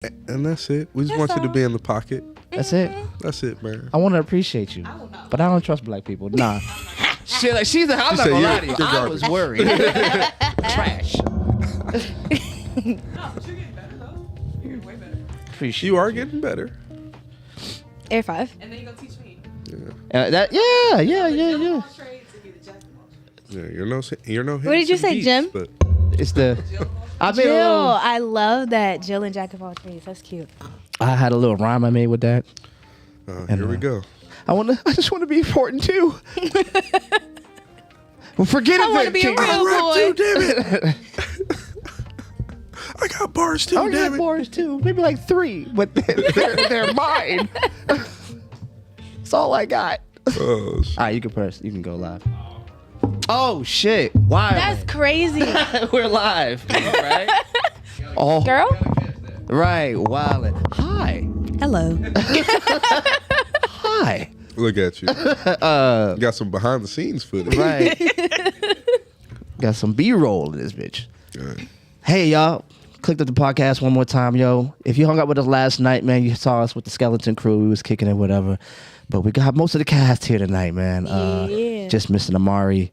And that's it. We just want you to be in the pocket. That's it. That's it, man. I want to appreciate you, but I don't trust black people. Nah. Shit, like I'm not gonna lie to you. I was worried. Trash. No, but you're getting better though. You're getting way better. Appreciate You are getting better. Air 5. And then you're gonna teach me. Yeah. Yeah. Yeah, you're no. What did you say, Jim? But It's the. I made Jill. a little. I love that. Jill and Jack of all trades. That's cute. I had a little rhyme I made with that. here we go. I just want to be important too. Well, forget it. I want to be a real boy. Damn it. I got bars too. I Damn got it. bars too. Maybe like 3, but they're mine. That's all I got. Oh, shit. All right, you can press. You can go live. Oh shit! Wow. That's crazy. We're live. All right. Oh. Girl? Right. Wow. Hi. Hello. Hi. Look at you. You got some behind the scenes footage. Right. Got some B-roll in this bitch. Good. Hey, y'all. Clicked Up The Podcast one more time, yo. If you hung out with us last night, man, you saw us with the skeleton crew. We was kicking it, whatever. But we got most of the cast here tonight, man. Yeah. Just missing Amari.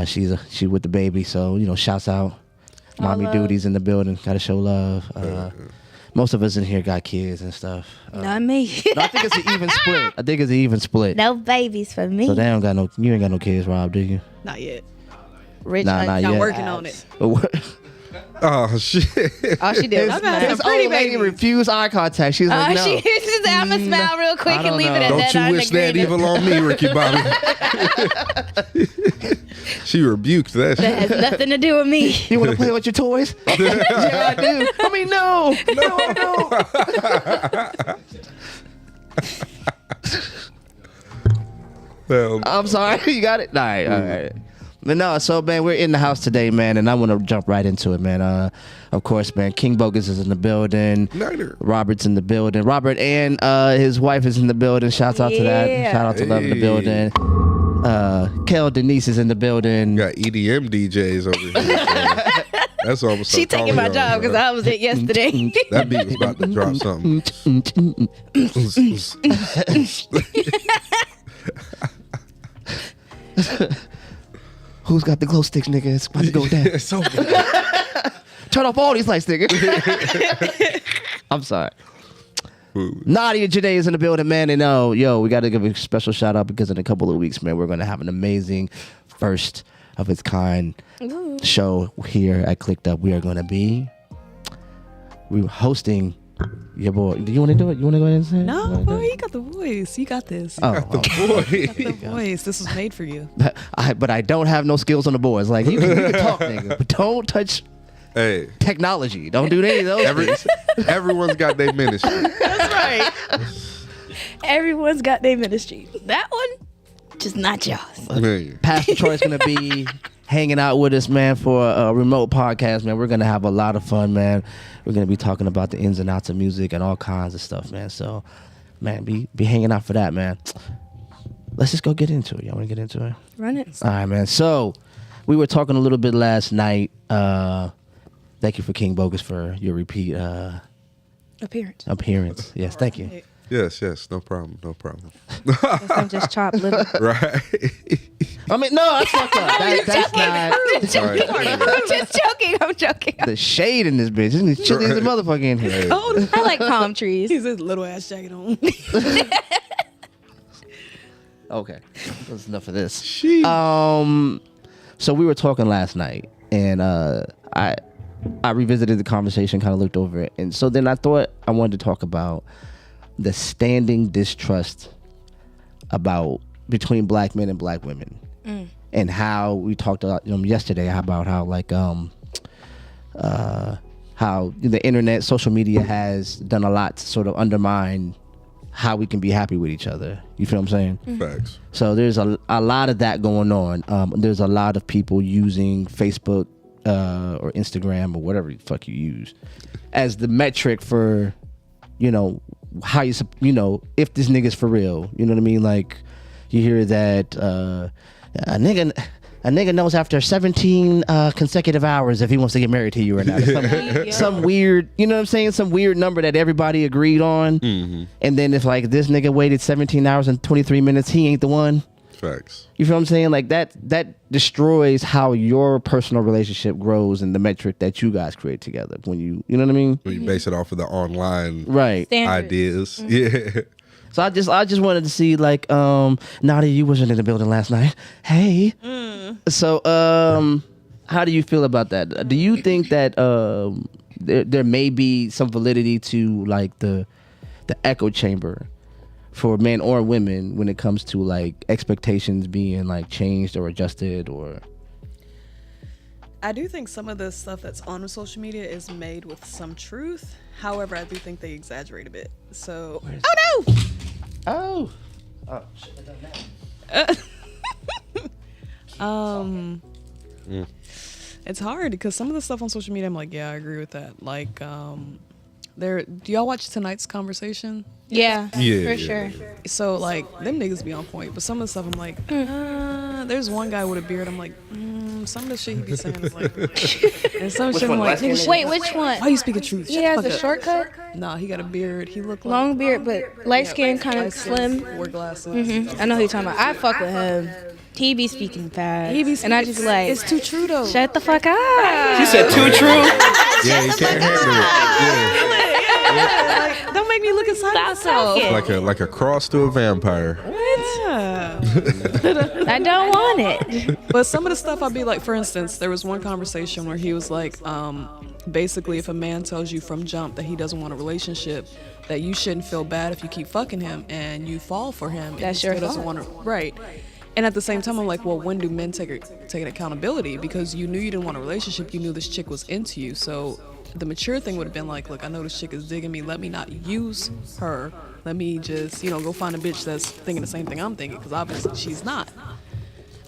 She's with the baby, so, shouts out. Mommy love. duties in the building. Gotta show love. Most of us in here got kids and stuff. Not me. But I think it's an even split. No babies for me. So they don't got you ain't got no kids, Rob, do you? Not yet. Rich. Nah, not I'm yet. working on it. Oh shit. All she did was I've got This some pretty old lady babies. refused eye contact. She's like, no. She said, I'm going to smile real quick I and don't leave it know. at Don't that. you I'm wish that agreeing. evil on me, Ricky Bobby. She rebuked that. That has nothing to do with me. You want to play with your toys? Yeah, I do. I mean, no, I don't. Well, I'm sorry. You got it? All right. But no, so, man, we're in the house today, man, and I want to jump right into it, man. Of course, man, King Bogus is in the building. Niner. Robert's in the building. Robert and his wife is in the building. Shouts out to that. Yeah. Shout out to Love in the Hey. building. Kel Denise is in the building. got EDM DJs over here. So that's almost. She taking my job because I was it yesterday. That beat was about to drop something. Who's got the glow sticks, nigga? It's about to go down. It's so bad. Turn off all these lights, nigga. I'm sorry. Nadia Janae is in the building, man. And we got to give a special shout out because in a couple of weeks, man, we're going to have an amazing first of its kind show here at Clicked Up. We are going to be hosting your boy. Do you want to do it? You want to go ahead and say it? No, boy, you got the voice. You got this. Oh, Got the voice. This was made for you. but I don't have no skills on the boards. Like, you can talk, nigga, but don't touch Hey, technology. Don't do any of those things. everyone's got their ministry. That's right. Everyone's got their ministry. That one, just not yours. Man. Pastor Troy's gonna be hanging out with us, man, for a remote podcast, man. We're gonna have a lot of fun, man. We're gonna be talking about the ins and outs of music and all kinds of stuff, man. So, man, be hanging out for that, man. Let's just go get into it. Y'all wanna get into it? Run it. All right, man. So, we were talking a little bit last night. Thank you for King Bogus for your repeat appearance. Yes, thank you. Yes, no problem. I'm just chopped liver. Right. I mean, no, that's fucked up. That's not I'm joking. the shade in this bitch. It's chilly as a motherfucker in here. Oh, I like palm trees. he's a little ass jacket on. Okay, that's enough of this. Sheesh. So we were talking last night, and I revisited the conversation, kind of looked over it, and so then I thought I wanted to talk about the standing distrust between black men and black women, and how we talked about yesterday about how how the internet, social media has done a lot to sort of undermine how we can be happy with each other. You feel what I'm saying? Facts. So there's a lot of that going on. There's a lot of people using Facebook or Instagram or whatever the fuck you use as the metric for, how if this nigga's for real. You know what I mean? Like, you hear that a nigga a nigga knows after 17 consecutive hours if he wants to get married to you or not. Some weird, you know what I'm saying? Some weird number that everybody agreed on. Mm-hmm. And then if like this nigga waited 17 hours and 23 minutes, he ain't the one. Facts. You feel what I'm saying? Like that destroys how your personal relationship grows and the metric that you guys create together when you know what I mean? When you base it off of the online ideas. Mm-hmm. Yeah. So I just wanted to see like Nadia, you wasn't in the building last night. Hey. So how do you feel about that? Do you think that there may be some validity to like the echo chamber for men or women when it comes to like expectations being like changed or adjusted? Or I do think some of the stuff that's on social media is made with some truth. However, I do think they exaggerate a bit. So oh shit, I done that. It's hard because some of the stuff on social media I'm like, yeah, I agree with that. Like do y'all watch tonight's conversation? Yeah, for Yeah. sure. So like them niggas be on point, but some of the stuff I'm like, there's one guy with a beard. I'm like, some of the shit he be saying is like, and some shit I'm like, nigga, Wait, which one? why you speaking truth? He has a shortcut, Nah, he got a beard. He look like long beard, but light skin, kind of slim. Wore glasses. I know who you're talking about. I fuck with him. He be speaking fast. And I just like, it's too true though. shut the fuck up. She said too true. Yeah, you can't handle it. Like, don't make me look inside myself. Yeah. Like a cross to a vampire. Yeah. I don't want it. But some of the stuff I'd be like, for instance, there was one conversation where he was like, basically, if a man tells you from jump that he doesn't want a relationship, that you shouldn't feel bad if you keep fucking him and you fall for him. That's and your he still doesn't fault. want to, right. And at the same time, I'm like, well, when do men take an accountability? Because you knew you didn't want a relationship. You knew this chick was into you. So the mature thing would have been like, look, I know this chick is digging me. Let me not use her. Let me just, go find a bitch that's thinking the same thing I'm thinking, because obviously she's not.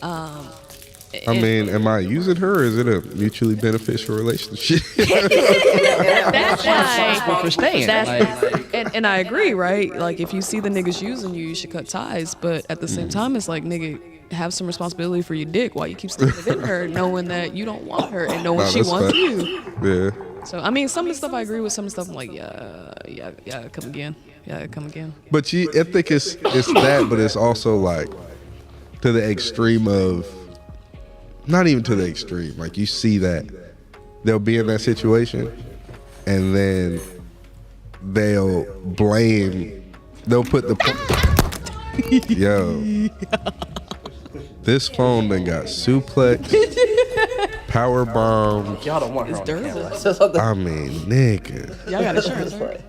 I mean, am I using her or is it a mutually beneficial relationship? That's why. For staying. And I agree, right? Like, if you see the niggas using you, you should cut ties. But at the same time, it's like, nigga, have some responsibility for your dick while you keep sticking it in her, knowing that you don't want her and knowing she wants fact. you. Yeah. So, I mean, some of the stuff I agree with, some of the stuff I'm like, yeah, come again. Yeah, come again. But I think it's that, but it's also like to the extreme of, not even to the extreme. Like, you see that they'll be in that situation and then they'll put the yo, this phone done got suplexed, power bombed. Y'all don't want her It's on durable. I mean, nigga. Y'all got insurance, right?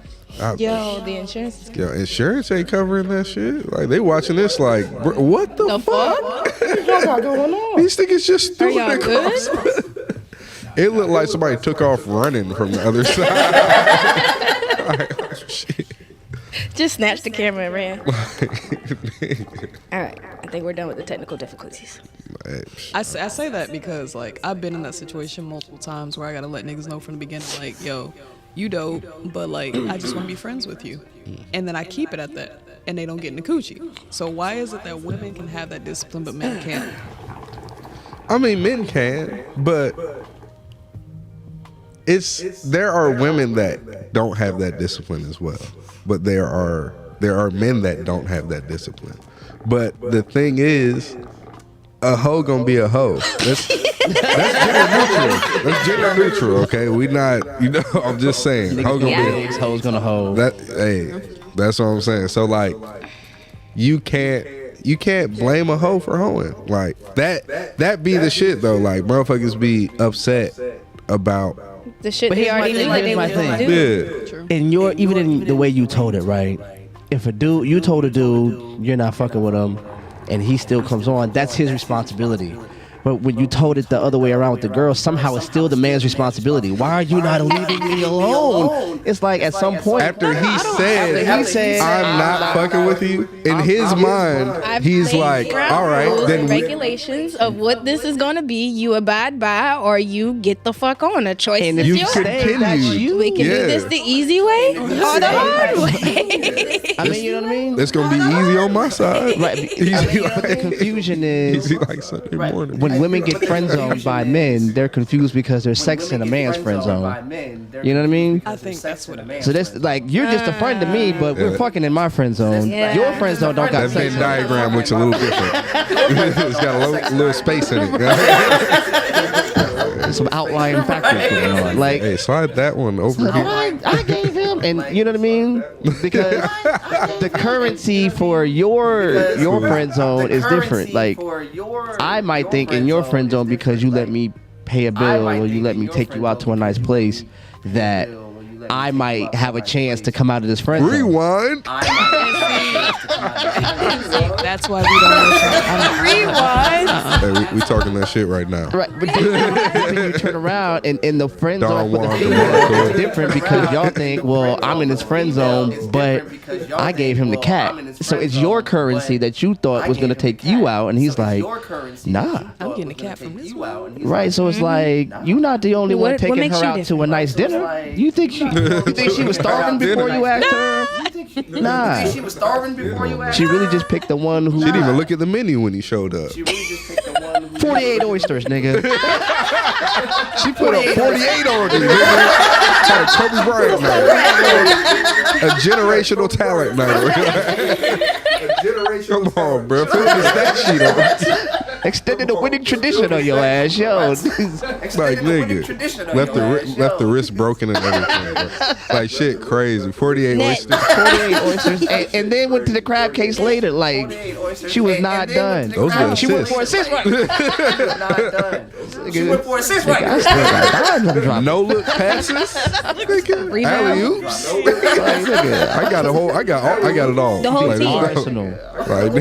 Yo, the insurance is Yo, insurance ain't covering that shit. Like, they watching this like, bro, what the fuck? What got going on? These niggas just Are threw y'all it across. It looked like somebody took off running from the other side. Like, shit. just snatched the camera and ran. All right, I think we're done with the technical difficulties. I say that because, like, I've been in that situation multiple times where I gotta let niggas know from the beginning, like, yo, you dope, but like, I just want to be friends with you. And then I keep it at that, and they don't get in the coochie. So why is it that women can have that discipline but men can't? I mean, men can, but there are women that don't have that discipline as well. But there are men that don't have that discipline. But the thing is, a hoe gonna be a hoe. That's gender neutral. That's gender neutral, okay? We not, I'm just saying. Hoe gonna be a hoe. Hoes gonna hoe. That's what I'm saying. So like, you can't blame a hoe for hoeing. Like, that be the shit though. Like, motherfuckers be upset about The shit they already knew they my was gonna thing. do. Yeah. Even in the way you told it, right? If you told a dude you're not fucking with him, and he still comes on, that's his responsibility. But when you told it the other way around with the girl, somehow it's still the man's responsibility. Why are you not leaving me alone? It's like at some point After he said, I'm not fucking with you, in his mind, he's like, all right, then regulations of what this is gonna be, you abide by or you get the fuck on. A choice and is if you yours. continue. We can do this the easy way or the hard way. I mean, you know what I mean? It's gonna be easy on my side. Right. Easy But the confusion is easy like Sunday morning. when women get friend zoned by men, they're confused because there's sex in a man's friend zone. You know what I mean? I think that's what it means. So that's like you're just a friend to me, but we're fucking in my friend zone. Yeah. Your friend zone don't got That sex. Venn diagram looks a little different. It's got a little space in it. Some outlying factors going on. Like Hey, slide that one over here. I gave him, and you know what I mean? Because the currency for your friend zone is different. Like I might think in your friend zone because you let me pay a bill or you let me take you out to a nice place that I might have a chance to come out of this friend zone. Rewind. That's why we don't listen. Rewind. Hey, we talking that shit right now. Right, but then you turn around and in the friend Don zone for the Juan, female DeMarco. it's different because y'all think, well, I'm in this friend zone, but I gave him the cat. So it's your currency that you thought was gonna take you out, and he's like, nah. I'm getting a cat from this one. Right, so it's like you're not the only one What taking makes her you out to different? a nice dinner. You think she was starving before you asked her? Nah. She was starving before you asked She really just picked the one who She didn't even look at the menu when he showed up. She really just picked the one who 48 oysters, nigga. She put up 48 on it, nigga. Had a Kobe Bryant night. A generational talent night. Come on, bro. Put the stat sheet on. Extended the winning tradition on your ass, yo. Like, nigga. Left the wrist broken and everything. Bro. Like, shit crazy. 48 Net. oysters. 48 oysters, and then went to the crab case later. Like she was not done. Those are She went assists. for a assist, right? She went for assist, I right? still got dimes I'm dropping. No look passes. Rebound. Alley oops. Like, nigga, I got it all. The whole Like, team. Arsenal. Like,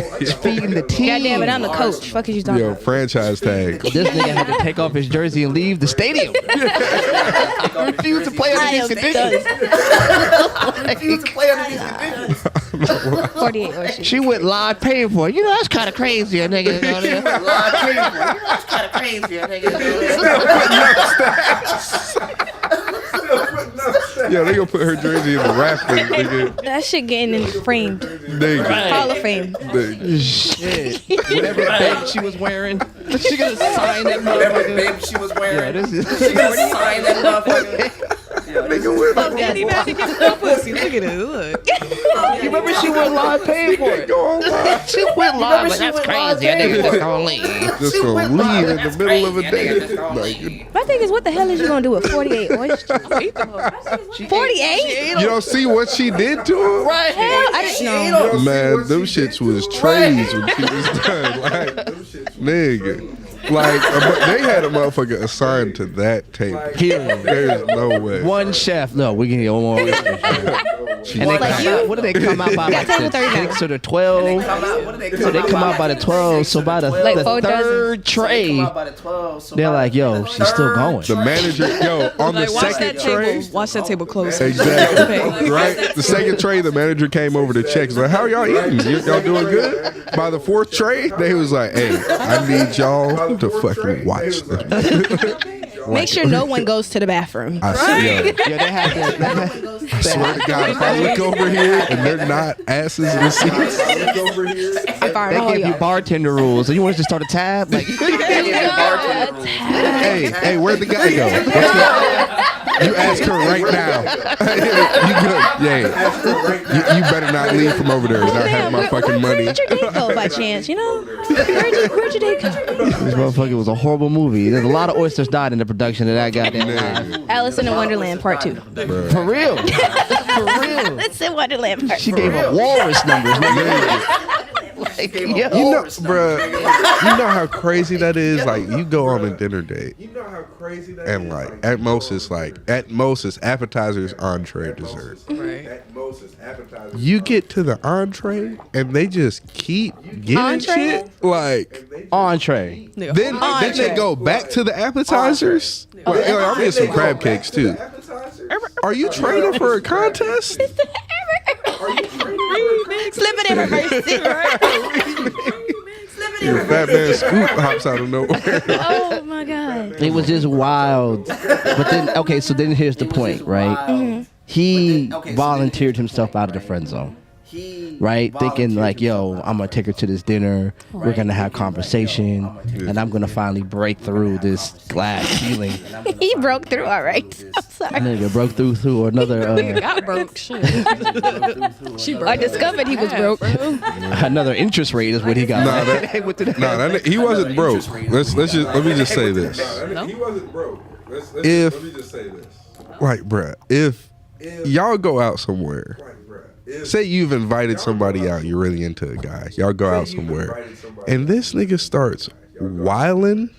Feeding the team. God damn it, I'm the coach. Fuck is you talking yo, about? franchise tag. This nigga had to take off his jersey and leave the stadium. Refused to play I under am these conditions. Refused to play under these conditions. 48 oysters. She went live paying for it. You know, that's kind of crazy, nigga. Live crazy. That's kind of crazy, nigga. Yo, they gonna put her jersey in the rafters, nigga. That shit getting framed. Nigga. Hall of Fame. Nigga. Shit. Whatever babe she was wearing, she gonna sign that Whatever motherfucker. babe she was wearing. Yeah, this is. She gonna sign that motherfucker. Can't even have to give no pussy. Look at it. Look. You remember she went live paying for it? Go on live. She went live, but that's crazy. That nigga just gonna leave. Just gonna leave in the middle of a day. Like, My thing is, what the hell is you gonna do with 48 oysters? 48? you don't see what she did to him? Right. Hell, I didn't know. Man, them shits was trays when she was done. Like, nigga. Like, they had a motherfucker assigned to that table. There's no way. One chef. No, we can get one more. And they Like come you? out, what do they come out by? Like table the 39. 6 or the 12? So they come out by the 12. So by the, Like the 4 third tray, they're like, yo, she's still going. The manager, on the Like, watch second that tray. table. Watch that table close. Exactly. Right? The second tray, the manager came over to check. He's like, how y'all eating? Y'all doing good? By the fourth tray, they was like, hey, I need y'all to fucking watch this. Make sure no one goes to the bathroom. I swear. Yeah, they had to. I swear to God, if I look over here and they're not asses in the seats, If I They know give you y'all. bartender rules. So you want us to start a tab? Like, hey, where'd the guy go? You ask her right now. You better not leave from over there and not have my fucking money. Where'd your date go by chance? You know? Where'd your date go? this motherfucker was a horrible movie. There's a lot of oysters died in the production of that goddamn live. Alice in Wonderland Part 2. For real. For real. Alice in Wonderland Part 2. She gave up walrus numbers. Like, yo. You know, bruh, you know how crazy that is? Like, you go on a dinner date, and like, at most it's appetizers, entree, dessert. Right. You get to the entree, and they just keep getting Entree? shit. Like, Entree. then they go back to the appetizers. Like, yo, I'm getting some crab cakes too. Are you training for a contest? Slip it in reverse. Your fat man Scoop hops out of nowhere. Oh my God. It was just wild. But then, okay, so then here's the point, right? He volunteered himself out of the friend zone. right? Thinking like, yo, I'm gonna take her to this dinner. We're gonna have conversation, and I'm gonna finally break through this glass ceiling. He broke through, all right. I'm sorry. Nigga broke through another Got broke. Shit. She broke. I discovered he was broke. another interest rate is what he got. Nah, he wasn't broke. Let me just say this. No? He wasn't broke. Let me just say this. Like, bruh, if y'all go out somewhere, say you've invited somebody out, you're really into a guy, y'all go out somewhere, and this nigga starts wilding.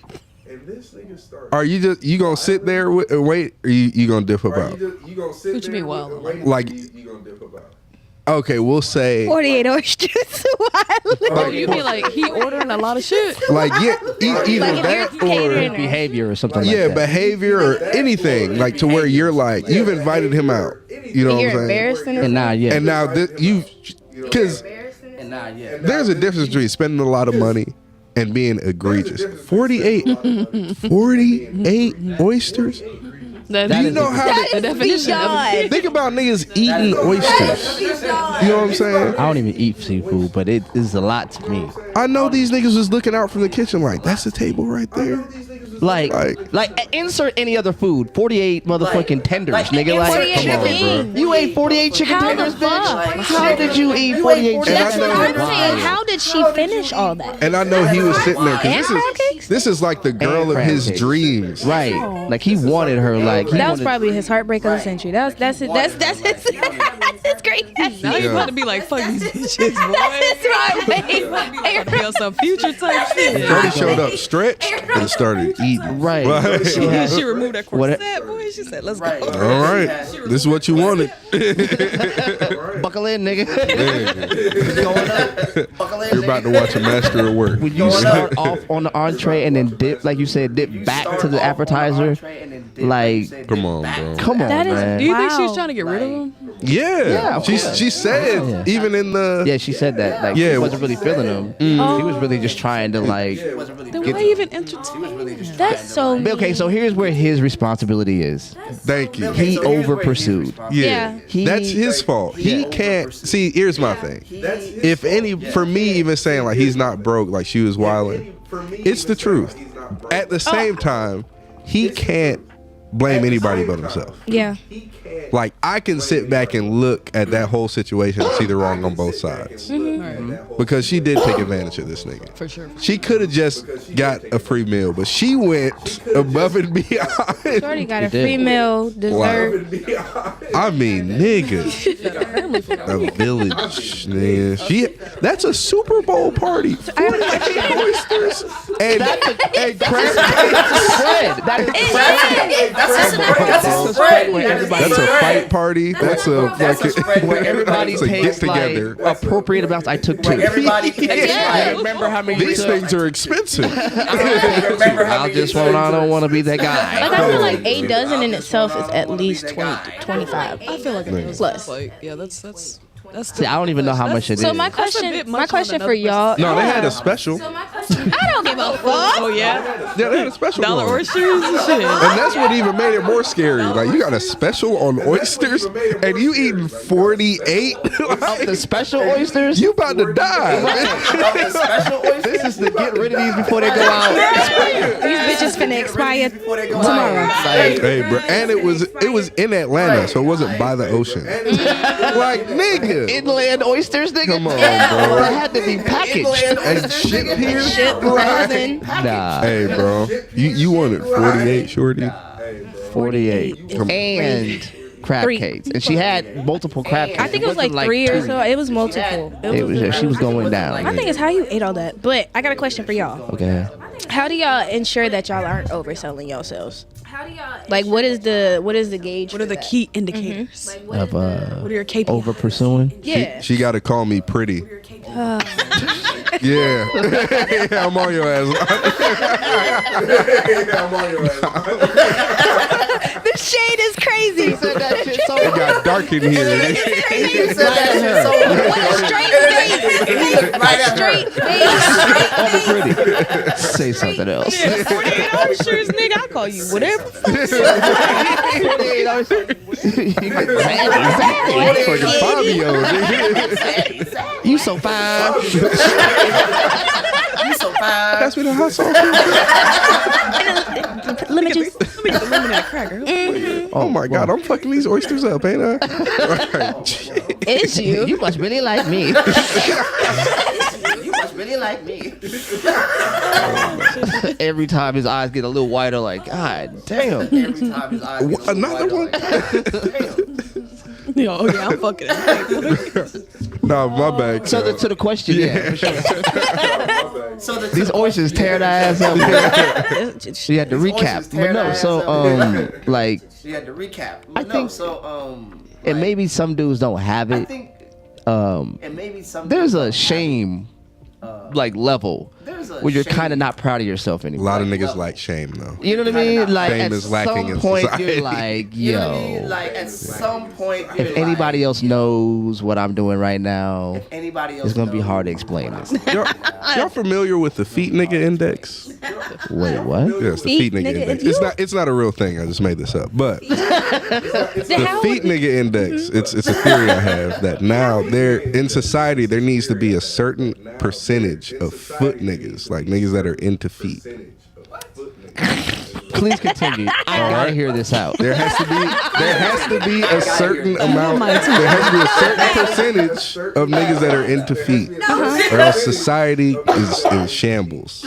Are you gonna sit there and wait, or you gonna dip about? What you mean wild? Like, okay, we'll say 48 oysters. Oh, you mean like he ordering a lot of shit? like either Like if that you're catering or behavior or something like yeah, that. behavior or anything like to where you're like you've invited him out. You know what You're I'm saying? embarrassing And now, yeah. And now because there's a difference between spending a lot of money and being egregious. 48 oysters. That You know how the definition of it. think about niggas eating oysters. You know what I'm saying? I don't even eat seafood, but it is a lot to me. I know these niggas was looking out from the kitchen like, that's the table right there. Like insert any other food. 48 motherfucking tenders, nigga. Like, 48 come on, things. bro. you ate 48 chicken How the tenders, bitch? fuck? How did you eat 48 chicken That's what I'm tenders? saying. How did she finish all that? And I know he was sitting there And because this is like the girl And of crab his cakes. dreams. Right. Like, he wanted her, like, he That was wanted- probably his heartbreak of the century. That's his that's his great. Now you Yeah. about to be like, fuck these bitches, boy. That's his heartbreak. You about to be on some future type shit. Shorty showed up stretched and started eating. Right. Right. She had- She removed that What- corset, boy. She said, let's go. All right, this is what you wanted. buckle in, nigga. You're about to watch a master of work. When you start off on the entree and then dip, like you said, dip back to the appetizer, like, Come on, bro. come on, That is- man. Do you think Wow. she's trying to get rid of him? Yeah, she said even in the Yeah, she said that. Like, Yeah. she wasn't really feeling him. She was really just trying to, like. Then why even entertain? That's so. But okay, so here's where his responsibility is. thank you. He over pursued. Yeah, He- that's his fault. He can't see. Here's my thing. If any, for me, even saying like he's not broke, like she was wilding, it's the truth. At the same time, he can't blame anybody but himself. Yeah. Like, I can sit back and look at that whole situation and see the wrong on both sides. Because she did take advantage of this nigga. For sure. She could have just got a free meal, but she went above and beyond. Shorty got a did. free meal, dessert. I mean, nigga. A village, nigga. That's a Super Bowl party. 48 oysters and crab. Spread. That is a spread where everybody. That's a fight party. That's a fucking. Where everybody that's a takes get together. like appropriate amounts. I took 2. Everybody takes I remember how many. These things are expensive. I just want. I don't want to be that guy. Like I feel like a dozen in itself is at least 20, 25. I feel like it was Plus. like, yeah, that's. See, I don't even know how much it is. So my That's a question, bit my much question on for another y'all. No, they had a special. I don't give a fuck. Oh yeah, Yeah, they had a special dollar one. oysters and shit. And that's what even made it more scary. Like, you got a special on oysters, and you eating 48. Like, The special oysters. you about to die. This is to get rid of these before they go out. These bitches finna expire tomorrow. Like, Hey, bro, and it was in Atlanta, so it wasn't by the ocean. Like, nigga, inland oysters, nigga. come on, That bro. had to be packaged. And shit here. Shit, frozen. Nah, Hey, bro, you wanted 48, shorty. 48 and crab 3. cakes, and she had multiple crab cakes. I think it was like wasn't 3 or 2. so. It was multiple. It was. She was going down. My thing is how you ate all that. But I got a question for y'all. Okay. How do y'all ensure that y'all aren't overselling yourselves? Like, what is the gauge? What are the key indicators? Of What are your KPIs? over pursuing. Yeah. She got to call me pretty. Yeah. Yeah, I'm on your ass. Yeah, I'm on your ass. The shade is crazy. crazy. He said that shit so It got dark in here. He said that shit so Straight face. Straight face. Say something else. 48 hours, sure as nigga, I call you whatever. Fucking Fabio, nigga. You so fine. You so fine. That's what the hot sauce. Lemon juice. Let me get the lemon and a cracker. Oh my god, I'm fucking these oysters up, ain't I? It's you. You must really like me. You must really like me. Every time his eyes get a little wider, like, God damn. Every time his eyes get Another one? Yo, yeah, I'm fucking it. Nah, my bag. So to the question, yeah, for sure. So These oysters tear the ass up. You had to recap, but no. So like, you had to recap. I think and maybe some dudes don't have I it. think and maybe some There's dudes a don't have shame like level There's a where you're shame. kind of not proud of yourself A anymore. lot of niggas like shame though. You know what I mean? Like Shame at is lacking some in point society. you're like, You know what I yo, mean? Like at some point, you're if anybody else knows what I'm doing right now, anybody else it's gonna be knows. hard to explain this. Y'all familiar with the feet nigga index? Wait, what? Yes, the feet nigga index. It's not a real thing. I just made this up. But the feet nigga index, it's a theory I have that now there in society there needs to be a certain percentage of foot niggas, like niggas that are into feet. Please continue. I gotta hear this out. There has to be a certain amount. There has to be a certain percentage of niggas that are into feet, or else society is in shambles.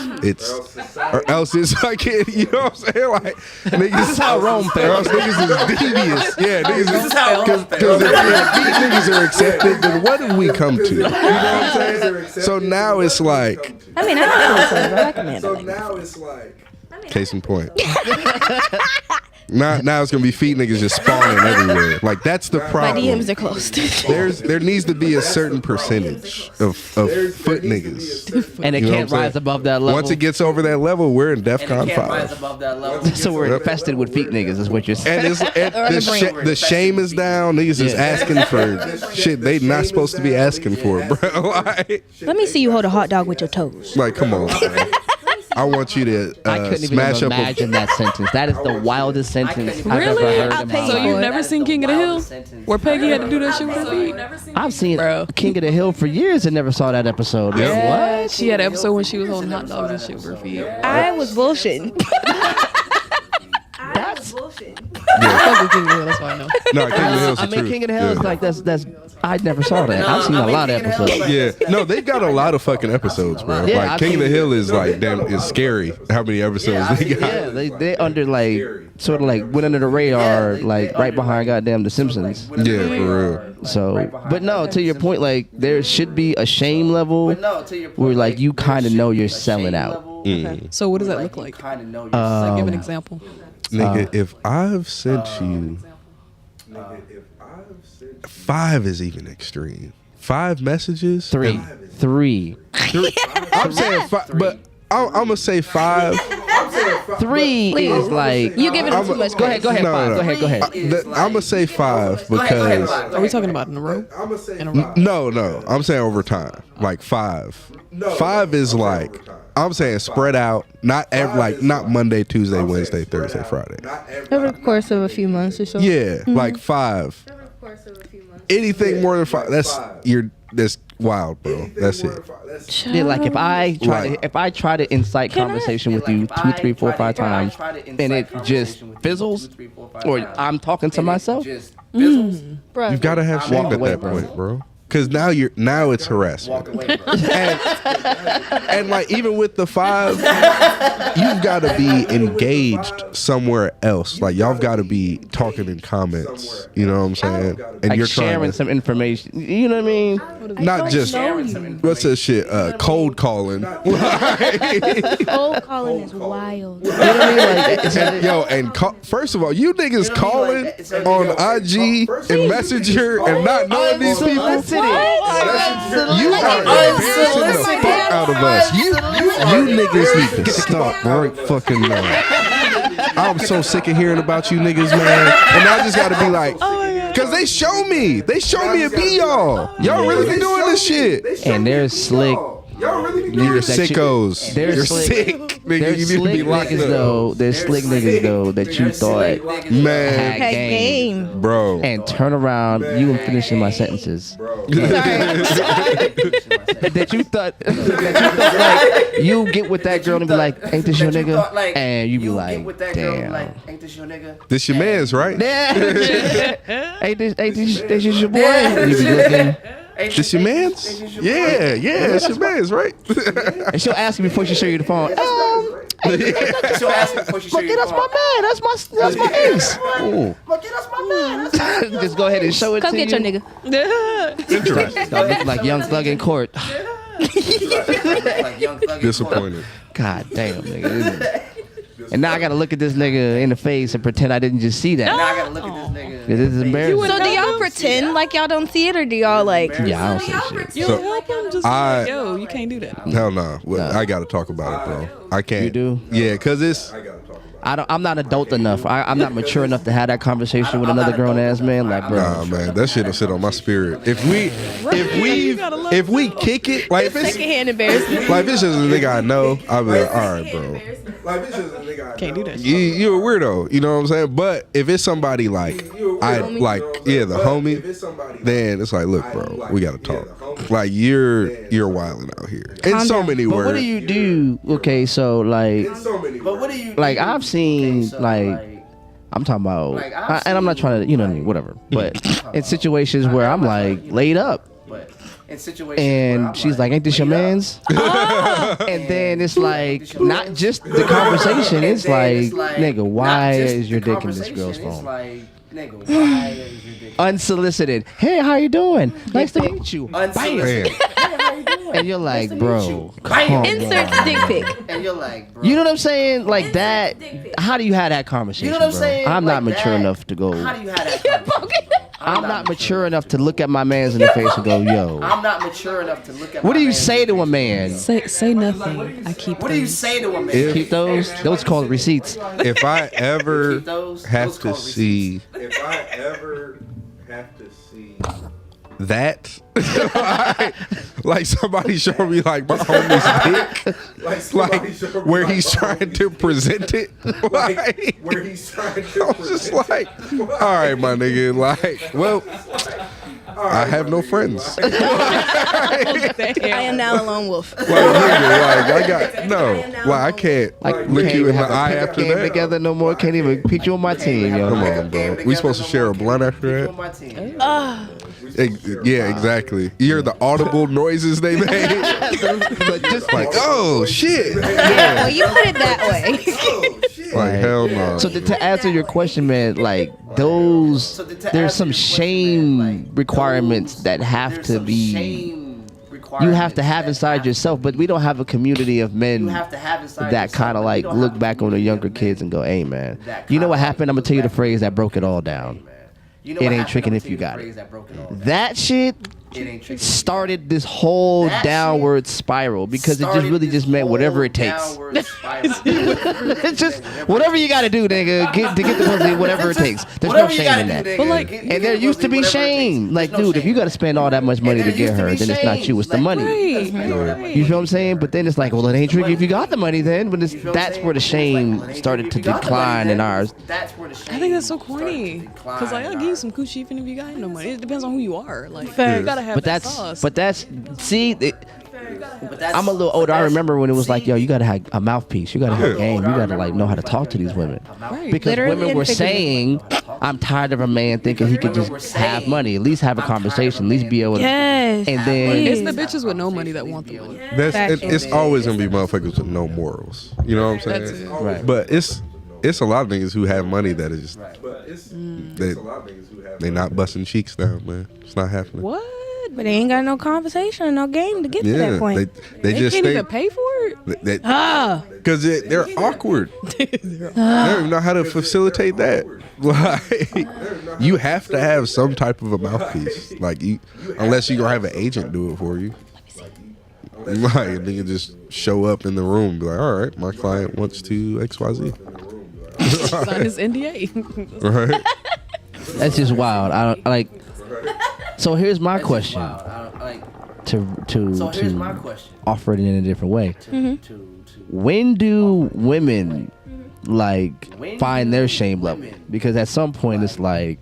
Or else it's like, you know what I'm saying? Like niggas, This is how Rome or else fails. niggas is devious. Yeah, niggas This is how Rome because if feet niggas are accepted, then what did we come to? You know what I'm saying? So now it's like, I mean, I don't know, I can handle it. now it's like. Case in point. Now it's gonna be feet niggas just spawning everywhere. Like that's the My problem. DMs are closed. There needs to be a certain percentage of foot niggas. And it You know can't what I'm rise saying? above that level. Once it gets over that level, we're in And it DEFCON can't rise 5. above that level. so we're infested with feet niggas, is what you're saying. And the shame is down. Niggas is asking for shit they not supposed to be asking for, bro. Let me see you hold a hot dog with your toes. Like come on, bro. I want you to I couldn't even smash up imagine that sentence. That is the wildest sentence I've Really? ever heard I'll in pay my you So life. you've for it. never seen King of the Hill? Where Peggy had to do that shit with her feet? I've seen Bro. King of the Hill for years and never saw that episode. Yeah. What? She had an episode when she was holding hot dogs and shit with her feet. I was bullshitting. That's Fuck with King of the Hill, that's why I know. No, King of the Hill's the I mean, truth. King of the Hill is Yeah. like that's. I never saw that. I've seen a lot of episodes. Yeah, no, they've got a lot of fucking episodes, bro. Yeah, like I've King of the seen- Hill is like damn, it's scary how many episodes they got. Yeah, they under like sort of like went under the radar, like right behind goddamn The Simpsons. Yeah, for real. So, but no, to your point, like there should be a shame level No, to your point, where like you kind of know you're selling out. So what does that look like? Kind of know Like, give an example. Nigga, if I've sent you 5 is even extreme. 5 messages. Three. I'm saying 5, but I'm gonna say 5. 3 is like You giving him too much. Go ahead, No, five. no. Go ahead. I'm gonna say 5 because Are we talking about in a row? In a row? no, I'm saying over time, like 5. 5 is like I'm saying spread out, not not Monday, Tuesday, Wednesday, Thursday, Friday. Over the course of a few months or so. Yeah, like 5. Anything more than 5, that's wild, bro. That's it. Yeah, like if I Right. try to incite conversation with you 2, 3, 4, 5 times, and it just fizzles, or I'm talking to myself, Bruh. You've got to have shame Walk at away, that bro. point, bro. Because now it's harassment. And like even with the 5, you've got to be engaged somewhere else. Like y'all got to be talking in comments. You know what I'm saying? And like you're trying sharing to some information. You know what I mean? not just what's that shit? Cold calling. Cold calling is wild. You know what I mean? Like, it's And, yo, first of all, you niggas calling on IG and Messenger and not knowing these people. unsolicited. You are embarrassing the fuck out of us. You niggas need to stop right fucking now. I'm so sick of hearing about you niggas, man. And I just gotta be like, cause they show me it be y'all. Y'all really be doing this shit. And they're slick. You're sickos. You're sick. Nigga, you need to be locked up. There's slick niggas though that you thought Man, had game. bro. And turn around, you were finishing my sentences. that you thought like you get with that girl and be like, ain't this your nigga? And you be like, damn. Ain't this your nigga? This your man's, right? Yeah. ain't this your boy? You be looking. This your man's? Yeah, it's your man's, right? And she'll ask you before she show you the phone. She'll ask me before she show you That's my man. That's my ex. Ooh. That's my man. Just go ahead and show it Come to get you. your nigga. Start looking like Young Thug in court. Disappointed. God damn, nigga. And now I gotta look at this nigga in the face and pretend I didn't just see that. Now I gotta look at this nigga. This is embarrassing. So do y'all pretend like y'all don't see it, or do y'all like? Yeah, I don't say shit. You don't help him? Just I- like, yo, you can't do that. Hell no. I gotta talk about it, bro. I can't. You do? Yeah, cause it's. I'm not adult enough. I'm not mature enough to have that conversation with another grown ass man. Like, bro, Nah, man, that shit'll sit on my spirit. If we kick it, like if it's Secondhand embarrassment. like if it's just a nigga I know, I'll be like, all right, bro. Can't do that. You're a weirdo, you know what I'm saying? But if it's somebody like the homie, then it's like, look, bro, we gotta talk. Like you're wilding out here in so many but words. what do you do? Okay, so like, But what do you like I've seen like. I'm talking about, and I'm not trying to, you know what I mean, whatever. But in situations where I'm like laid up, and she's like, "Ain't this your man's?" And then it's like, not just the conversation. It's like, nigga, why is your dick in this girl's phone? Unsolicited. Hey, how you doing? Nice to meet you. Man, And you're like, bro, come on. Insert dick pic. And you're like, bro. You know what I'm saying? Like that. How do you have that conversation? You know what I'm bro? saying? I'm not Like mature that. enough to go. How do you have that conversation? I'm not mature enough to look at my man's in the face and go, yo. I'm not mature enough to look at What my do you man say in to the a face. man? Say nothing. I keep. What do you things. say to a man? Keep those? Those called receipts. if I ever Keep those have to called see that, like somebody show me like my homie's dick, like where he's trying to present it, like where he's trying to. I was just like, all right, my nigga, like, well, I have no friends. Like, I am now a lone wolf. nigga, like I got no, like I can't look you in the eye after game that. together no more. Can't even pick you on my team, yo. Come on, bro. We supposed to share a blunt after that? Yeah, exactly. You hear the audible noises they made, But just like, oh shit, Yeah, well, you put it that way. like hell no. So to answer your question, man, like those, there's some shame requirements that have to be. You have to have inside yourself, but we don't have a community of men that kind of like look back on the younger kids and go, "Hey, man, you know what happened? I'm gonna tell you the phrase that broke it all down. It ain't tricking if you got it." That shit started this whole downward spiral because it just really just meant whatever it takes. It's just whatever you got to do, nigga, to get the pussy, whatever it takes. There's no shame in that. But like, And there used to be shame. Like, dude, if you got to spend all that much money to get her, then it's not you, it's the money. You feel what I'm saying? But then it's like, well, it ain't tricky if you got the money then. But that's where the shame started to decline in ours. I think that's so corny. Cause like, I'll give you some coochie even if you got no money. It depends on who you are. Like, you gotta have that sauce. I'm a little older. I remember when it was like, yo, you gotta have a mouthpiece. You gotta have game. You gotta like know how to talk to these women. Right. Because Literally women and were figuratively. saying, I'm tired of a man thinking he could just have money. At least have a conversation. At least be able to. Yes. And then It's the bitches with no money that want the money. It's always gonna be motherfuckers with no morals. You know what I'm saying? That's it. Right. But it's a lot of niggas who have money that is they not busting cheeks down, man. It's not happening. What? But they ain't got no conversation, no game to get to Yeah, that point. they just can't think even pay for it. because they're awkward. They don't even know how to facilitate that. Like, you have to have some type of a mouthpiece. Like unless you gonna have an agent do it for you. Like a nigga just show up in the room and be like, all right, my client wants to XYZ. Sign his NDA. Right? That's just wild. I don't like. So here's my question. To offer it in a different way. When do women like find their shame level? Because at some point it's like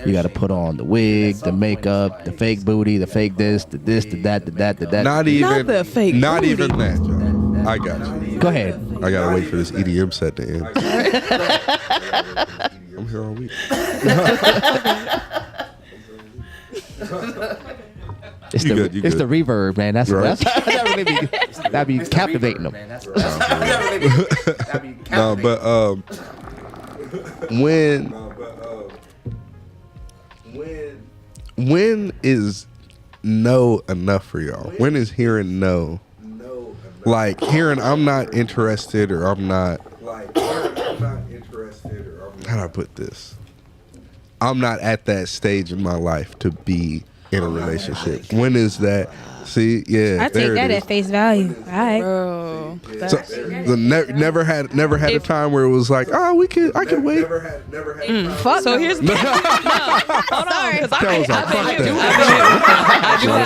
you got to put on the wig, the makeup, the fake booty, the fake this, the that, the that. Not even Not the fake Not booty. even that, Joe. I got you. Go ahead. I gotta wait for this EDM set to end. I'm here all week. It's You the good, you it's good. the reverb, man. That'd be captivating them. No, but when is no enough for y'all? When is hearing no? Like hearing I'm not interested or I'm not. How do I put this? I'm not at that stage in my life to be in a relationship. When is that? See, yeah, I take there that it at is. face value. All right. Bro. So, never had a time where it was like, oh, I could wait. Fuck. So no. here's no, hold on, because Tell us all, fuck that.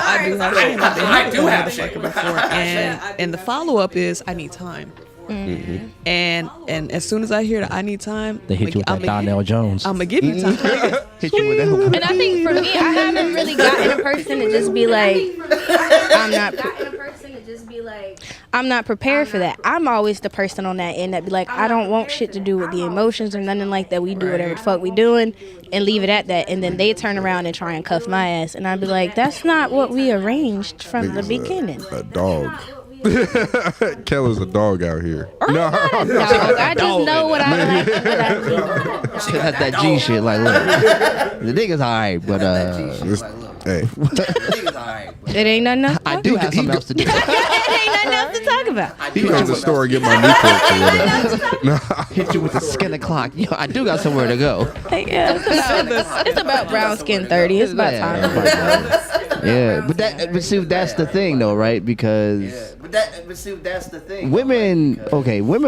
I do have shit before, and the follow up is I need time. Mm-hmm. And as soon as I hear that I need time, They hit you with that Donnell Jones. I'm gonna give you time. Hit you with that. And I think for me, I haven't really gotten a person to just be like, I'm not prepared for that. I'm always the person on that end that be like, I don't want shit to do with the emotions or nothing like that. We do whatever the fuck we doing and leave it at that. And then they turn around and try and cuff my ass. And I'd be like, that's not what we arranged from the beginning. A dog. Keller's a dog out here. No, Dog, I just know what I like and what I do. She got that G shit. Like, look, the nigga's alright, but hey, It ain't nothing else. I do have something else to do. It ain't nothing else to talk about. he goes to the store and get my Newports or whatever. No, Hit you with the skin o'clock. Yo, I do got somewhere to go. Yeah, it's about brown skin 30. It's about time. Yeah, but see, that's the thing though, right? Because that's the thing. women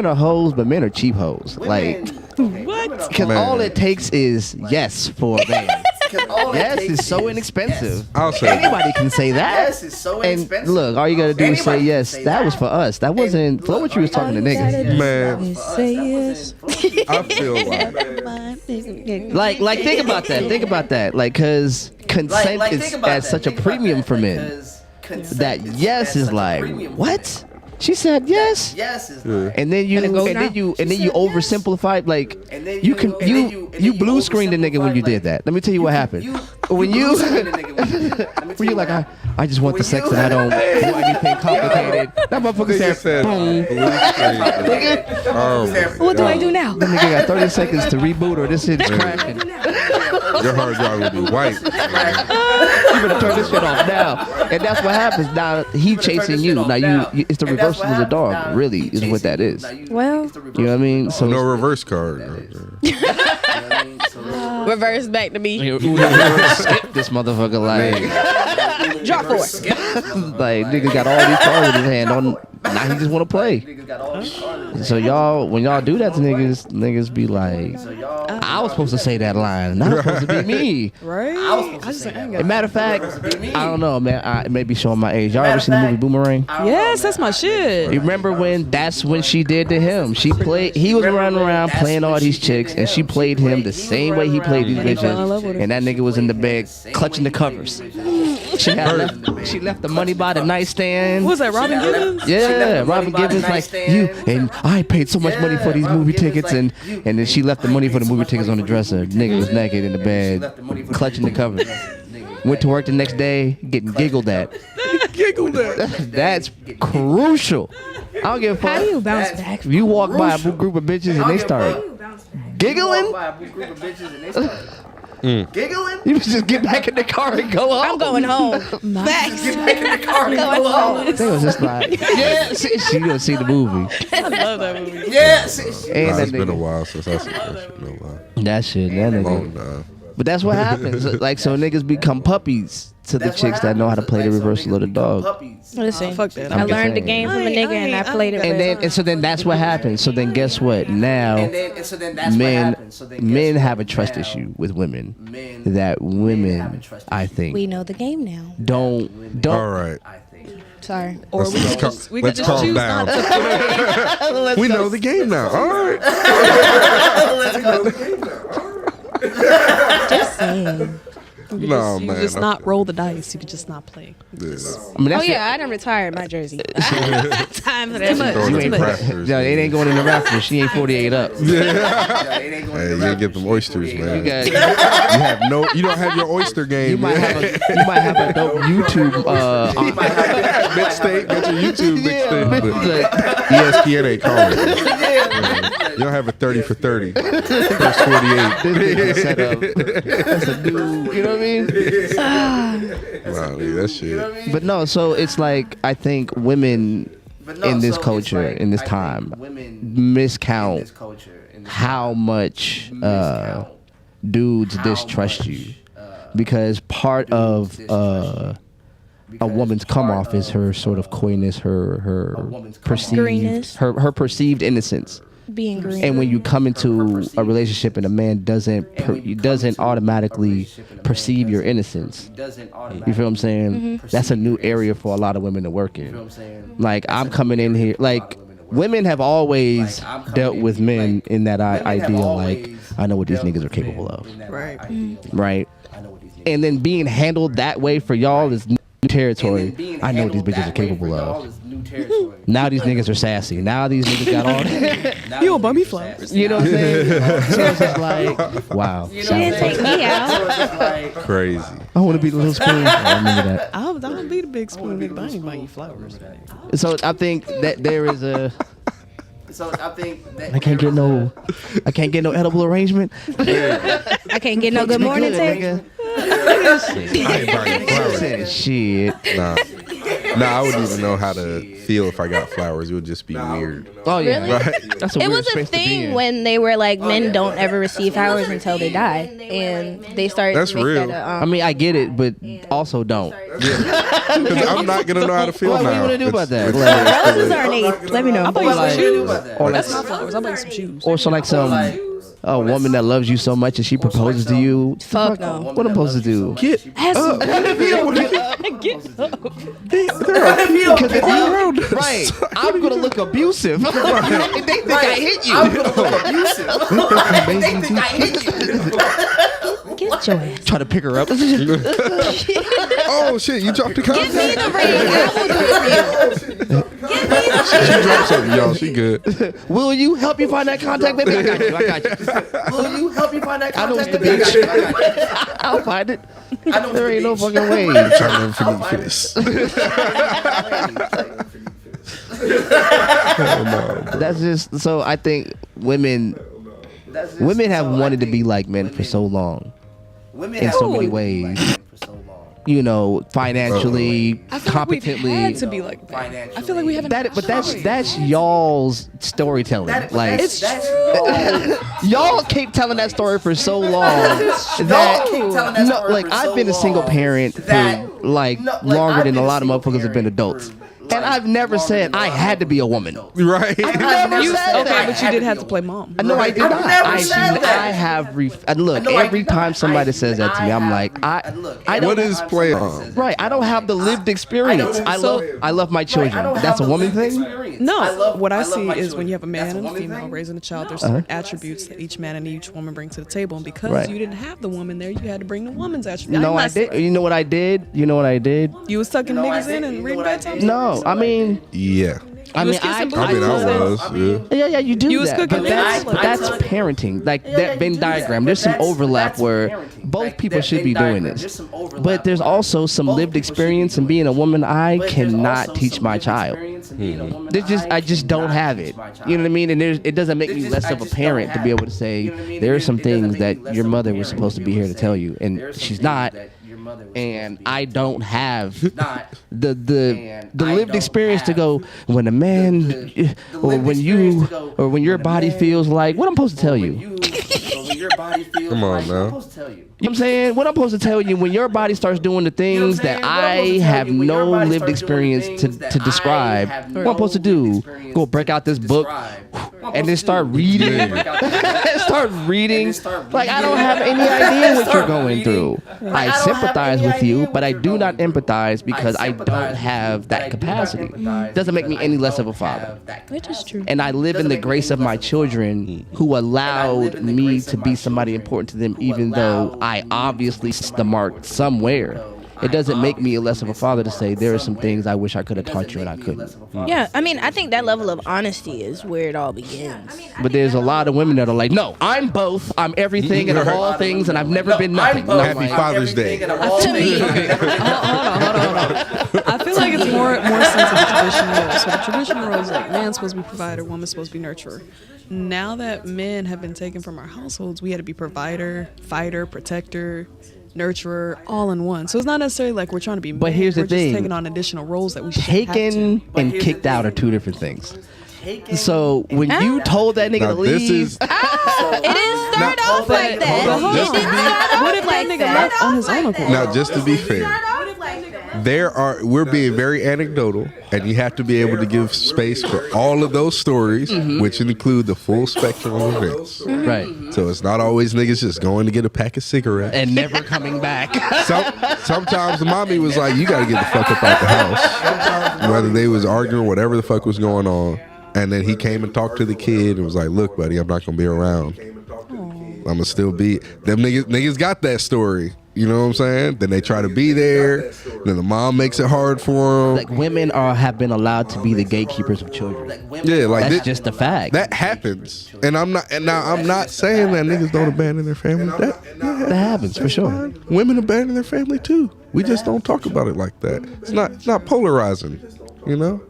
are hoes, but men are cheap hoes. Like, What? because Man. all it takes is yes for a man. Yes is so inexpensive. I'll say Anybody can say that. Yes is so And inexpensive. look, all you gotta do is say Anybody yes. can say That that. was for us. That wasn't for what you was talking to niggas. man, Say yes. I feel like Like think about that. Think about that. Like, cause consent is at such a premium for men. That yes is like, what? She said yes. Yes is And then you oversimplify. Like, you blue screened the nigga when you did that. Let me tell you what happened. When you like, I just want the sex and I don't want anything complicated. That motherfucker Nigga said, said, boom. oh, What do I do now? The nigga got 30 seconds to reboot or this shit is crashing. your hard drive will be white. You better turn this shit off now. And that's what happens. Now he chasing you. Now you it's the reversal of the dog. Really is what that is. Well, You know what I mean? So No reverse card. reverse back to me. skip this motherfucker like Draw four. like nigga got all these cards in his hand. Now he just want to play. So y'all, when y'all do that to niggas be like, I was supposed to say that line. Not supposed to be me. Right? I just like, I ain't got Matter of fact, I don't know, man. I may be showing my age. Y'all ever seen the movie Boomerang? Yes, that's my shit. You remember when that's when she did to him? He was running around playing all these chicks, and she played him the same way he played these bitches. And that nigga was in the bed clutching the covers. She left the money by the nightstand. What was that, Robin Gibbons? Yeah, Robin Gibbons like you, and I paid so much money for these movie tickets, and then she left the money for the movie tickets on the dresser. Nigga was naked in the bed, clutching the covers. Went to work the next day, getting giggled at. That's crucial. I don't give a fuck. How do you bounce back? If you walk by a group of bitches and they start giggling, Giggling? you just get back in the car and go home. I'm going home. Facts. Get back in the car and go home. They was just like, yeah, she gonna see the movie. I love that movie. Yes. And Nah, that it's been a nigga, while since I seen that shit. No lie. that shit, that nigga. Long time. But that's what happens. Like, so niggas become puppies to the chicks that know how to play the reversal of the dog. Listen, Fuck that. I I'm just learned the saying. game from a nigga and I played it. And so then that's what happens. So then guess what? Now men have a trust issue with women. That women, I think, We know the game now. don't. All right. Sorry. Or we could just calm choose down. not to. We know the game now. All right. Just saying. You No, you man. just not roll the dice. You could just not play. I mean, Oh that's yeah, I done retired my jersey. Time for that. much. Throw You them ain't, crackers. no, it ain't going in the raffle. She ain't 48 up. Hey, you ain't get them oysters, man. You got, You don't have your oyster game. you might have a dope YouTube. Mixtape. Get your YouTube mixtape. Like, But ESPN ain't calling. You don't have a 30 for 30. First 48. this set up. That's a dude. You know what I mean? Nah, leave that shit. But no, so it's like I think women in this culture, in this time, miscount how much dudes distrust you, because part of a woman's come off is her sort of coyness, her perceived Greenness. her perceived innocence. Being green. And when you come into a relationship and a man doesn't automatically perceive your innocence, you feel what I'm saying? That's a new area for a lot of women to work in. Like, I'm coming in here, like, women have always dealt with men in that ideal, like, I know what these niggas are capable of, Right. right? And then being handled that way for y'all is new territory. I know what these bitches are capable of. Now these niggas are sassy. Now these niggas got all that. You don't buy me flowers. You know what I'm saying? So it's just like, wow. She didn't take me out. Crazy. I want to be the little spoon. I remember that. I'll be the big spoon nigga, but I ain't buying you flowers. So I think that there is a. I can't get no edible arrangement. I can't get no good morning text. I ain't buying flowers. Shit. Nah, I wouldn't even know how to feel if I got flowers. It would just be weird. Oh yeah. Really? Right? That's a It weird was a space to be thing in. when they were like, men don't ever receive flowers until they die, and they started That's to make real. that. I mean, I get it, but also don't. Because I'm not going to know how to feel What now. do you want to do about that? Roses are an eighth. Let me know. I'll buy you some Like- shoes. Or like, That's not flowers. I'll buy you some shoes. or so like some a woman that loves you so much and she proposes to you. Fuck no. What I'm supposed to do? Get up. Because if you right, I'm gonna look abusive. They think I hit you. Get your ass. Try to pick her up. Oh, shit. You dropped the Give me contact? the ring. I will do it for you. Give me the She dropped something, y'all. She good. Will you help me find that contact, baby? I got you. Will you help me find that I know it's contact? the baby? bitch. I'll find it. There ain't no fucking way. Trying to for this. That's just so. I think women have wanted to be like men for so long, in so many ways. You know, financially, I feel competently. like we've had to be like that. I feel like we haven't. But that's y'all's storytelling. Like It's true. y'all keep telling that story for so long that like I've been a single parent for like longer than a lot of motherfuckers have been adults. And I've never said I had to be a woman. Right? I've never said Okay, that. but you did have to play mom. No, I did not. never said that. I have. Look, every time somebody says that to me, I'm like, I don't. What is play on? Right, I don't have the lived experience. I love my children. That's a woman thing. No, what I see is when you have a man and a female raising a child, there's certain attributes that each man and each woman bring to the table. And because Right. you didn't have the woman there, you had to bring the woman's attributes. No, I did. You know what I did? You was tucking niggas in and reading bedtime stories? No, I mean, Yeah. I was mean, kissing I mean, I was. Yeah. Yeah, you do You was that. cooking But that's, babies. but that's parenting. Like that Venn diagram. There's some overlap where both people should be doing this. But there's also some lived experience in being a woman I cannot teach my child. I just don't have it. You know what I mean? And it doesn't make me less of a parent to be able to say there are some things that your mother was supposed to be here to tell you, and she's not. And I don't have the lived experience to go when a man or when your body feels like what I'm supposed to tell you. Come on now. You know what I'm saying? What I'm supposed to tell you when your body starts doing the things that I have no lived experience to describe, what I'm supposed to do? Go break out this book and then start reading? Start reading? Like, I don't have any idea what you're going through. I sympathize with you, but I do not empathize because I don't have that capacity. Doesn't make me any less of a father. Which is true. And I live in the grace of my children who allowed me to be somebody important to them, even though I obviously missed the mark somewhere. It doesn't make me less of a father to say there are some things I wish I could have taught you and I couldn't. Yeah, I mean, I think that level of honesty is where it all begins. But there's a lot of women that are like, no, I'm both. I'm everything and I'm all things and I've never been nothing. No, Happy Father's Day. Hold on. I feel like it's more sense of the traditional role. So the traditional role is like man's supposed to be provider, woman's supposed to be nurturer. Now that men have been taken from our households, we had to be provider, fighter, protector, nurturer, all in one. So it's not necessarily like we're trying to be men. But here's the we're thing. just taking on additional roles that we shouldn't have Taken to. and kicked out are two different things. So when you told that nigga Now, to leave, this is It didn't start off like that. Hold on. It didn't start off What if that like nigga left on his own accord? now. Just to be fair, we're being very anecdotal, and you have to be able to give space for all of those stories, which include the full spectrum of events. right, So it's not always niggas just going to get a pack of cigarettes. and never coming back. Sometimes the mommy was like, "You got to get the fuck up out the house," whether they was arguing, whatever the fuck was going on. And then he came and talked to the kid and was like, "Look, buddy, I'm not gonna be around. I'm gonna still be." Them niggas got that story. You know what I'm saying? Then they try to be there. Then the mom makes it hard for them. Like women have been allowed to be the gatekeepers of children. Yeah, like That's just a fact. that happens. And I'm not saying that niggas don't abandon their family. That happens for sure. Women abandon their family too. We just don't talk about it like that. It's not polarizing. You know?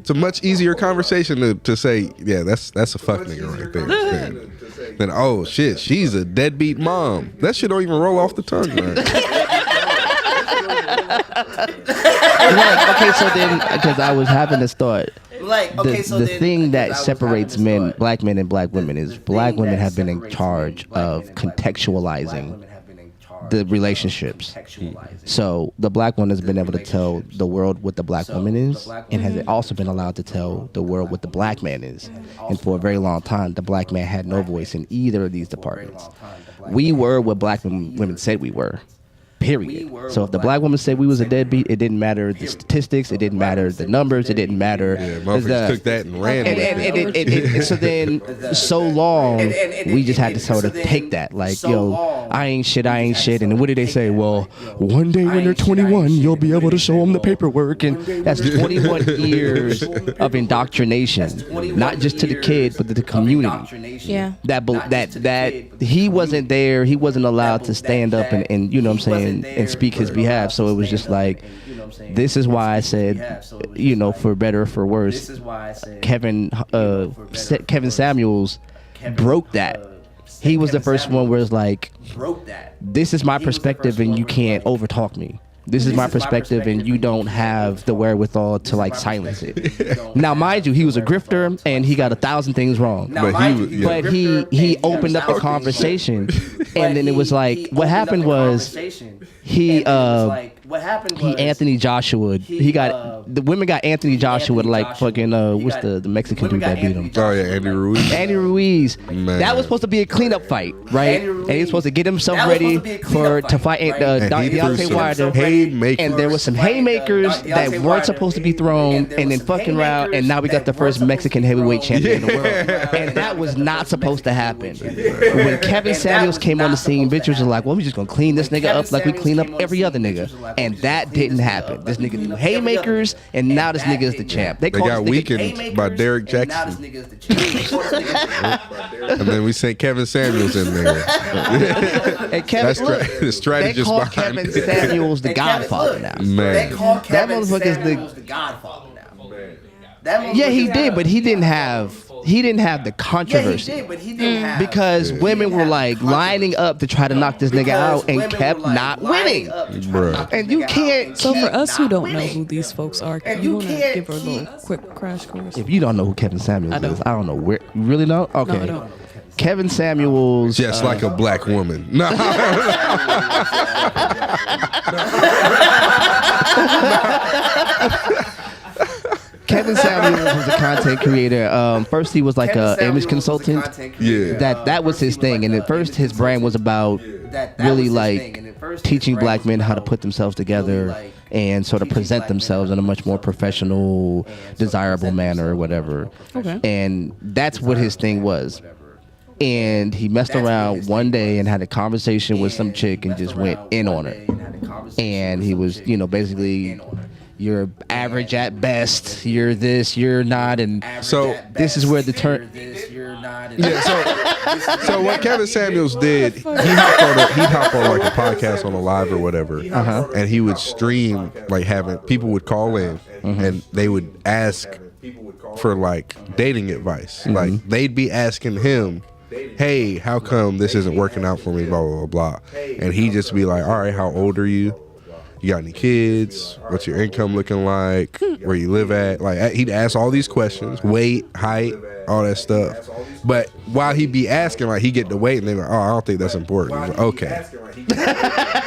It's a much easier conversation to say, yeah, that's a fuck nigga right there. Then oh shit, she's a deadbeat mom. That shit don't even roll off the tongue, man. Right, okay, so then, because I was having this thought, the thing that separates black men and black women is black women have been in charge of contextualizing the relationships. So the black woman has been able to tell the world what the black woman is, and has also been allowed to tell the world what the black man is. And for a very long time, the black man had no voice in either of these departments. We were what black women said we were. Period. So if the black woman said we was a deadbeat, it didn't matter the statistics, it didn't matter the numbers, it didn't matter. Yeah, motherfuckers took that and ran with it. So then, so long, we just had to sort of take that. Like, yo, I ain't shit. And then what did they say? Well, one day when they're 21, you'll be able to show them the paperwork. And that's 21 years of indoctrination, not just to the kid, but to the community. Yeah. That he wasn't there. He wasn't allowed to stand up and you know what I'm saying, and speak his behalf. So it was just like, this is why I said, you know, for better or for worse, Kevin Samuels broke that. He was the first one where it's like, this is my perspective and you can't overtalk me. This is my perspective and you don't have the wherewithal to like silence it. Now, mind you, he was a grifter and he got 1,000 things wrong. But he opened up the conversation, and then it was like, what happened was he Anthony Joshua. The women got Anthony Joshua like fucking what's the Mexican dude that beat him? Oh yeah, Andy Ruiz. Andy Ruiz. Man. That was supposed to be a cleanup fight, right? And he was supposed to get himself ready to fight Deontay Wilder. And there was some haymakers that weren't supposed to be thrown, and then fucking round, and now we got the first Mexican heavyweight champion in the world. And that was not supposed to happen. When Kevin Samuels came on the scene, bitches were like, well, we just gonna clean this nigga up like we clean up every other nigga. And that didn't happen. This nigga threw haymakers, and now this nigga is the champ. They got weakened by Derek Jackson. And then we sent Kevin Samuels in there. And Kevin, the strategist they call behind Kevin it. Samuels the Godfather now. Man. They call Kevin motherfucker's Samuels the Godfather now. Yeah, he did, but he didn't have the controversy. Yeah, he did, but he didn't have. Because women were like lining up to try to knock this nigga out and kept not winning. Bruh. And you can't. So for us who don't know who these folks are, can you want to give her a little quick crash course? If you don't know who Kevin Samuels is, I don't know where. You really know? Okay. No, I don't. Kevin Samuels. Just like a black woman. No. Kevin Samuels was a content creator. First, he was like an image consultant. Yeah. That was his thing. And at first, his brand was about really like teaching black men how to put themselves together and sort of present themselves in a much more professional, desirable manner or whatever. Okay. And that's what his thing was. And he messed around one day and had a conversation with some chick and just went in on her. And he was, basically, you're average at best. You're this, you're not, and So this is where the turn. yeah, so what Kevin Samuels did, he'd hop on like a podcast on a live or whatever, and he would stream like having people would call in and they would ask for like dating advice. Like they'd be asking him, hey, how come this isn't working out for me, blah, blah, blah, blah. And he'd just be like, all right, how old are you? You got any kids? What's your income looking like? Where you live at? Like, he'd ask all these questions, weight, height, all that stuff. But while he'd be asking, like, he'd get the weight, and they're like, oh, I don't think that's important. He's like, okay.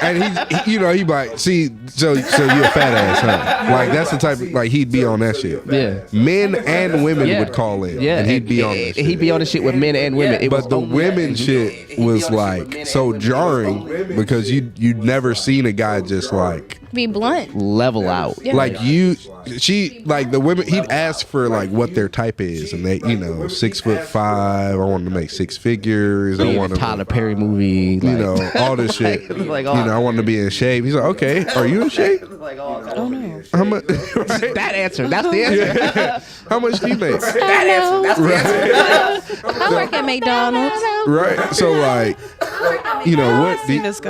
And he'd be like, see, so you a fat ass, huh? Like, that's the type of, like, he'd be on that shit. Yeah. Men and women would call in. Yeah, and he'd be on that shit. He'd be on the shit with men and women. But the women shit was like so jarring because you'd never seen a guy just like Be blunt. level out. like the women, he'd ask for like what their type is, and they 6'5", I want to make six figures, I want to Tyler Perry movie, all this shit. like, I want to be in shape. He's like, okay, are you in shape? Oh no. How much? Right? that answer. That's the answer. Yeah. How much do you make? I work at McDonald's. Right. So like,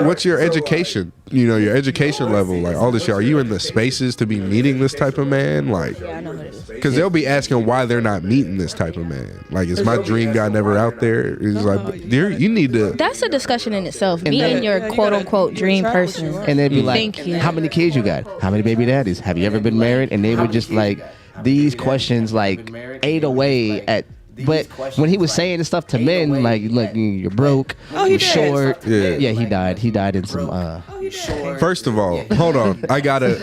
what's your education? Your education level, like all this shit. Are you in the spaces to be meeting this type of man? Like, I know who it is. because they'll be asking why they're not meeting this type of man. Like, is my dream guy never out there? It's like, you need to. That's a discussion in itself. Meeting your quote unquote dream person. And they'd be like, Thank you. how many kids you got? How many baby daddies? Have you ever been married? And they would just like, these questions like ate away at. But when he was saying this stuff to men, like, look, you're broke, you're short. Yeah. He died. He died in some. First of all, hold on. I gotta.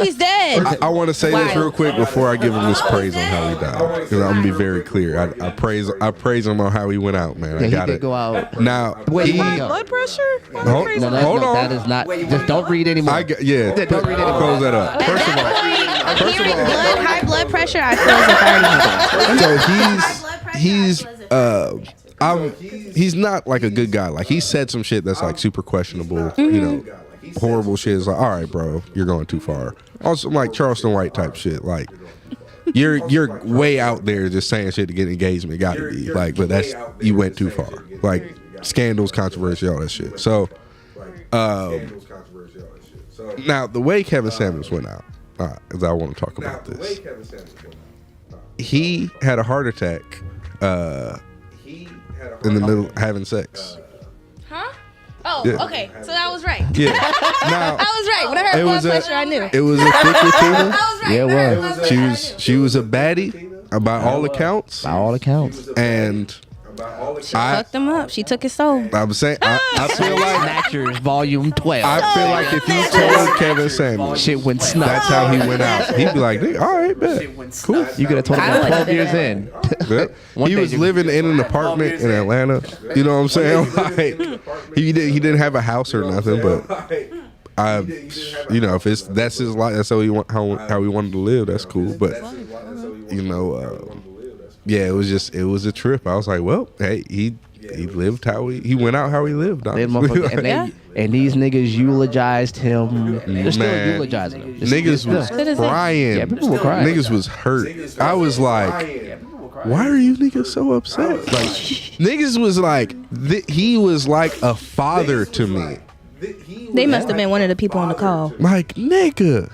He's dead. I want to say this real quick before I give him this praise on how he died, because I'm gonna be very clear. I praise him on how he went out, man. Yeah, I got he it. did go out. Now, Wait, Blood pressure? Hold on. That is not. Just don't read anymore. Don't read it. Close that up. First of all, High blood pressure. I feel as if I already know. so he's not like a good guy. Like, he said some shit that's like super questionable. Horrible shit. It's like, all right, bro, you're going too far. Also, like Charleston White type shit. Like, you're way out there just saying shit to get engagement. Gotta be like, but you went too far. Like, scandals, controversy, all that shit. So, now the way Kevin Samuels went out, because I want to talk about this. He had a heart attack in the middle of having sex. Huh? Oh, Yeah. okay. So that was right. Yeah. Now, I was right. When I heard blood pressure, I knew. It was a thick with Tina. I was right. Yeah, When I heard well. blood pressure, She was a baddie by all accounts. By all accounts. And I fucked him up. She took his soul. I'm saying I feel like Snatchers Volume 12. I feel like if you told Kevin Samuels Shit went snuts. that's how he went out, he'd be like, all right, bet. Cool. You could have told I him 12 would. years in. Yeah. One He day was you- living in an apartment in Atlanta. You know what I'm saying? Like, he didn't have a house or nothing, but if that's his life, that's how he wanted to live. That's cool. But yeah, it was a trip. I was like, well, hey, he lived he went out how he lived. They honestly. motherfucker- and these niggas eulogized him. They're still Man. eulogizing him. Niggas was crying. Yeah, people were crying. Niggas was hurt. I was like, why are you niggas so upset? Like, niggas was like, he was like a father to me. They must have been one of the people on the call. Like, nigga,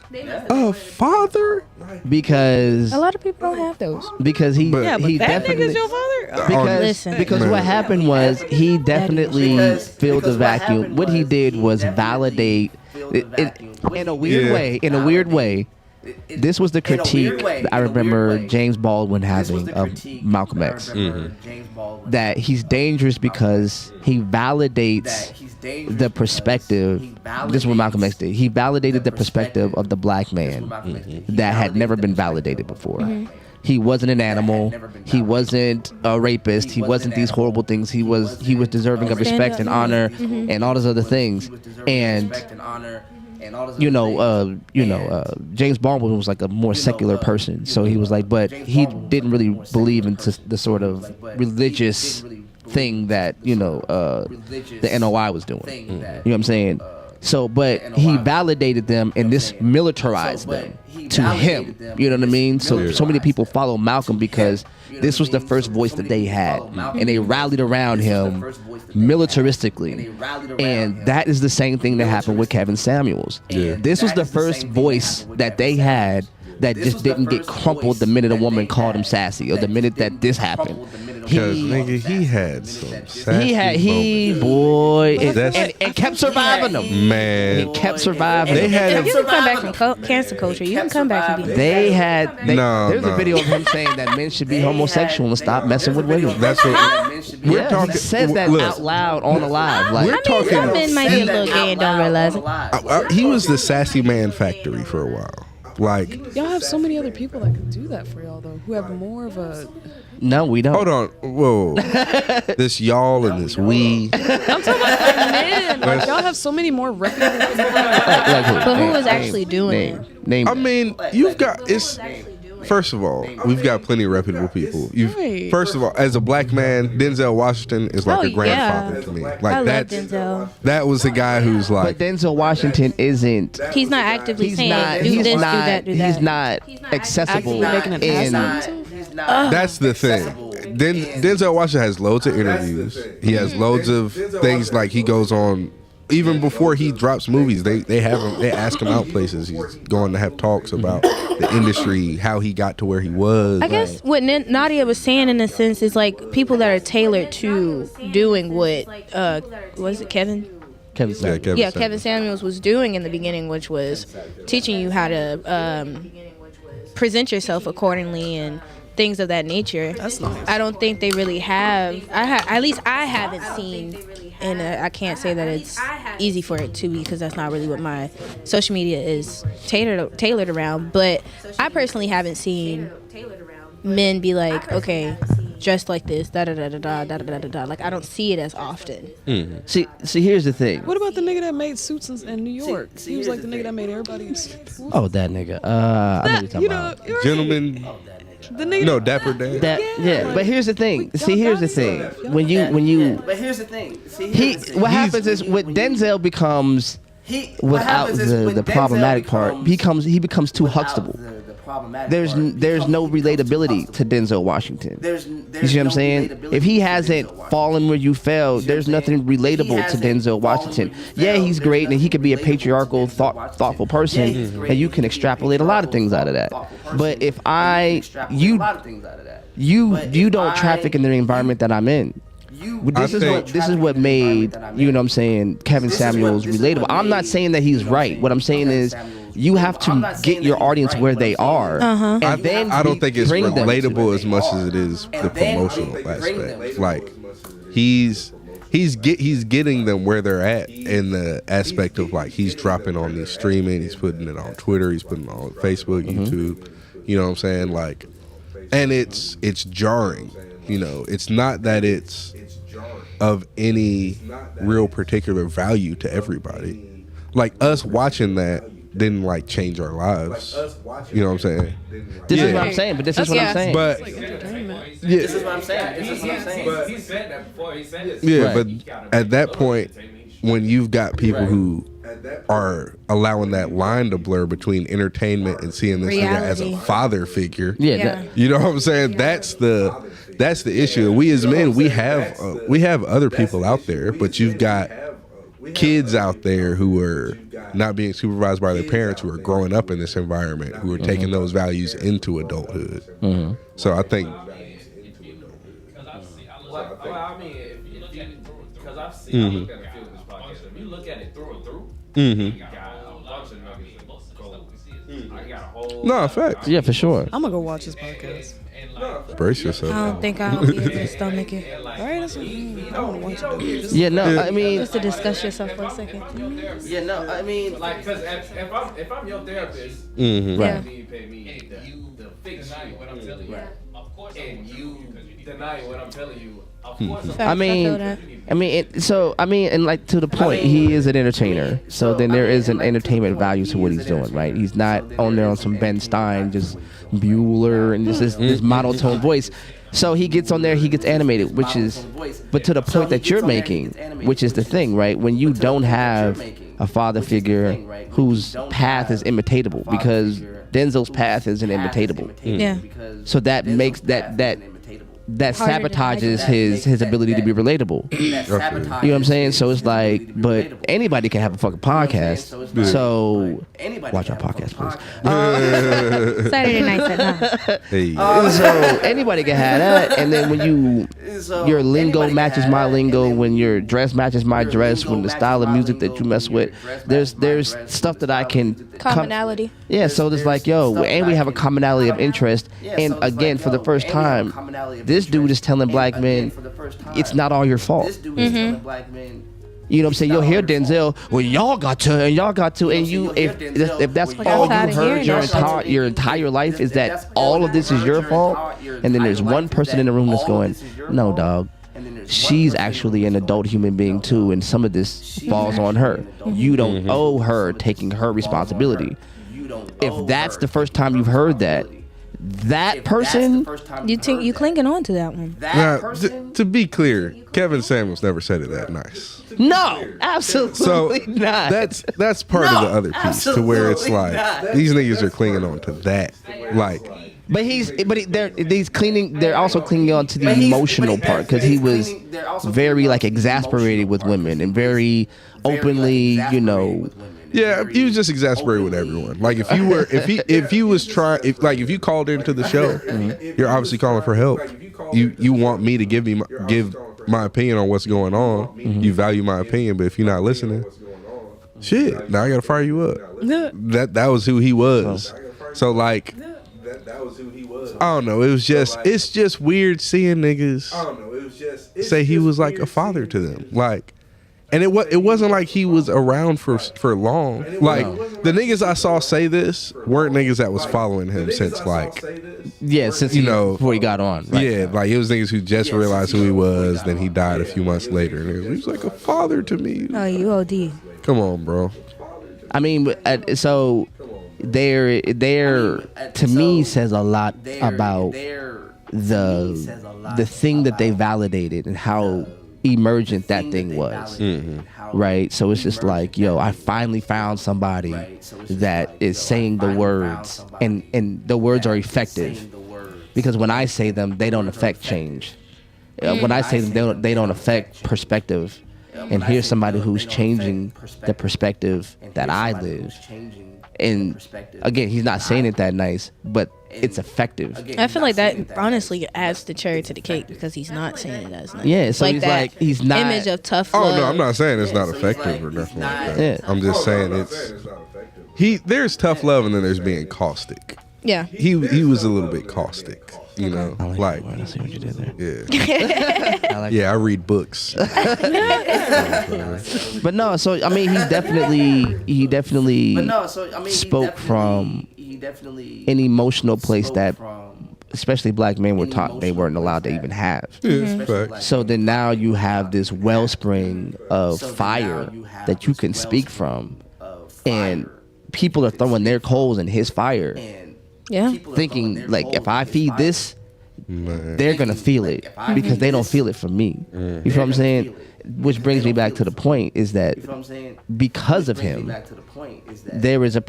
a father? Because A lot of people don't have those. he But- Yeah, but he that definitely nigga's your father? Listen. because what happened was he definitely filled the vacuum. What he did was validate in a weird Yeah. way. In a weird way, this was the in a weird critique way, that I in a weird remember way, James Baldwin this was having the of critique Malcolm I X. remember James Baldwin That he's dangerous because he validates the perspective. This is what Malcolm X did. He validated the perspective of the black man that had never been validated before. He wasn't an animal. He wasn't a rapist. He wasn't these horrible things. He was deserving of respect and honor and all those other things. And James Baldwin was like a more secular person, so he was like, but he didn't really believe into the sort of religious thing that the NOI was doing. You know what I'm saying? So, but he validated them, and this militarized them to him. You know what I mean? So many people follow Malcolm because this was the first voice that they had, and they rallied around him militaristically. And that is the same thing that happened with Kevin Samuels. This was the first voice that they had that just didn't get crumpled the minute a woman called him sassy or the minute that this happened. Because nigga, he had some sassy moments. And kept surviving them. Man, He kept surviving. they had If you can come back from cancel culture, you can come back from being. There's a video of him saying that men should be homosexual and stop messing with women. that's what we're talking. He says that look, out loud on the live. Like, We're talking. Some men might be a little gay and don't realize it. He was the sassy man factory for a while. Like, Y'all have so many other people that can do that for y'all though, who have more of a. no, we don't. hold on, whoa, this y'all and this we. I'm talking about like men. Like y'all have so many more reputable people. But who was actually doing it? Name. I mean, you've got it's. First of all, we've got plenty of reputable people. Right. First of all, as a black man, Denzel Washington is like Oh, a grandfather yeah. to me. Like I love that's Denzel. that was the guy who's But like, Denzel Washington isn't. He's not actively He's saying not. do He's this, do not. that, do that. He's not accessible. Actively making an ass in. of himself. that's the thing. Denzel Washington has loads of interviews. He has loads of things like he goes on. Even before he drops movies, they have him. They ask him out places. He's going to have talks about the industry, how he got to where he was. I guess what Nadia was saying in a sense is like people that are tailored to doing what was it Kevin Kevin Samuels. Kevin Samuels was doing in the beginning, which was teaching you how to present yourself accordingly and things of that nature. That's nice. I don't think they really have. At least I haven't seen, and I can't say that it's easy for it to be because that's not really what my social media is tailored around. But I personally haven't seen men be like, okay, dressed like this, da da da da da da da da da. Like I don't see it as often. See, here's the thing. What about the nigga that made suits in New York? He was like the nigga that made everybody in suits. Oh, that nigga. I know what you're talking about. right? Gentlemen, The nigga. no, Dapper Dan. Yeah, but here's the thing. See, here's the thing. When you But here's the thing. See, what happens is when Denzel becomes without the problematic part, he becomes too Huxtable. There's no relatability to Denzel Washington. You see what I'm saying? If he hasn't fallen where you fell, there's nothing relatable to Denzel Washington. Yeah, he's great and he could be a patriarchal, thoughtful person, and you can extrapolate a lot of things out of that. But if you don't traffic in the environment that I'm in. This is what made, you know what I'm saying, Kevin Samuels relatable. I'm not saying that he's right. What I'm saying is you have to get your audience where they are. And then I don't think it's bring them to relatable it. as much as it is the promotional aspect. Like he's getting them where they're at in the aspect of like he's dropping on these streaming, he's putting it on Twitter, he's putting it on Facebook, YouTube. You know what I'm saying? Like, and it's jarring. You know, it's not that it's of any real particular value to everybody. Like us watching that didn't like change our lives. You know what I'm saying? This is what I'm saying, but this is what I'm saying. But This is what I'm saying. This is what I'm saying. He said that before. He said it. yeah, Right. but at that point, when you've got people who are allowing that line to blur between entertainment and seeing this nigga as a Reality. father figure, Yeah. you know what I'm saying? That's the issue. We as men, we have other people out there, but you've got kids out there who are not being supervised by their parents, who are growing up in this environment, who are taking those values into adulthood. So I think Well, I mean, because I've seen, I looked at a few of this podcast. If you look at it through and through, you got a bunch of niggas go. I got a whole. No, facts. Yeah, for sure. I'm gonna go watch this podcast. Brace I yourself. don't think I'll be able to stomach it. All right, that's I want to watch it. Just, Yeah, no, I mean, Just to discuss yourself for a second. Yeah, no, I mean, Like, cause if I'm your therapist, Mm-hmm. Yeah. you pay me the fix you what I'm telling you, and you deny what I'm telling you. Of course, Facts, I mean, feel that. and like to the point, he is an entertainer. So then there is an entertainment value to what he's doing, right? He's not on there on some Ben Stein, just Bueller and just this monotone voice. So he gets on there, he gets animated, which is, but to the point that you're making, which is the thing, right? When you don't have a father figure whose path is imitatable, because Denzel's path isn't imitatable. Yeah. So that makes that Harder to sabotages his ability to be relatable. You know what I'm saying? So it's like, but anybody can have a fucking podcast. So watch our podcast, please. Saturday nights at 9. Hey. So anybody can have that, and then when your lingo matches my lingo, when your dress matches my dress, when the style of music that you mess with, there's stuff that I can Commonality. Yeah, so it's like, yo, and we have a commonality of interest. And again, for the first time, this dude is telling black men, it's not all your fault. You know what I'm saying? You'll hear Denzel, well, y'all got to, and you, if that's all you tired of heard hearing your entire life is that all of this is your fault, and then there's one person in the room that's going, no, dog. She's actually an adult human being too, and some of this falls on her. You don't owe her taking her responsibility. If that's the first time you've heard that person, You clinging on to that one. Now, to be clear, Kevin Samuels never said it that nice. no, absolutely So not. that's part of the other piece to where it's like these niggas are clinging on to that. Like, they're also clinging on to the emotional part, because he was very like exasperated with women and very openly, you know. yeah, he was just exasperated with everyone. Like, if you called into the show, you're obviously calling for help. You want me to give my opinion on what's going on. You value my opinion, but if you're not listening, shit, now I gotta fire you up. That was who he was. So like, I don't know. It's just weird seeing niggas say he was like a father to them. Like, and it wasn't like he was around for long. Like, the niggas I saw say this weren't niggas that was following him since like, Since before he got on. Right? yeah, like it was niggas who just realized who he was. Then he died a few months later, and he was like a father to me. Oh, you OD. Come on, bro. I mean, so there to me says a lot about the thing that they validated and how emergent that thing was. Right? So it's just like, yo, I finally found somebody that is saying the words, and the words are effective, because when I say them, they don't affect change. When I say them, they don't affect perspective. And here's somebody who's changing the perspective that I live. And again, he's not saying it that nice, but it's effective. I feel like that honestly adds the cherry to the cake, because he's not saying it as nice. Yeah, so like he's that like, he's not. image of tough Oh love. no, I'm not saying it's not effective or nothing like that. Yeah. I'm just saying there's tough love, and then there's being caustic. Yeah. He was a little bit caustic, you know, like I see what you did there. yeah, yeah. I read books. But no, so I mean, he definitely spoke from an emotional place that especially black men were taught they weren't allowed to even have. Yeah, facts. So then now you have this wellspring of fire that you can speak from, and people are throwing their coals in his fire, Yeah. thinking like, if I feed this, Man. they're gonna feel it, because they don't feel it from me. You feel what I'm saying? Which brings me back to the point is that because of him, there is a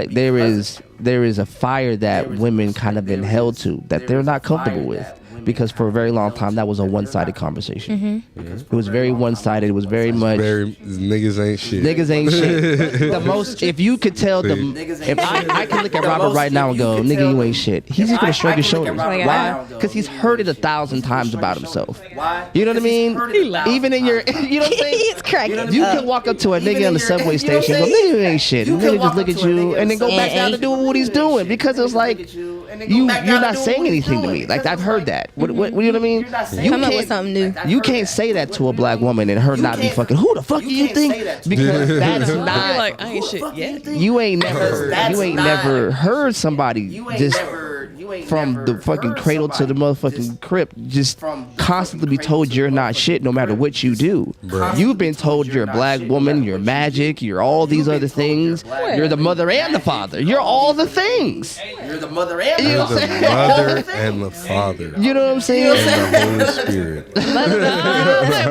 there is a fire that women kind of been held to that they're not comfortable with, because for a very long time that was a one-sided conversation. It was very one-sided. It was very much niggas ain't shit. Niggas ain't shit. The most, if you could tell them, if I can look at Robert right now and go, nigga, you ain't shit. He's just gonna shrug his shoulders. Why? Because he's heard it 1,000 times about himself. You know what I mean? Even in your, you know what I'm saying? He's cracking. You can walk up to a nigga on the subway station and go, nigga, you ain't shit. And nigga just look at you and then go back down to doing what he's doing because it's like, you're not saying anything to me. Like, I've heard that. What you know what I mean? Come up with something new. You can't say that to a black woman and her not be fucking, who the fuck do you think? Because that's You're not, like, I ain't shit yet. you ain't never heard somebody just from the fucking cradle to the motherfucking crypt just constantly be told you're not shit no matter what you do. You've been told you're a black woman, you're magic, you're all these other things. You're the mother and the father. You're all the things. You're the mother and You're the the mother and the father. You know what I'm saying? And the Holy Spirit.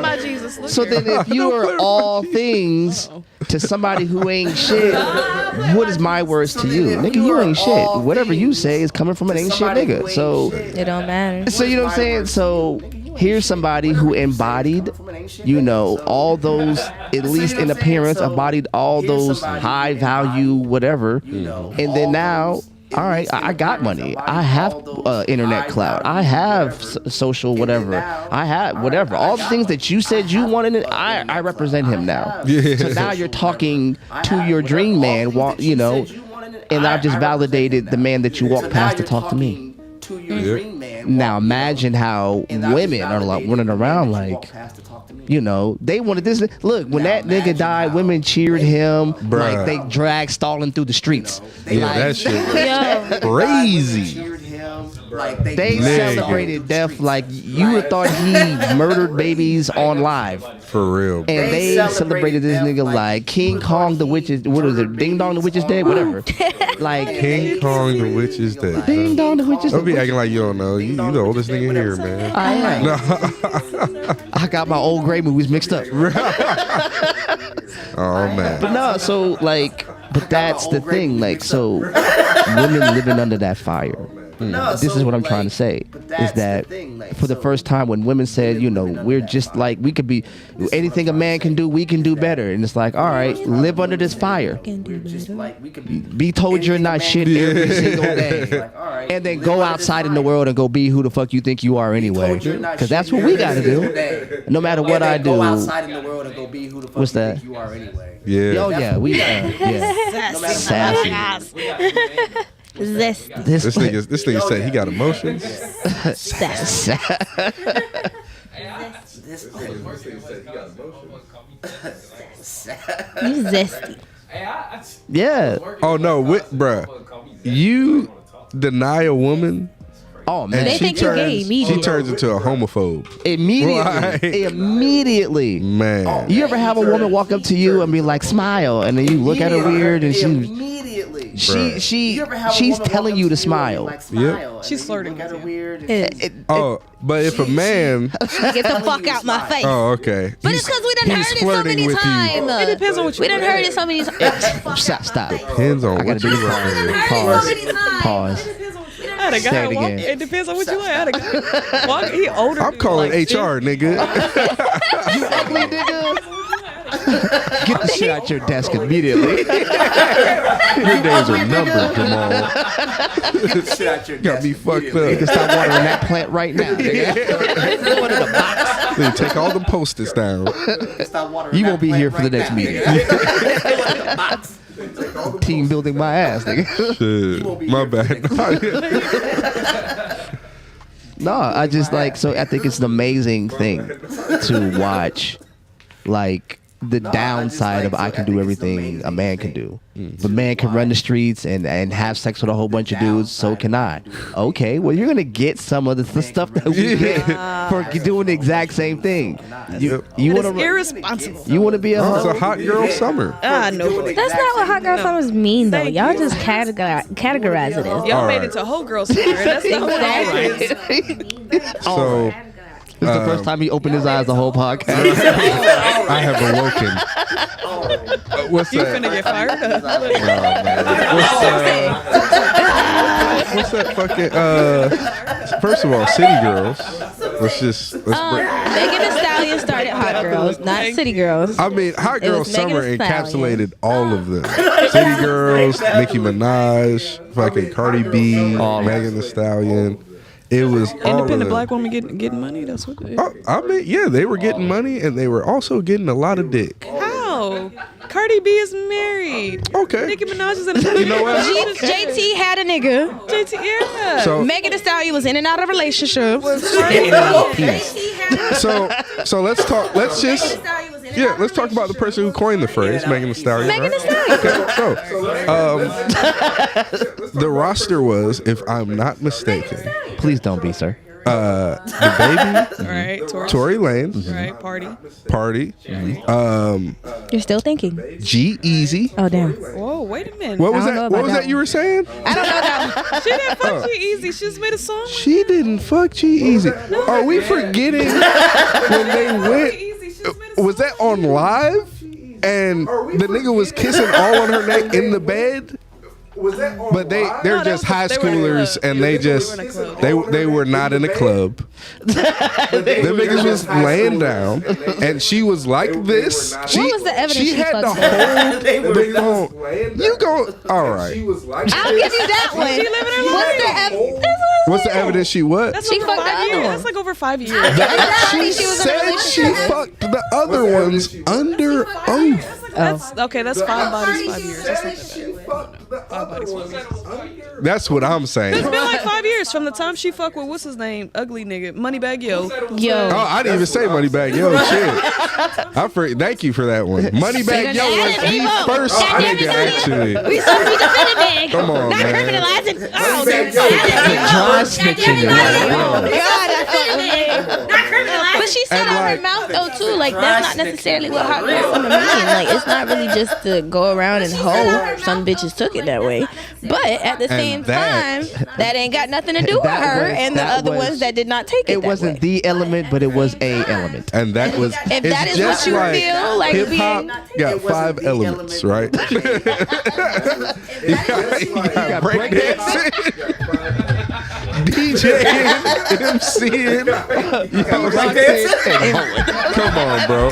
My Jesus. Look So here. then if you are all things to somebody who ain't shit, what is my words to you? Nigga, you ain't shit. Whatever you say is coming from an ain't shit nigga. So It don't matter. you know what I'm saying? So here's somebody who embodied, you know, all those, at least in appearance, embodied all those high value whatever. And then now, all right, I got money. I have internet clout. I have social whatever. I have whatever. All the things that you said you wanted, I represent him now. So now you're talking to your dream man, you know, and I've just validated the man that you walk past to talk to me. Now imagine how women are like running around like, you know, they wanted this. Look, when that nigga died, women cheered him like they dragged stalling through the streets. Yeah, Like, that shit was crazy. they celebrated death like you would thought he murdered babies on live. For real. Bro. And they celebrated this nigga like King Kong the Witch is, what is it, Ding Dong the Witch is dead, whatever. Like King Kong the Witch is dead. Ding Dong the Witch is Don't be dead. acting like you don't know. You the oldest nigga here, man. I am. I got my old gray movies mixed up. Oh man. But no, so like, but that's the thing. Like, so women living under that fire. This is what I'm trying to say, is that for the first time when women said, you know, we're just like, we could be, anything a man can do, we can do better. And it's like, all right, live under this fire. Be told you're not shit every single day. And then go outside in the world and go be who the fuck you think you are anyway. Because that's what we got to do. No matter what I do. What's that? Yeah. Oh, yeah. We, yeah. Sassy. Zesty. This nigga said he got emotions. You zesty. Yeah. Oh no, bruh. You deny a woman Oh man. They think you gay immediately. She turns into a homophobe. Immediately. Right. Immediately. Man. You ever have a woman walk up to you and be like, smile, and then you look at her weird and she's telling you to smile. Yep. She's flirting with you. Oh, but if a man. Get the fuck out my face. Oh, okay. But it's because we done heard it so many times. It depends on what you We done heard it so many times. Stop. Depends on I what gotta you do want. Pause. I had a guy Say it walk. again. It depends on what you like. I had a guy walk. He older. I'm than calling like HR, nigga. You ugly nigga. Get the shit out your desk immediately. Your days are numbered, Jamal. Got me fucked You up. can stop watering that plant right now, nigga. Then take all the post-its down. You won't be here for the next meeting. Team building my ass, nigga. Shit. My bad. No, I just like, so I think it's an amazing thing to watch, like, the downside of I can do everything a man can do. If a man can run the streets and have sex with a whole bunch of dudes, so can I. Okay, well, you're going to get some of the stuff that we get for doing the exact same thing. You It's want to irresponsible. You want to be a It's hoe? a hot girl summer. No. That's not what hot girl summers mean, though. Thank Y'all you. just categorize it as. Y'all All made right. it to whole girl summer, and that's not what it is. So This is the first time he opened his eyes the whole podcast. I have awoken. What's You that? finna get fired up. Oh, man. what's that fucking? First of all, City Girls. Let's Megan Thee Stallion started Hot Girls, not City Girls. I mean, Hot It was Girl Summer Megan Thee Stallion. encapsulated all of them. City Girls, Nicki Minaj, fucking Cardi B, Megan Thee Stallion. It was all of Independent them. black woman getting money. That's what it is. Oh, I mean, yeah, they were getting money and they were also getting a lot of dick. How? Cardi B is married. Okay. Nicki Minaj is in a You know what? JT had a nigga. JT, yeah. So, Megan Thee Stallion was in and out of relationships. so let's talk. Let's talk about the person who coined the phrase, Megan Thee Stallion. Megan Thee right? Stallion. Okay, so the roster was, if I'm not mistaken, Please don't be, sir. the baby, Right. Tory Lanez, Right. Party. Party, You're still thinking. G-Eazy. Oh, damn. Whoa, wait a minute. What was I don't know that? What about was that that you were saying? I don't know that. She didn't fuck G-Eazy. She just made a song. She didn't fuck G-Eazy. Are we forgetting when they went? G-Eazy, she just made a Was that on live? And the nigga was kissing all on her neck in the bed? But they're just high they were in a schoolers club. and they just in a club. they were not in a club. Them niggas was laying down and she was like this. She, was the evidence she she had to fucked hold the phone. You go all right. I'll give you that one. She living her What's life. the evidence? What's the evidence she what? That's She over fucked 5 the years. other That's like over 5 years. She she was in a said she relationship. fucked the other ones under oath. That's 5 bodies, 5 years. That's not that bad. 5 bodies, 5 years. That's what I'm saying. It's been like 5 years from the time she fucked with what's his name, ugly nigga, Moneybag Yo. Yo. Oh, I didn't even say Moneybag Yo. Shit. Thank you for that one. Moneybag Yo was the first nigga, actually. We supposed to be defending Come on, not man. criminalizing. Oh, John snitching. God, I fuck with me. But she said And out her like- mouth though too, like that's not necessarily what hot girl summer mean. Like it's not really just to go around and hoe. Some bitches took it that way, but at the same time, that ain't got nothing to do with That her was- and the that other was- ones that did not take it. It that wasn't way. the element, but it was a element. And that was If it's that is just what you like feel like hip hop being. got 5 elements, right? You got breakdancing, DJing, MCing. Come on, bro.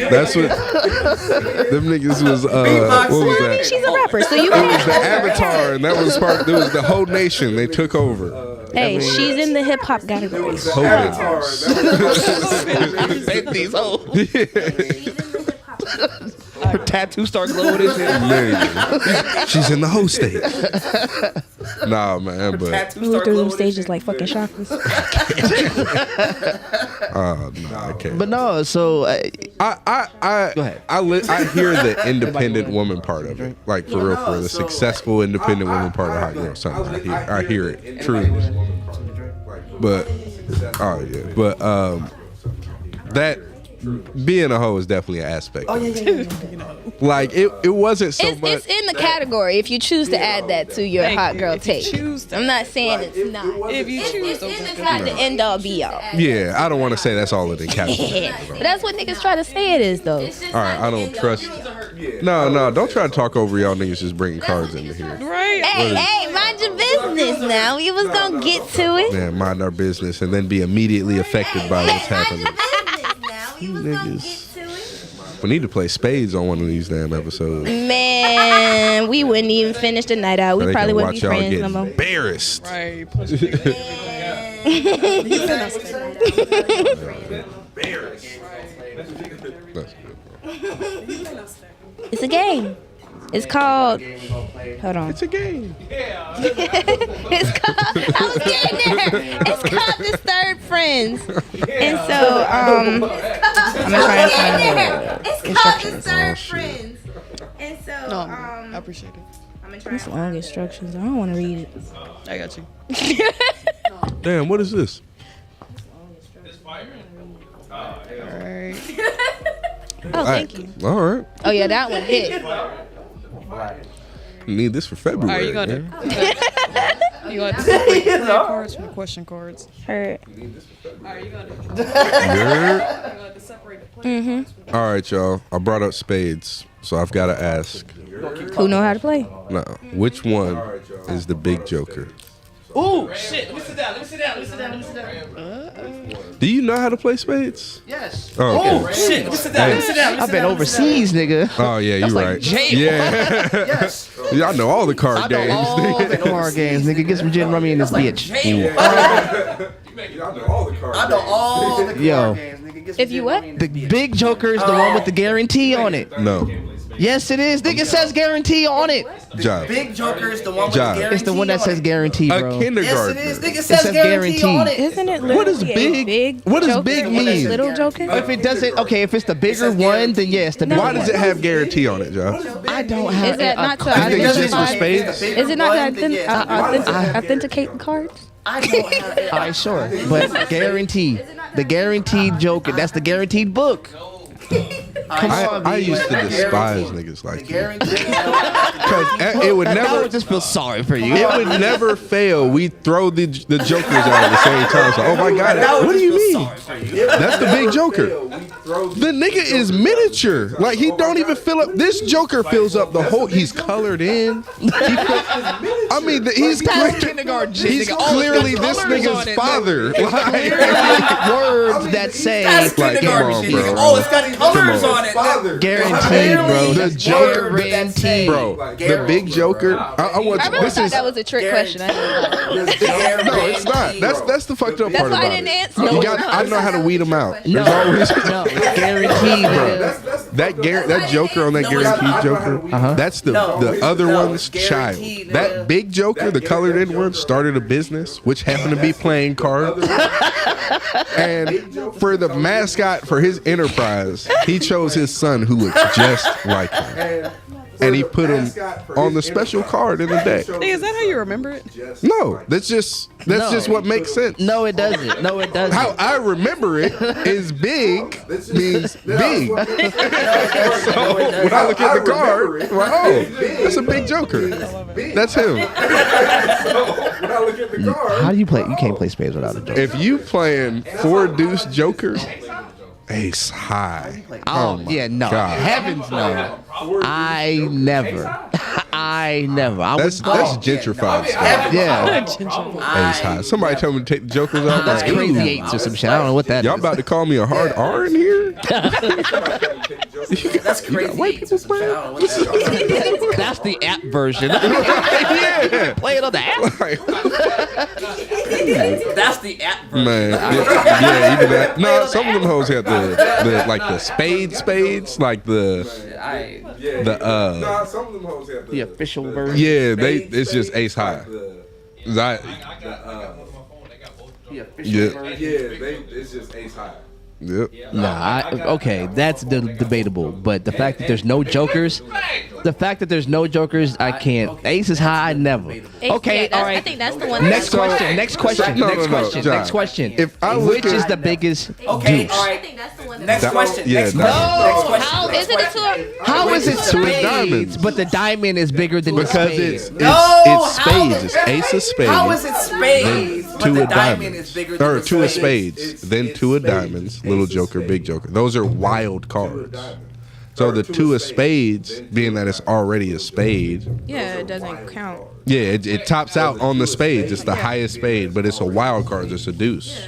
That's what them niggas was. What was that? She's a rapper, so you It was can. the Avatar, and that was part. It was the whole nation. They took over. Hey, she's in the hip hop category. Her tattoo start glowing and shit. Man, she's in the whole state. Nah, man, but Move through them stages like fucking chakras. nah, I can't. But no, so I Go ahead. I hear the independent woman part of it, like for real, for the successful independent woman part of Hot Girl Summer. I hear it, truly. But that being a hoe is definitely an aspect. Oh yeah. Like it wasn't so much. It's in the category if you choose to add that to your Thank hot you. girl If you take. choose to- I'm not saying it's not. If you choose to. It's not the end all be all. Yeah, I don't want to say that's all it encapsulates. But that's what niggas try to say it is though. All right, I don't trust. No, don't try to talk over y'all niggas just bringing cards into here. Right. Hey, mind your business now. We was gonna get to it. Man, mind our business and then be immediately affected by what's happening. Niggas. We need to play spades on one of these damn episodes. Man, we wouldn't even finish the night out. So We they probably can wouldn't watch be y'all friends get no more. embarrassed. Right. It's a game. It's called. Hold on. It's a game. It's called. I was getting there. It's called Disturbed Friends. And so, I'm gonna try and find It's called instructions. Disturbed Friends. And so, No, I appreciate it. I'm gonna try. It's long instructions. I don't want to read it. I got you. Damn, what is this? Alright. Oh, thank you. All right. Oh yeah, that one hit. Need this for February. Alright, you got man. it. You got the separate cards from the question cards. Her. Alright, you got it. Yeah. You got to separate the play. All right, y'all. I brought up spades, so I've got to ask. Who know how to play? No, which one is the big joker? Ooh, shit. Let me sit down. Do you know how to play spades? Yes. Oh, okay. Oh, shit. Let me sit down. I've been overseas, nigga. Oh yeah, you're like right. jail. Yeah. Yes. Y'all know all the card I know games. all the card games, nigga. Get some gin rummy in this bitch. Y'all know all the card I know all the card Yo. games, nigga. Get some If you shit what? on me. The big Joker is the one with the guarantee on it. No, Yes, it is. Nigga says guarantee on it. Job. Big Joker is the one with Job. the guarantee. It's the one that on says it. guarantee, A bro. Yes, it kindergartner. is. Nigga says says guarantee guarantee. on it. Isn't it What is literally big? a What does Joker? big A mean? Little Joker? If it doesn't, okay, if it's the bigger says one, then yes, the big Why one. does it have guarantee on it, Job? I don't have. Is that not to You think it's just for identify? spades? Is it not to authenticate cards? I don't have it. All right, sure, but guaranteed, the guaranteed Joker. That's the guaranteed book. Come on, I B. used to despise niggas like you. Guarantee. Because it would Now I never, just feel sorry for you. it would never fail. We throw the jokers out at the same time. So, oh my god, what do you mean? That's the big Joker. The nigga is miniature. Like he don't even fill up. This Joker fills up the whole. He's colored in. I mean, he's Past kindergarten shit, He's nigga. Oh, it's got clearly this colors on nigga's it, father. Like, words that say That's Like, come kindergarten on, shit. bro. Oh, it's got colors on. on it. guaranteed, bro. The Joker, Guaranteed. bro. The big Joker. I want I you. really This thought is that was a trick question. I didn't know. no, it's not. That's the fucked up That's part why I about didn't it. answer. You got. I know how to weed them out. No, There's always no, it's guaranteed, bro. that Joker on that guaranteed Joker. That's the other one's child. That big Joker, the colored in one, started a business which happened to be playing cards. And for the mascot for his enterprise, he chose his son who looks just like him. And he put him on the special card in the deck. Hey, is that how you remember it? No, that's just what makes sense. No, it doesn't. No, it doesn't. How I remember it is big means big. So when I look at the card, I'm like, oh, that's a big Joker. That's him. How do you play? You can't play spades without a Joker. If you playing 4 deuce Joker, ace high. Oh, my yeah, no. God. Heavens no. I never. I That's would go. gentrified stuff. Yeah. Ace high. Somebody tell me to take the Jokers out. That's Like, crazy ooh, eights or some shit. I don't know what that y'all is. about to call me a hard R in here? That's crazy. white people playing. I don't know what that is. That's the app version. Yeah. Play it on the app. Like, That's the app version. man, yeah, even that. No, some of them hoes have the like the spades, like the Some of them hoes have The official version. yeah, it's just ace high. The official version. Yeah, It's just ace high. yep. Nah, okay, that's debatable. But the fact that there's no jokers, I can't. Ace is high, never. Okay, Yeah, all right. I think that's the one. Next So- question. Next question. No, Next no, no, question. John. Next question. If I look Which at- is the biggest Okay, deuce? all I right. think that's the one. Next question. yeah, Next no. question. Next question. How Next is it a question. two? How is it Two of spades? diamonds. But the diamond is bigger than the Because spade. it's how spades. is- It's ace of spades. How is it spades? But Two the of diamond diamonds. is bigger than Or the two of spade. spades. Then two of diamonds. Little Joker, big Joker. Those are wild cards. So the two of spades, being that it's already a spade, Yeah, it doesn't count. yeah, it tops out on the spades. It's the highest spade, but it's a wild card. It's a deuce.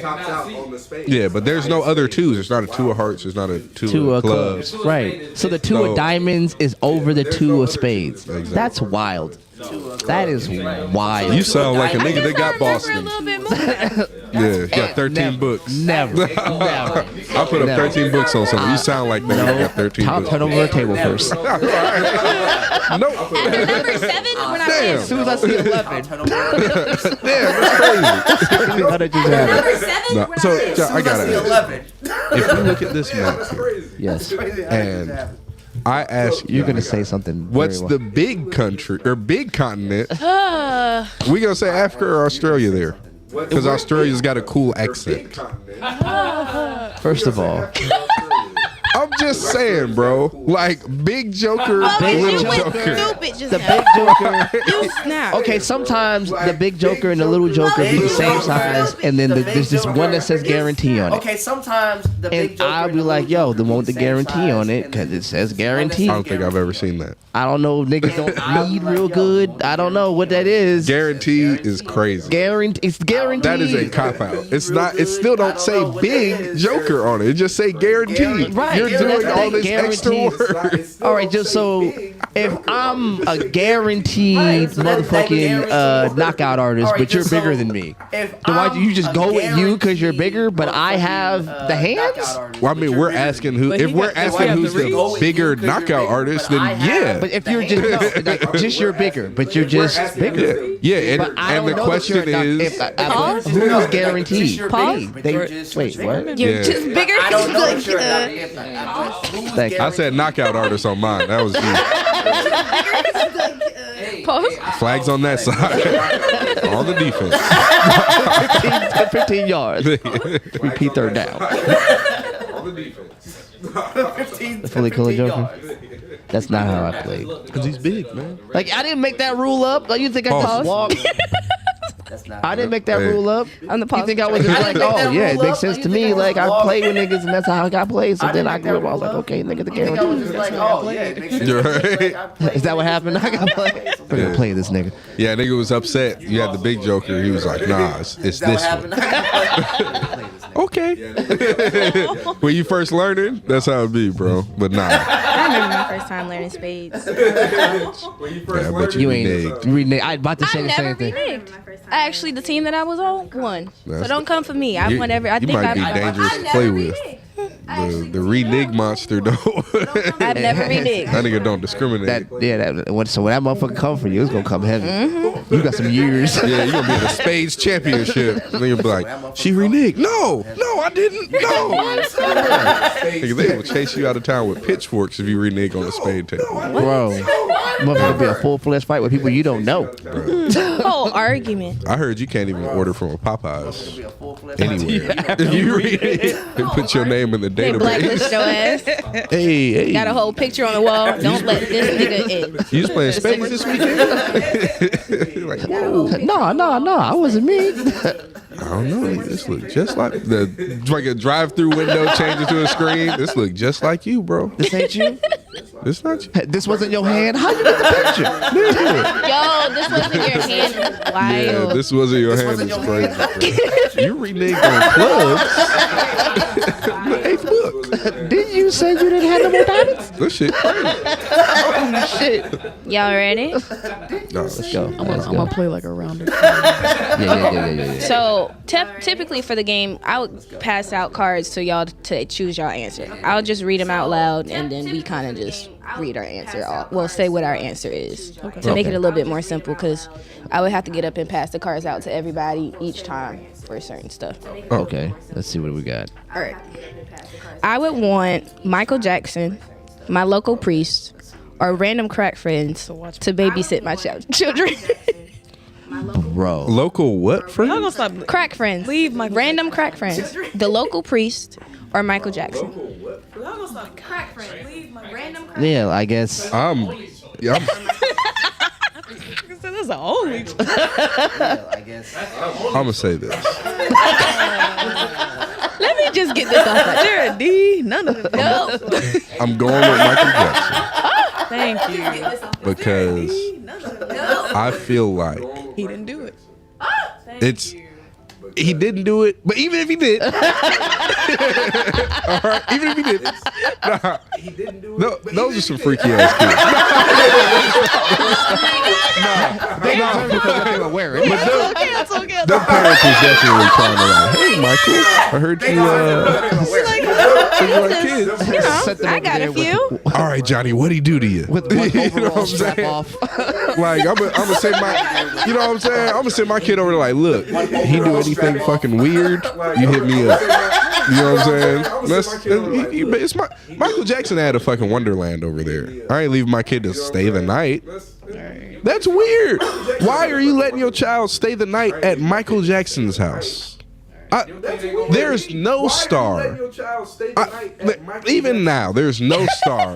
Tops out on the spade. Yeah, but there's no other twos. It's not a two of hearts. It's not a two, Two of of clubs. clubs. Right. So the two So- of diamonds is over the two of spades. Exactly. That's wild. That is wild. You sound like a nigga that got For a Boston. little bit more. Yeah, got 13 Never. books. Never. Never. I put up 13 books on something. You sound like that. got 13 I'll books. turn over the table first. No. At the number 7, when I Damn. As soon as I see 11. Damn, that's crazy. How did you have it? Number 7? No, so, John, I gotta ask. 11. If you look at this map here, Yes. and I ask you, You're gonna say something. what's very the big country or big continent? We gonna say Africa or Australia there? Because Australia's got a cool accent. First of all, I'm just saying, bro. Like big Joker, little Joker. Stupid just The now. big Joker. You snap. Okay, sometimes the big Joker and the little Joker be the same size, and then there's this one that says guarantee on it. Okay, sometimes the big And Joker I'll be like, yo, the one with the guarantee on it, because it says guarantee. I don't think I've ever seen that. I don't know if niggas don't read real good. I don't know what that is. Guarantee is crazy. It's guaranteed. That is a cop out. It's not. It still don't say big Joker on it. It just say guaranteed. Right. You're So that's doing the all thing, this extra guaranteed. work. All right, just so if I'm a guaranteed motherfucking knockout artist, but you're bigger than me, then why do you just go with you because you're bigger, but I have the hands? Well, I mean, we're asking who. But If he we're got- asking he got who's the the reach. bigger knockout artist, then yeah. But if you're just like, just you're bigger, but you're just bigger. Yeah, But I and don't the know question that you're is, who's guaranteed? Pause. Wait, what? You're Yeah. just bigger. I don't know if you're Thank you. I said knockout artist on mine. That was you. Pause. Flags on that side. On the defense. 15 yards. Repeat third down. The fully color Joker. That's not how I played. Because he's big, man. Like I didn't make that rule up. Like you think I Pause. just walk? I didn't make that Hey. rule up. I'm the You pause. think I was just like, didn't make oh that yeah, it rule makes up. sense You to think me. I Like I walk- played with niggas and that's how I got played. So then I make grew up. that I was like, rule up. okay, nigga, the I was guarantee. just like, oh yeah, it makes sense. You're right. Is that what happened? I got played. We're gonna play this nigga. Yeah, nigga was upset. You had the big Joker. He was like, nah, it's this one. Okay. When you first learning, that's how it be, bro. But nah. I remember my first time learning spades. Yeah, I bet You you ain't. reneged. You reneged. I about to say I the never same thing. reneged. Actually, the team that I was on won. So That's- don't come for me. I You- won every. I you think might be I've dangerous to play with. The renege monster, though. I've never reneged. That nigga don't discriminate. So when that motherfucker come for you, it's gonna come heavy. You got some years. Yeah, you gonna be in a spades championship. And then you'll be like, she reneged. No, I didn't. No. Nigga, they will chase you out of town with pitchforks if you renege on a spade table. Bro, motherfucker be a full-fledged fight with people you don't know. Whole argument. I heard you can't even order from a Popeyes anywhere. If you renege and put your name in the They blacklist database. your ass. Hey. Got a whole picture on the wall. Don't let this nigga in. You just playing spades this weekend? Like, whoa. No, I wasn't me. I don't know. This look just like like a drive-through window changes to a screen. This look just like you, bro. This ain't you. This not you. This wasn't your hand. How you get the picture? Yo, this wasn't your hand. Wild. Yeah, this wasn't your hand. It's crazy. You reneged on clubs. Hey, look. Didn't you say you didn't have no more diamonds? This shit crazy. Shit. Y'all ready? No, Let's go. I'm gonna play like a rounder. Yeah. So typically for the game, I would pass out cards to y'all to choose y'all answer. I'll just read them out loud, and then we kind of just read our answer. Well, say what our answer is to make it a little bit more simple. Because I would have to get up and pass the cards out to everybody each time for certain stuff. Okay. Let's see what we got. All right. I would want Michael Jackson, my local priest, or random crack friends to babysit my children. Bro. local what I'm friend? gonna stop. Crack friends. Leave Michael Random crack friends. The local priest or Michael Jackson. Crack friends. Random crack. Yeah, I guess. I'm That's the only. I guess. gonna say this. Let me just get this off. There, D. None of them. No. I'm going with Michael Jackson Thank you. because I feel like He didn't do it. it's. He didn't do it, but even if he did, all right, even if he did, nah, no, those are some freaky ass kids. They wear it. But them parents was definitely trying to like, hey, Michael, I heard you, you like kids. Set them I over got there a few. All right, Johnny, what'd he do to you? with one You know what overall I'm strap saying? off. Like, I'm gonna send my, you know what I'm saying? I'm gonna send my kid over there like, look, he do anything fucking weird, you hit me up. You know what I'm saying? It's Michael Jackson had a fucking Wonderland over there. I ain't leaving my kid to stay the night. That's weird. Why are you letting your child stay the night at Michael Jackson's house? There's no star. Even now, there's no star.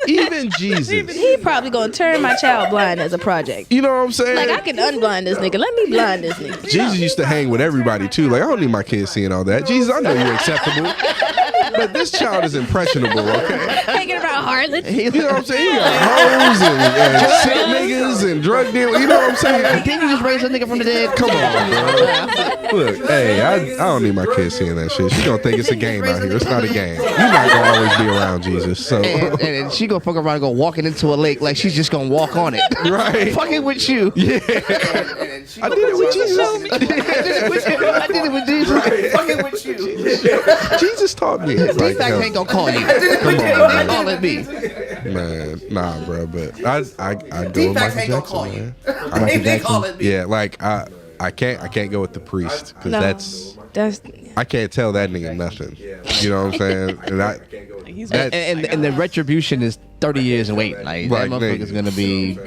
Even Jesus. He probably gonna turn my child blind as a project. You know what I'm saying? Like, I can unblind this nigga. Let me blind this nigga. Jesus used to hang with everybody too. Like, I don't need my kids seeing all that. Jesus, I know you're acceptable, but this child is impressionable. Okay. Thinking about harlots. You know what I'm saying? He got hoes and sick niggas and drug dealers. You know what I'm saying? Didn't you just raise a nigga from the dead? Come on, bro. Look, hey, I don't need my kids seeing that shit. She gonna think it's a game out here. It's not a game. You're not gonna always be around Jesus. So and she gonna fuck around and go walking into a lake like she's just gonna walk on it. Right. Fucking with you. Yeah. I did it with Jesus. I did it with Jesus. Right. Fucking with you. Jesus taught me. These Like, facts ain't gonna call you. Come on, They man. calling me. Man, nah, bro. But I go with D-Facts Michael ain't gonna call Jackson, you. man. They calling me. Yeah, like I can't go with the priest because No. that's That's I can't tell that nigga nothing. You know what I'm saying? And that, And the retribution is 30 years and wait. Like, that Like, motherfucker's nigga. gonna be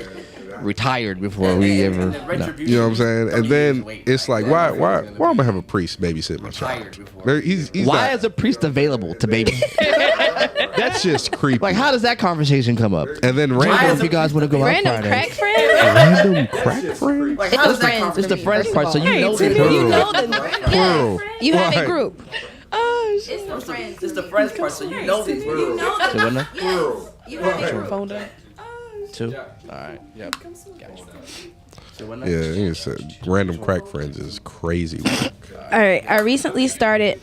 retired before we ever. No. you know what I'm saying? And then it's like, why am I gonna have a priest babysit my child? He's Why not, is a priest available to baby? that's just creepy. Like, how does that conversation come up? And then I don't know random if you guys want to go out random Friday. crack friends. random crack friends. Like, how does that Friends. It's the friends part, so you know You them. know them. Plural. You have a Right. group. Oh, shit. It's the friends. It's the friends part, so you know these You words. know So them. what now? Yes. You have a Phone down. Two. All right. Yep. So what now? Yeah, he said random crack friends is crazy. All right. I recently started.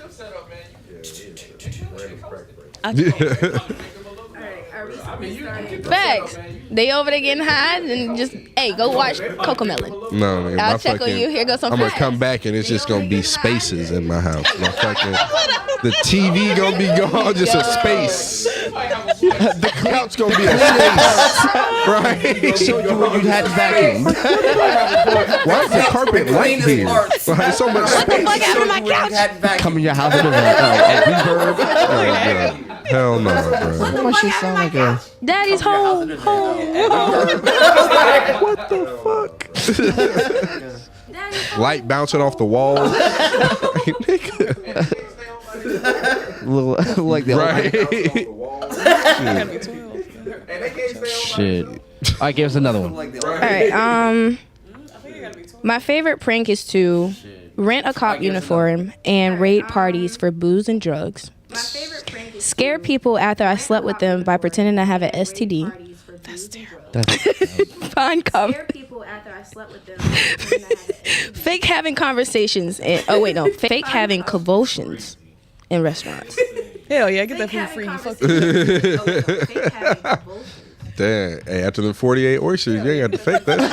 Facts. They over there getting high and just, hey, go watch Cocomelon. No, man, I'll my check on fucking- you. Here goes some I'm gonna facts. come back and it's just gonna be spaces in my house. My fucking, the TV gonna be gone, just a space. The couch gonna be a space, right? Showed you when you had vacuum. Why is the carpet light here? Like, so much space. Fuck out of my couch. Come in your house with a reverb. Oh, God. Hell no, bro. How much shit sound like a? Daddy's home. What the fuck? Light bouncing off the wall. Little, like the Right. Gotta be 12. shit. All right, give us another one. All right. My favorite prank is to rent a cop uniform and raid parties for booze and drugs. Scare people after I slept with them by pretending I have an STD. That's terrible. Find people after I slept with them. Fake having conversations. Fake having convulsions in restaurants. Hell yeah, get that food free. You fuck Damn. Hey, after the 48 oysters, you ain't got to fake that shit.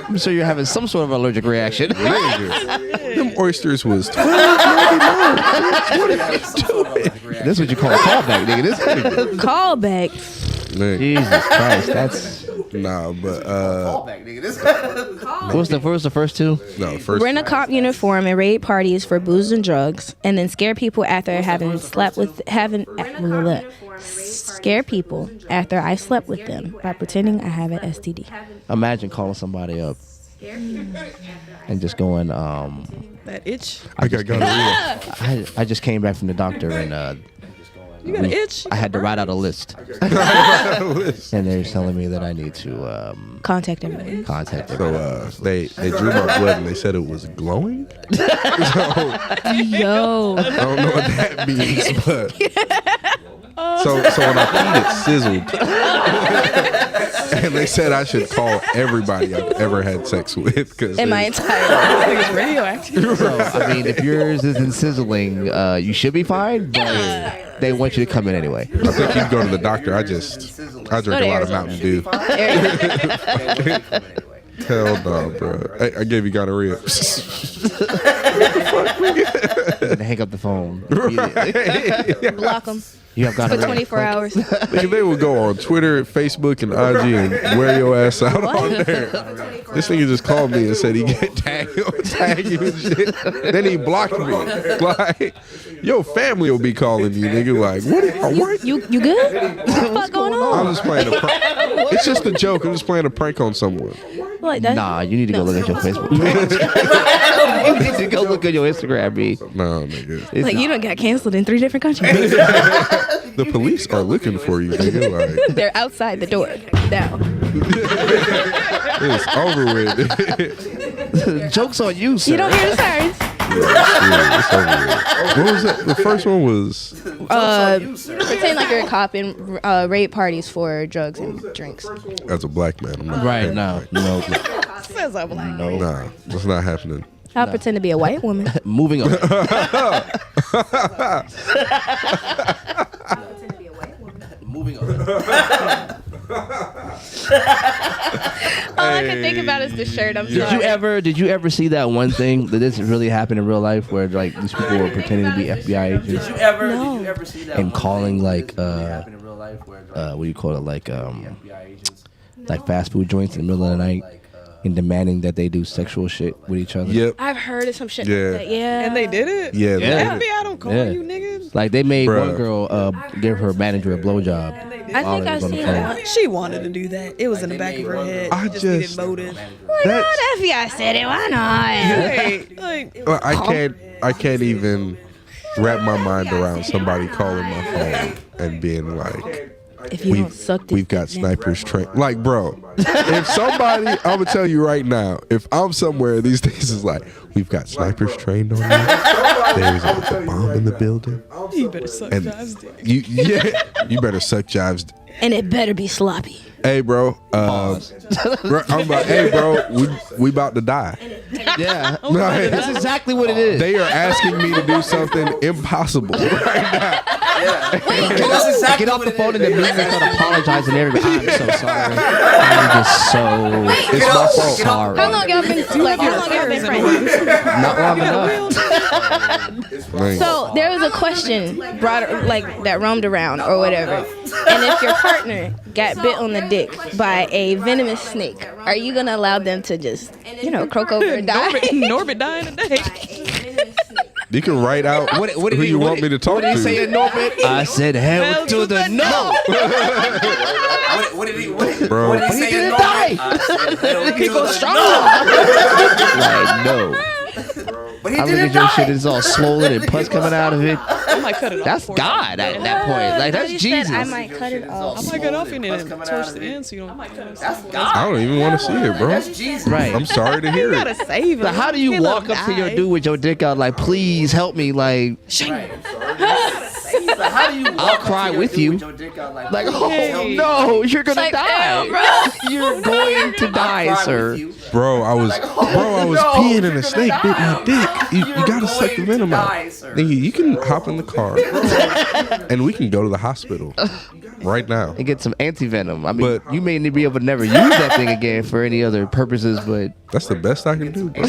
I'm sure you're having some sort of allergic reaction. Nigga. Them oysters was $12.99. This is what you call a callback, nigga. This Callback. Nigga. Jesus Christ, that's. Nah, but Callback, nigga. This What was the first two? no, first. Rent a cop uniform and raid parties for booze and drugs, and then scare people after having slept with scare people after I slept with them by pretending I have an STD. Imagine calling somebody up and just going, that itch. I got gonorrhea. I just came back from the doctor and You got an itch. I had to write out a list, and they're telling me that I need to Contact everyone. contact them. So they drew my blood and they said it was glowing. So Yo. I don't know what that means, but so when I peed, it sizzled, and they said I should call everybody I've ever had sex with because In my entire life. It's radioactive. So I mean, if yours isn't sizzling, you should be fine. But they want you to come in anyway. I think you go to the doctor. I drink a lot of Mountain Dew. Hell no, bro. I gave you gonorrhea. And hang up the phone. Block them. You have for gonorrhea. 24 hours. Nigga, they will go on Twitter, Facebook, and IG and wear your ass out on there. This nigga just called me and said he get tag you and shit. Then he blocked me. Like, your family will be calling you, nigga. Like, what? You good? What the fuck going I'm on? just playing a prank. It's just a joke. I'm just playing a prank on someone. Like that? Nah, you need to go look at your Facebook. You need to go look at your Instagram, B. No, nigga. Like you done got canceled in 3 different countries. The police are looking for you, nigga. Like, They're outside the door now. it's over with. Joke's on you, sir. You don't hear the sirens. Yeah, it's over with. What was that? The first one was Pretend like you're a cop in raid parties for drugs and drinks. as a black man. I'm not Right, prepared. no. Says I'm like, Nah, that's not happening. I'll pretend to be a white woman. Moving on. Moving on. All I can think about is the shirt. I'm sorry. Did you ever see that one thing that this really happened in real life where like these people were pretending to be FBI agents Did you ever see that? and calling like happened in real life where what do you call it, like fast food joints in the middle of the night and demanding that they do sexual shit with each other? Yep. I've heard of some shit Yeah. like that. Yeah. And they did it? Yeah. Yeah. FBI don't call Yeah. you niggas. Like they made Bruh. one girl give her manager a blowjob. I while think they I've was on the seen phone. that. She wanted to do that. It was in the back of her head. I Just needed just- motive. Why not? FBI said it. Why not? Right. Like, Well, I can't even wrap my mind around somebody calling my phone and being like, If you don't suck this we've got dick, then- snipers trained. Like, bro, if somebody, I'm gonna tell you right now, if I'm somewhere these days, is like, we've got snipers trained on you. There's a bomb in the building, you better suck and Jive's dick. you better suck Jive's. And it better be sloppy. Hey, bro. Bro, I'm like, hey, bro, we about to die. Yeah, Like, that's exactly what it is. they are asking me to do something impossible right now. That's exactly Get off what the it phone is. and immediately start apologizing to everybody. I'm so sorry. I'm just so It's my fault. sorry. How long y'all been like? How long y'all been friends? Not long enough. Like, So there was a question brought like that roamed around or whatever, and if your partner got bit on the dick by a venomous snake, are you gonna allow them to just croak over and die? Norbert dying today. you can write out What who did he- you what want did- me to talk What did he to. say in Norbit? I said hell to the no. What did he Bro. What did But he he say? didn't in die. Norman? He goes strong. Like no. But he I look didn't at your die. shit, it's all swollen and pus coming out of it. I might cut it off. That's for God at that point. Like that's You said Jesus. I might cut it off. I might cut off in it towards the end so you don't cut it off. I don't even want to see it, bro. That's Jesus. Right. I'm sorry to hear You gotta it. save him. But how do you Can't let walk him up to your die. dude with your dick out like, please help me? Like, So how do you I'll cry with you. your dick out like, like, please oh help me? no, you're gonna Like, die. ew, bro. You're going to die, Cry sir. with you. Bro, I was peeing and a snake bit my dick. You gotta suck the venom out. Nigga, you can hop in the car and we can go to the hospital right now. And get some anti-venom. I mean, But- you may be able to never use that thing again for any other purposes, but That's the best I can do, bro.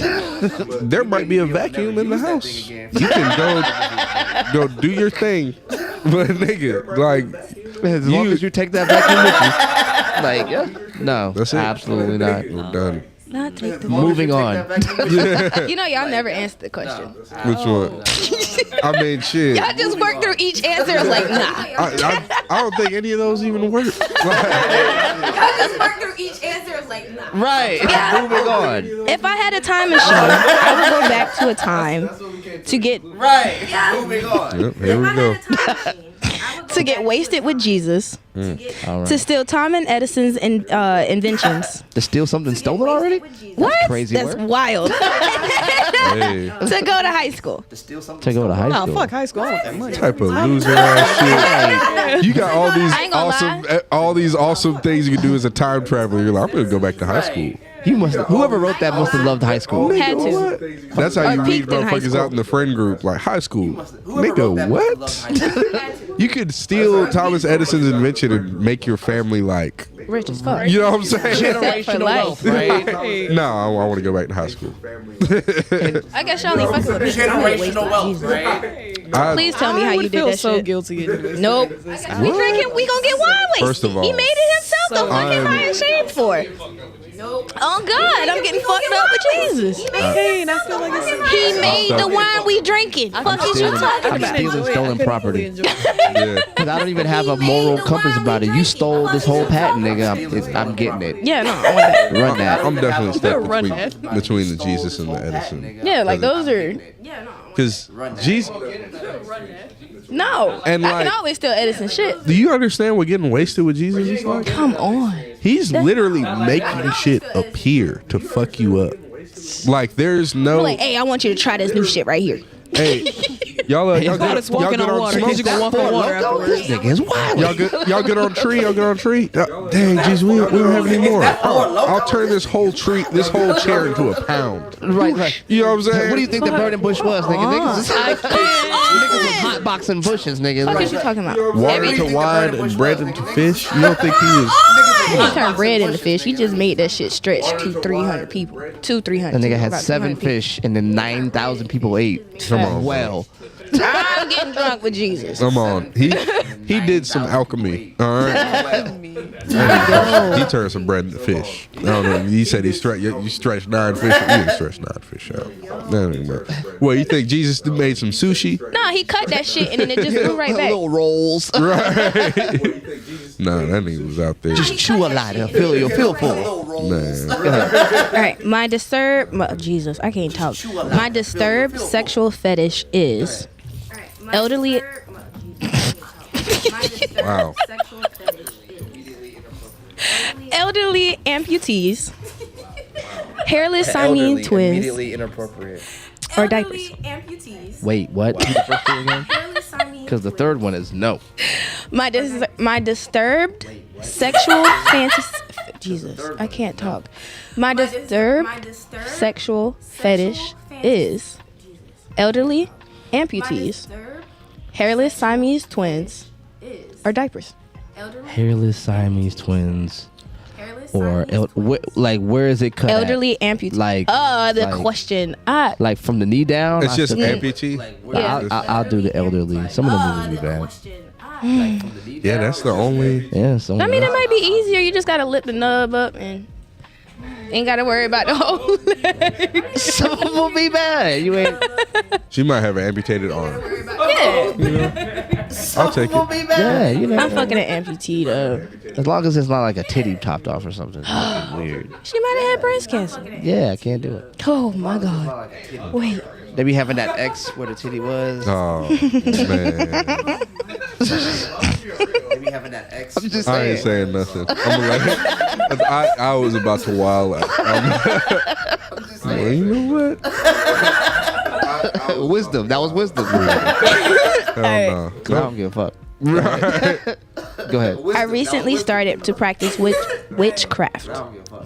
There might be a vacuum in the house. You can go do your thing. But nigga, like, as long as you take that vacuum with you, like, yeah, no, that's it. absolutely not. We're done. Not take the. Moving on. You know, y'all never answered the question. Which one? I mean, shit. Y'all just worked through each answer. I was like, nah. I don't think any of those even work. Like, I just worked through each answer. I was like, nah. Right. Moving on. If I had a time machine, I would go back to a time to get Right. Moving on. yep, here we go. wasted with Jesus, All right. to steal Thomas Edison's inventions. To steal something stolen already? What? crazy That's work. wild. Hey, To go to high school. To go to high Nah, school. fuck high school. I want that money. type of loser ass shit. You got all these I ain't gonna awesome things you can do as a time traveler. You're like, I'm gonna go back to high school. Whoever wrote that must have loved high school. Had to. That's how you read peaked in high motherfuckers school. out in the friend group, like high school. Nigga, what? You could steal Thomas Edison's invention and make your family like, Rich as fuck. you know what I'm saying? Generational wealth, right? No, I want to go back to high school. I guess y'all ain't fucking with me. Generational wealth, right? Please tell me how you did feel that so shit. guilty. Nope. We drinking. We gonna get wine wasted. First of all, he made it himself. So Don't fucking I'm- buy ashamed for. Oh God, I'm getting fucked up with Jesus. Hey, and I feel like it's He made the wine we drinking. Fuck is you talking I'm about? stealing stolen property. Yeah. Because I don't even have a moral compass about it. You stole this whole patent, nigga. I'm getting it. Yeah, no, I want that. Run that. I'm definitely stuck Run between the Jesus and the Edison. Yeah, like those are Because Jesus, no. And I can like- always steal Edison shit. do you understand what getting wasted with Jesus is like? Come on. He's literally making shit appear to fuck you up. Like there's no, Like, hey, I want you to try this new shit right here. hey, y'all God is walking on water. smoke? He's gonna walk on water This afterwards. nigga is wild. Y'all get on tree. Y'all get on tree. Dang, Jesus, we don't have any more. I'll turn this whole chair into a pound. Right. You know what I'm saying? What do you think the burning bush was, nigga? Niggas was hotboxing bushes, nigga. What you talking about? Water to wine and bread into fish. You don't think he was? He didn't turn bread into fish. He just made that shit stretch to 300 people. 300. The nigga had About 7 300 people. fish and then 9,000 people ate. Come on, Well, I'm getting drunk with Jesus. Come on. He did some alchemy. All right. He turned some bread into fish. I don't know. He said you stretched 9 fish. You didn't stretch 9 fish out. That ain't work. Well, you think Jesus made some sushi? No, he cut that shit and then it just grew right back. little rolls. Right. Nah, that nigga was out there. Just chew a lot and feel full. Man. All right, my disturbed Jesus, I can't talk. My disturbed sexual fetish is elderly. Wow. Elderly amputees, hairless Siamese twins, Immediately inappropriate. or diapers. Amputees. Wait, what? Read the first two again? Hairless Siamese. Because the third one is no. My disturbed sexual fantasy. Jesus, I can't talk. My disturbed sexual fetish is elderly amputees, hairless Siamese twins, or diapers. Hairless Siamese twins. Or, where is it cut at? Elderly amputees. Like, the question. Like from the knee down? It's just still- amputee. Yeah. I'll do the elderly. Some of the movies be bad. Yeah, that's the only. Yeah, some I mean, it might be easier. You just gotta lift the nub up and ain't gotta worry about the whole leg. some of them will be bad. You ain't. She might have an amputated arm. Yeah, I'll take it. Yeah, you know. I'm fucking an amputee though. As long as it's not like a titty topped off or something. It's weird. She might have had breast cancer. Yeah, I can't do it. Oh my god. Wait. They be having that X where the titty was. Oh man, Maybe having that X. I'm just I ain't saying. saying nothing. I'm gonna let it. I was about to wild out. Well, you know what? Wisdom. That was wisdom. Hell no. I don't give a fuck. Go ahead. I recently started to practice witchcraft.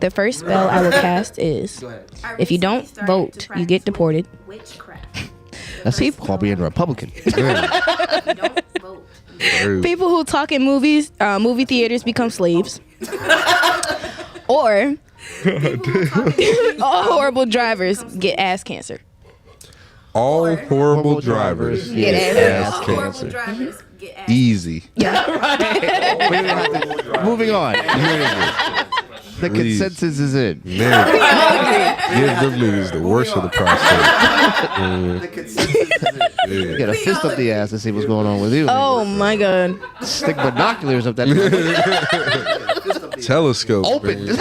The first spell I will cast is if you don't vote, you get deported. That's called being a Republican. Rude. People who talk in movie theaters become slaves. Or all horrible drivers get ass cancer. All horrible drivers get ass cancer. Easy. Moving on. The Please. consensus is in. Man, give them niggas the worst of the prostate. You got a fist up the ass to see what's going on with you. Oh my god. Stick binoculars up that. Telescope. Open. man.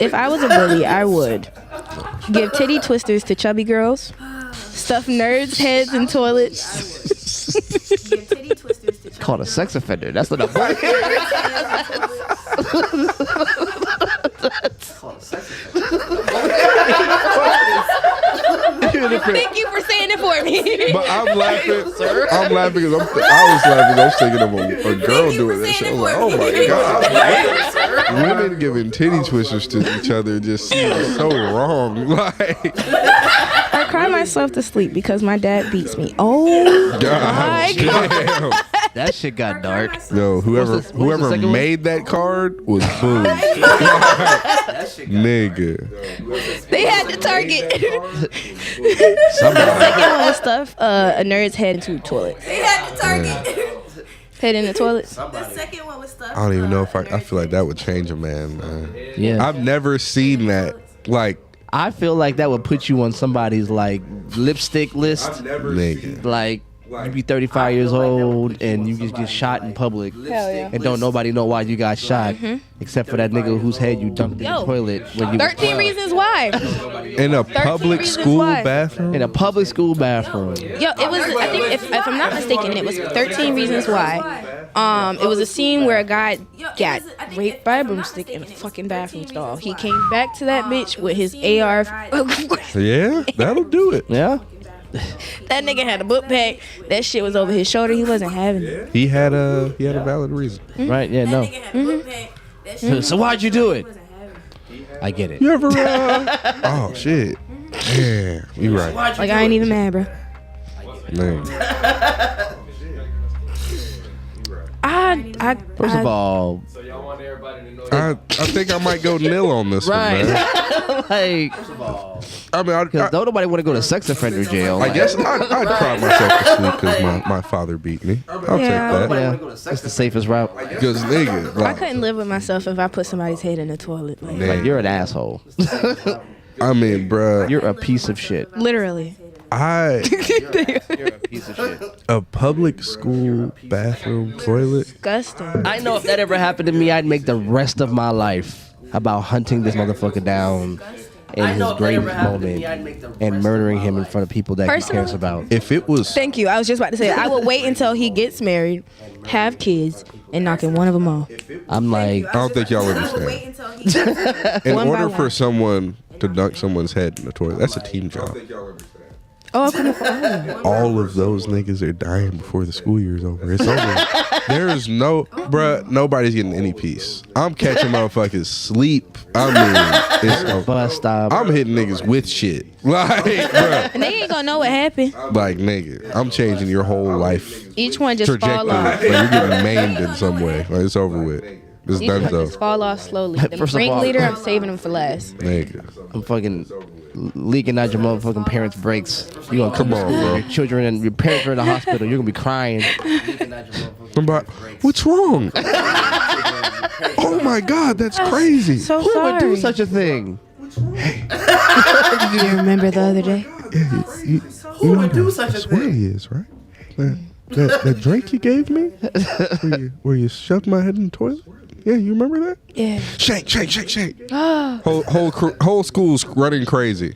If I was a bully, I would give titty twisters to chubby girls, stuff nerds' heads in toilets. Called a sex offender. That's not a bully. Even if laughing. Thank you for saying it for me. But I'm laughing. I'm laughing because I was laughing. I was thinking of a girl doing that shit. I was like, oh my god, women giving titty twisters to each other just seems so wrong. Like, I cry myself to sleep because my dad beats me. Oh my god. damn. That shit got dark. Yo, whoever the second one? made that card was food. Nigga. They had the target. Somebody. Second one was stuff a nerd's head into a toilet. They had the target. Head in the toilet. The second one was stuff. I don't even know if I feel like that would change a man. Yeah. I've never seen that. Like, I feel like that would put you on somebody's like lipstick list. nigga. Like you be 35 years old and you just get shot in public. Hell yeah. And don't nobody know why you got shot, except for that nigga whose head you dumped in the Yo, toilet when you was 13 12. reasons why. In a public reasons school why. bathroom? In a public school bathroom. Yo, it was. I think if I'm not mistaken, it was 13 Reasons Why. It was a scene where a guy got raped by a broomstick in a fucking bathroom stall. He came back to that bitch with his AR. Yeah, that'll do it. Yeah? That nigga had a book bag. That shit was over his shoulder. He wasn't having it. He had a valid reason. Right? Yeah, no. So why'd you do it? I get it. You ever oh shit. Yeah, you right. Like I ain't even mad, bro. Man. First of all, So y'all want everybody to know I think I might go nil on this one, man. like, I mean, because don't nobody want to go to sex offender jail. I guess I'd cry myself to sleep because my father beat me. I'll Yeah. take that. Yeah, that's the safest route. Because nigga, I like, couldn't live with myself if I put somebody's head in the toilet. Like, Like, you're an asshole. I mean, bruh, You're a piece of shit. literally. I You're a piece of shit. a public school bathroom toilet. Disgusting. I know if that ever happened to me, I'd make the rest of my life about hunting this motherfucker down in his grave moment and murdering him in front of people that he Personally- cares about. If it was, Thank you. I was just about to say I will wait until he gets married, have kids, and knocking one of them off. I'm like, I don't think y'all understand. In One by order for one. someone to dunk someone's head in the toilet, that's a team job. Oh, I'm coming for all of them. All of those niggas are dying before the school year is over. It's over. There's no, bruh, nobody's getting any peace. I'm catching motherfuckers sleep. I mean, it's over. bus stop. I'm hitting niggas with shit. Like, bruh, And they ain't gonna know what happened. like, nigga, I'm changing your whole life Each one just fall trajectory. off. Like, you're getting maimed in some way. Like, it's over with. It's Each done one so. just fall off slowly. The First of all- ringleader, I'm saving them for last. Nigga. I'm fucking leaking out your motherfucking parents' brakes. You gonna Come on, bro. Your children and your parents are in the hospital. You're gonna be crying. Somebody, what's wrong? Oh my God, that's crazy. So Who would do sorry. such a thing? Do you remember the other day? You know would do how such a swirly is, right? That drink you gave me, where you shoved my head in the toilet. Yeah, you remember that? Yeah. Shake, shake, shake, shake. Whole school's running crazy.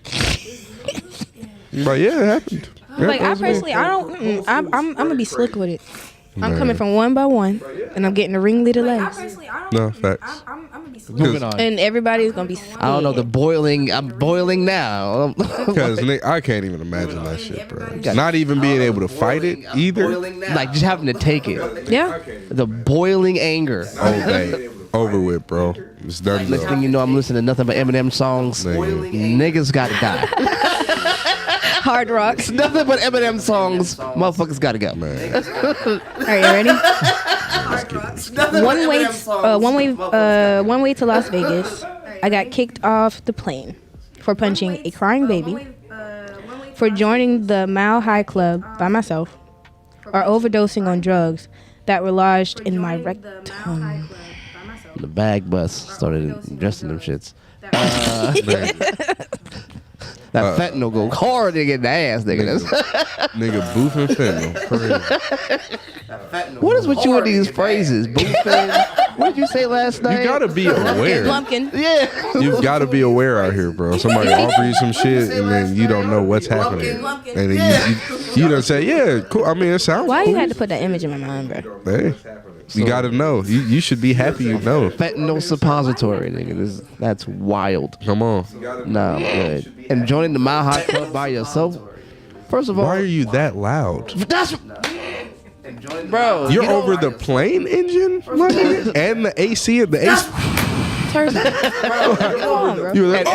But yeah, it happened. Yeah, Like that I was me. personally, I don't. I'm gonna be slick with it. I'm Man. coming from one by one, and I'm getting the ringleader last. No facts. Moving on. And everybody's gonna be. I don't know the boiling. I'm boiling now. Because I can't even imagine that shit, bro. Not even being able to fight it either. Like just having to take it. Yeah. The boiling anger. Okay, over with, bro. It's done. Next thing you know, I'm listening to nothing but Eminem songs. Nigga. Niggas gotta die. Hard rocks. Nothing but Eminem songs. Motherfuckers gotta go. Man. Are you ready? One way to Las Vegas. I got kicked off the plane for punching a crying baby, for joining the Mile High Club by myself, or overdosing on drugs that were lodged in my rectum. The bag bus started dressing them shits. That fentanyl go hard nigga in the ass, nigga. Nigga, booth and fentanyl. Crazy. What is with you with these phrases? Boofing? What did you say last night? You gotta be aware. Lumpkin. Yeah. You've got to be aware out here, bro. Somebody offer you some shit, and then you don't know what's happening, and then you don't say, "Yeah, cool." I mean, it sounds Why cool. you had to put that image in my mind, bro? Hey, you got to know. You should be happy. You know. Fentanyl suppository, nigga. That's wild. Come on. Nah, I'm good. And joining the Mile High Club by yourself, First of all, Why are you that loud? That's Enjoying the bro. You're you know- over the plane engine, my nigga? And the AC and the AC. Come on, bro. You were And like,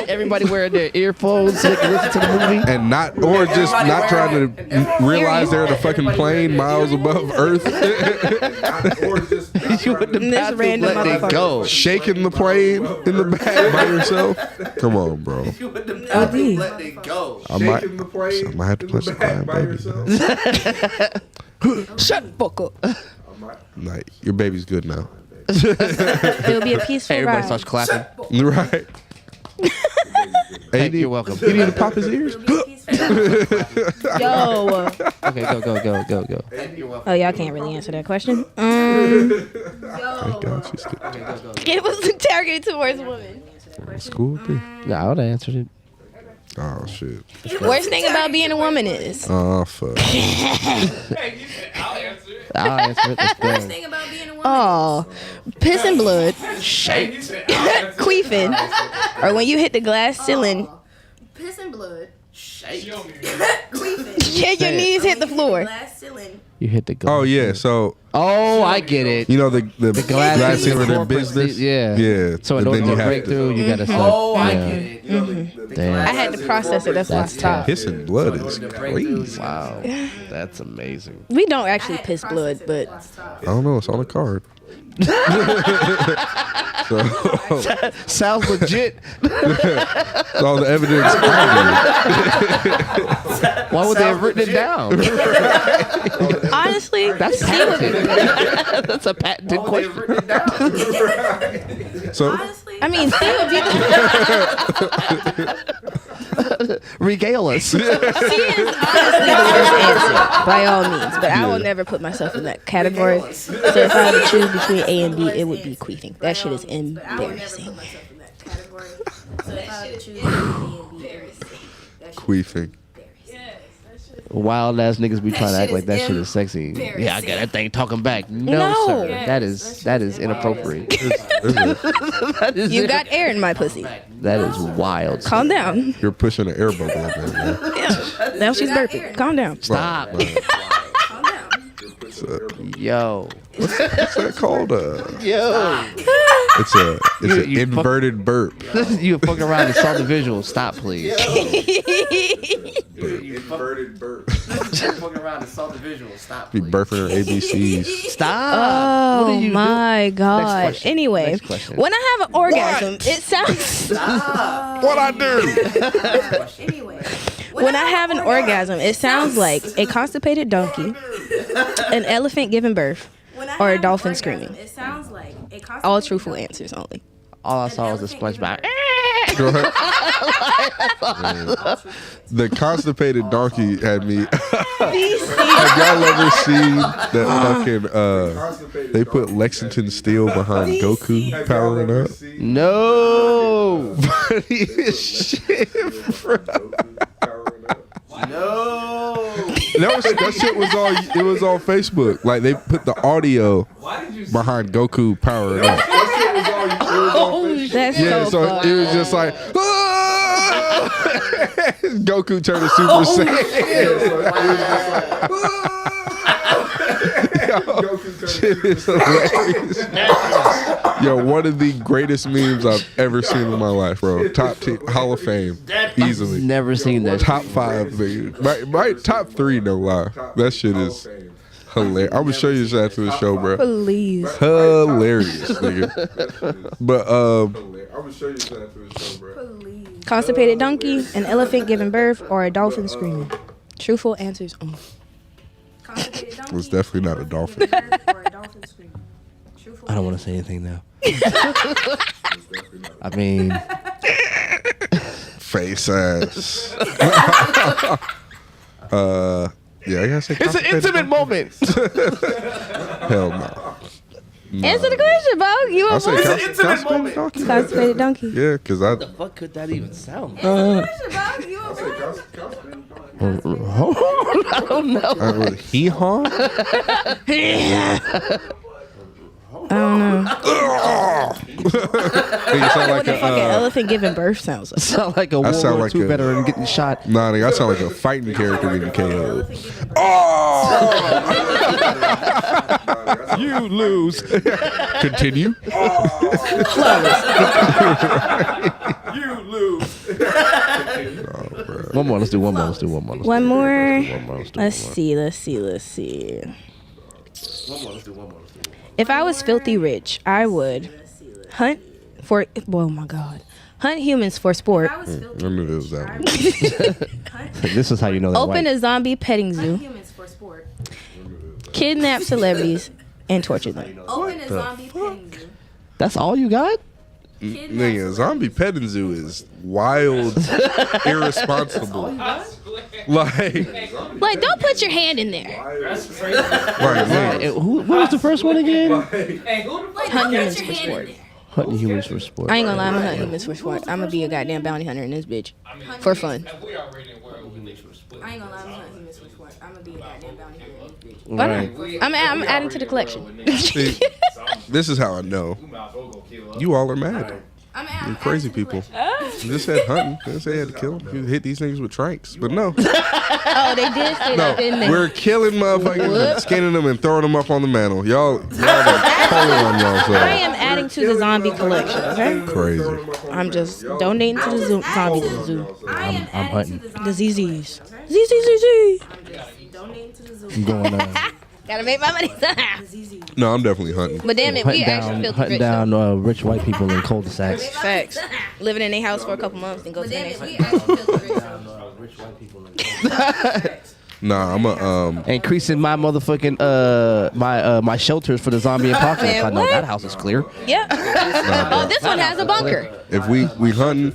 everybody wearing their earphones so they can listen to the movie. and not, or just not trying to realize they're in a fucking plane miles above Earth. You in the This bathroom random letting it motherfucker. go. Shaking the plane in the back by yourself. Come on, bro. You with the bathroom letting it go. I might have to put some crying baby. Shut the fuck up. Like, your baby's good now. It'll be a peaceful Everybody ride. starts clapping. Right. Hey, you're welcome. You need to pop his ears? Yo. Okay, go. Oh, y'all can't really answer that question. Thank God she's good. It was targeted towards women. School thing? Yeah, I would have answered it. Oh, shit. Worst thing about being a woman is. Oh, fuck. I'll answer it. Let's go. Thing about being a woman. Oh, piss and blood, queefing, or when you hit the glass ceiling, Piss and blood. Shake. Queefing. yeah, your knees hit the floor. Glass ceiling. You hit the glass. Oh, yeah. So, Oh, I get it. you know, the glass glass ceiling in corporate business? seat, yeah. Yeah. So in But order then you to have break through, you gotta. Oh, I yeah. get it. You know, the Damn. glass I had to process it. That's why I That's stopped. Piss and blood is crazy. Wow, that's amazing. We don't actually piss blood, but I don't know. It's on a card. So, Sounds legit. it's all the evidence. Why would they have written it down? honestly, That's patented. That's a patented Oh, they've question. written it down. So, I mean, C would be Regale us. C is honestly the worst answer by all means, but I will never put myself in that category. So if I had to choose between A and B, it would be queefing. That shit is embarrassing. queefing. Wild ass niggas be trying to act shit like that is shit is sexy. Yeah, I got embarrassing. that thing talking back. No, No. sir. That is inappropriate. That is You got air in my pussy. that is wild. Calm down. You're pushing an air bubble in there, man. Now she's burping. Calm down. Stop. Right. Yo. What's that called? Yo. It's an You inverted burp. You fucking around and saw the visual. Stop, please. Inverted burp. Fucking around and saw the visual. Stop. Be please. burping her ABCs. Stop. What do Oh you my god. question. Anyway, Next question. when I have an orgasm, it sounds. What I do? Anyway. When I have an orgasm, it sounds like a constipated donkey, an elephant giving birth, or a dolphin screaming. It sounds like a All truthful answers only. All I saw was a SpongeBob. Go ahead. The constipated donkey had me. Have y'all ever seen that fucking? They put Lexington Steel behind Goku powering up. No. Funniest shit, bro. No. That shit was on. It was on Facebook. Like they put the audio behind Goku powering up. That's Yeah, so so fun. it was just like Goku turned to Super Saiyan. Shit is hilarious. Yo, one of the greatest memes I've ever seen in my life, bro. Top Hall of Fame, easily. Never seen that. Top 5, nigga. My top 3, no lie. That shit is hilarious. I'm gonna show you this after the show, bro. Please. Hilarious, nigga. But I'm gonna show you this after the show, bro. Constipated donkey, an elephant giving birth, or a dolphin screaming. Truthful answers only. It was definitely not a dolphin. I don't want to say anything now. I mean, Face ass. Yeah, I gotta say. it's an intimate moment. Hell no. Answer the question, Bo. You I'll a say boy? constipated donkey. Constipated donkey. Yeah, because I. What could that even sound? Uh, I don't know. Hee haw? I don't know. Nigga sound What like the a fucking elephant giving birth sounds like. Sound like a World sound War like II a- veteran getting shot. nah, nigga, I sound like a fighting character getting KO'd. You lose. Continue. You lose. One more. Let's do one more. One more. Let's do Let's see. If I was filthy rich, I would hunt for. Oh my god. Hunt humans for sport. I knew it was that one. This is how you know that Open white. a zombie petting zoo. Humans for sport. Kidnap celebrities and torture them. Open a zombie petting zoo. That's all you got? Nigga, zombie petting zoo is wild, irresponsible. Like, Don't put your hand in there. man. What was the first one again? Hey, who the fuck? Hunt humans for sport. Hunting humans for sport. I ain't gonna lie, I'm gonna hunt humans for sport. I'm gonna be a goddamn bounty hunter in this bitch. For fun. We already in world with niggas for split. I ain't gonna lie, I'm hunting humans for sport. I'm gonna be a goddamn bounty hunter in this bitch. Why Right. not? I'm adding to the collection. See, this is how I know. You all are mad. You're crazy people. You just said hunting. You just said you had to kill them. You hit these niggas with tranks. But no. Oh, they did say that, didn't they? We're killing motherfuckers, and skinning them and throwing them up on the mantle. Y'all are pulling on I y'all. am adding to the zombie collection, okay? Crazy. I'm just donating to the zombie to the zoo. I'm hunting. The ZZs. ZZZZ. Donating to the zoo. I'm going Gotta make my money. No, I'm definitely hunting. But damn it, we actually filthy hunting rich. down rich white people in cul-de-sacs. Facts. Living in their house for a couple months and go to the Damn next it, one. we actually feel the rich. Nah, I'm a Increasing my motherfucking my shelters for the zombie apocalypse. Man, I know what? that house is clear. Yep. Oh, this one has a bunker. if we hunting,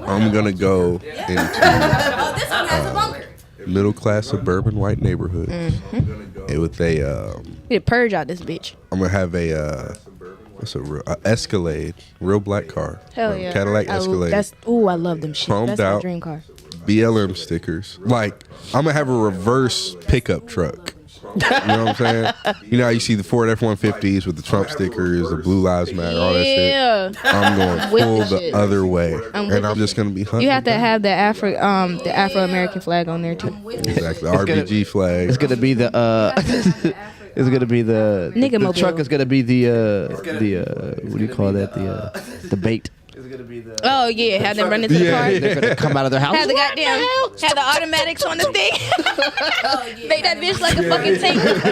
I'm gonna go into Oh, this one has a bunker. middle class suburban white neighborhood. With a We did purge out this bitch. I'm gonna have a Escalade, real black car. Hell yeah. Cadillac Escalade. I love them shit. Chromed That's my out. dream car. BLM stickers. Like, I'm gonna have a reverse pickup truck. You know what I'm saying? You know how you see the Ford F-150s with the Trump stickers, the Blue Lives Matter, all that shit. Yeah. I'm going With full the the shit. other way, I'm and I'm just gonna be hunting. You have to have the Afro-American flag on there too. Exactly, RBG flag. It's gonna be the it's gonna be the Nigga the mobile. truck is gonna be the what do you call that, the bait. Oh yeah, have them run into the car. They're gonna come out of their house. Have the goddamn, have the automatics on the thing. Make that bitch like a fucking tank. Have the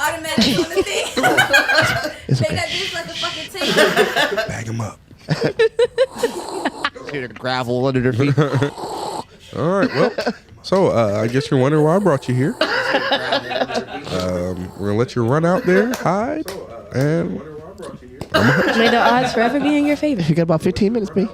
automatics on the thing. Make that bitch like a fucking tank. Bag them up. Hear the gravel under their feet. All right, well, so I guess you're wondering why I brought you here. We're gonna let you run out there, hide, and May the odds forever be in your favor. You got about 15 minutes, B.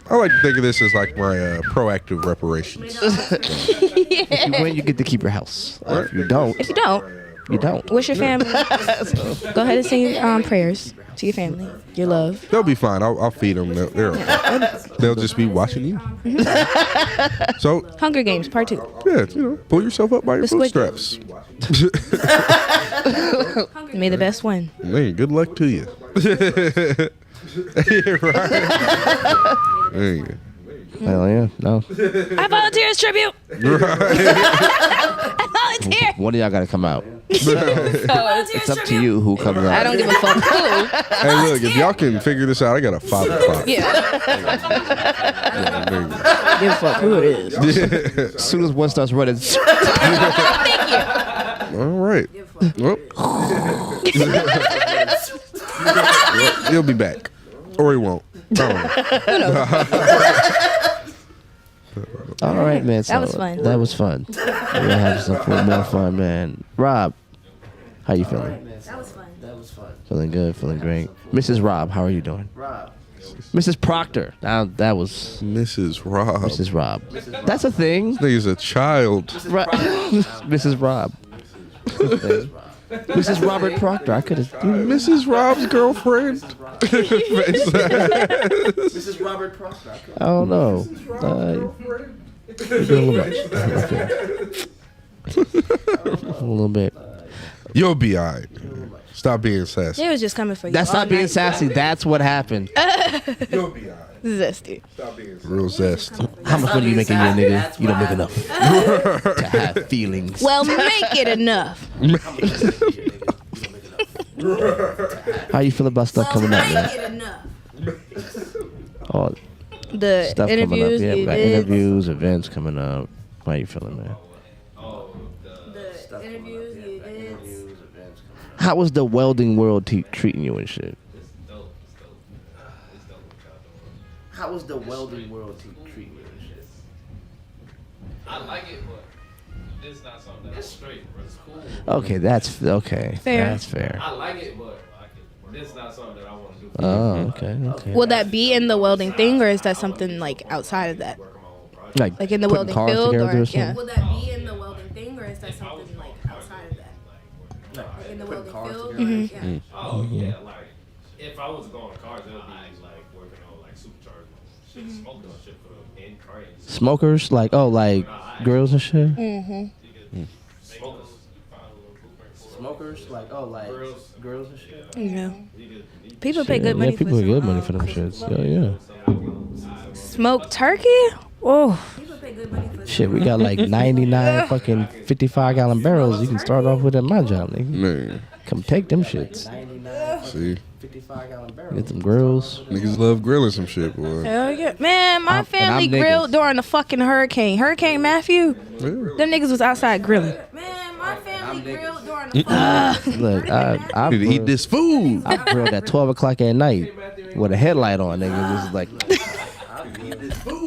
I like to think of this as like my proactive reparations. If you win, you get to keep your house. If you don't, If you don't, you don't. wish your family. Go ahead and sing prayers to your family, your love. They'll be fine. I'll feed them. They'll just be watching you. So Hunger Games Part 2. yeah, pull yourself up by your The squid bootstraps. May the best win. Man, good luck to you. Yeah, right. There you go. Hell yeah, no. I volunteer as tribute. I volunteer. One of y'all gotta come out. It's up to you who comes out. I don't give a fuck who. Hey, look, if y'all can figure this out, I got a 5 o'clock. Yeah. Yeah, there you go. Give a fuck who it is. As soon as one starts running, Thank you. All right. Well, he'll be back. Or he won't. I don't know. all right, man. That was fun. That was fun. We'll have some more fun, man. Rob, how you feeling? That was fun. Feeling good, feeling great. Mrs. Rob, how are you doing? Mrs. Proctor. Now that was Mrs. Rob. Mrs. Rob. That's a thing. Nigga's a child. Mrs. Rob. Mrs. Robert Proctor. I could have. Mrs. Rob's girlfriend. Mrs. Robert Proctor. I don't know. You're doing a little bit. A little bit. You'll be all right. Stop being sassy. They was just coming for you. That's all not being night. sassy. That's what happened. You'll be alright. Zesty. Stop being sassy. Real zest. How much money you making, you nigga? That's You don't what make enough to have feelings. Well, make it enough. How you feel about stuff coming up, man? Make it enough. Oh, The stuff coming up. interviews, Yeah, we got events. interviews, events coming up. How you feeling, man? The interviews, the events. How was the welding world treating you and shit? How was the welding world treating you and shit? I like it, but it's not something that's straight, bro. It's cool. Okay, that's okay. Fair. That's fair. I like it, but it's not something that I want to do. Oh, okay, okay. Will that be in the welding thing, or is that something like outside of that? Like Like in the putting welding cars field, together or something? yeah? Will that be in the welding thing, or is that something like outside of that? Like in the Putting welding cars field? together. Yeah. Oh yeah, like if I was going to cars, it would be like working on like supercharged shit, smoking on shit for in cars. Smokers, like grills and shit. Smokers. Smokers, like girls and shit. Yeah. People pay good Yeah, money people for pay good some, money for them shits. Yeah. smoked turkey. Oh, People pay good money for Shit, we got like 99 fucking 55-gallon barrels. You can start off with at my job, nigga. Man, Come take them shits. 99 see, 55-gallon barrels. Get them grills. niggas love grilling some shit, boy. hell yeah, man! My I'm family niggas. grilled during the fucking Hurricane Matthew. Yeah. Them niggas was outside grilling. Man, my family grilled during the fucking Look, I Need to eat this food. I grilled at 12 o'clock at night with a headlight on, nigga. Just like,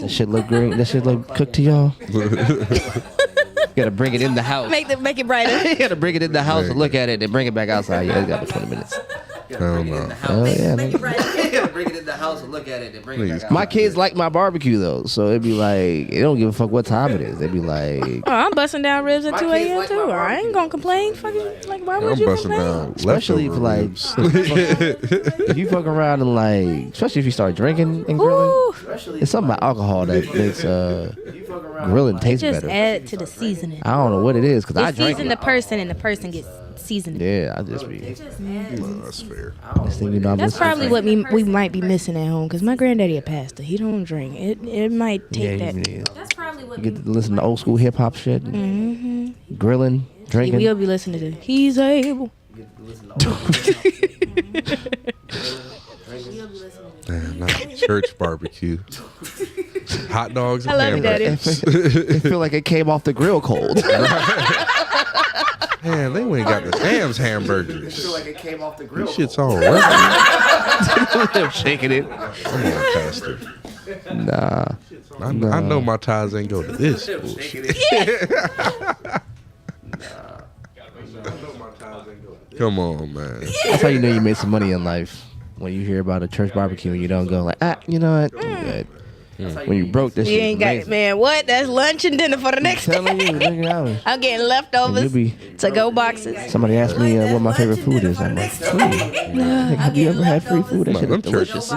that shit look green. That shit look cooked to y'all. Gotta bring it in the house. Make it brighter. You gotta bring it in the house and look at it and bring it back outside. Yeah, it's got 20 minutes. Hell no. Oh, yeah, Make nigga. it right. You gotta bring it in the house and look at it and bring it back out. My kids like my barbecue though, so it'd be like, they don't give a fuck what time it is. They'd be like, Oh, I'm busting down ribs at My 2 kids a.m. like too. my I barbecue. ain't gonna complain. Fucking like, why would I'm you busting complain? down especially if leftover like, ribs. if you fuck around and like, especially if you start drinking and grilling, Ooh, it's something about alcohol that makes You fuck around. grilling taste just better. add to the seasoning. I don't know what it is because I You drink. season the person, and the person gets seasoned. Yeah, I just be. No, that's fair. Next thing you know, I'm That's just probably what we might be missing at home, because my granddaddy a pastor. He don't drink. It might yeah, take that. you That's probably what get to listen to old school hip hop shit, grilling, drinking. We'll be listening to He's Able. Man, not church barbecue. Hot dogs and I love you, Daddy. hamburgers. It feel like it came off the grill cold. Man, they went and got the Sam's hamburgers. feel like it came off the grill. This shit's all right. They're shaking it. Come on, Pastor. Nah. I know my ties ain't go to this bullshit. Come on, man. That's how you know you made some money in life. When you hear about a church barbecue and you don't go like, you know what? I'm good. When you broke this You shit, ain't got it, man. What? That's lunch and dinner for the next telling you, day. nigga, I was- I'm getting and leftovers you be. to go boxes. Somebody asked me what my favorite food is. I'm like, food. Nigga, have you ever had free food? That No, shit them is delicious.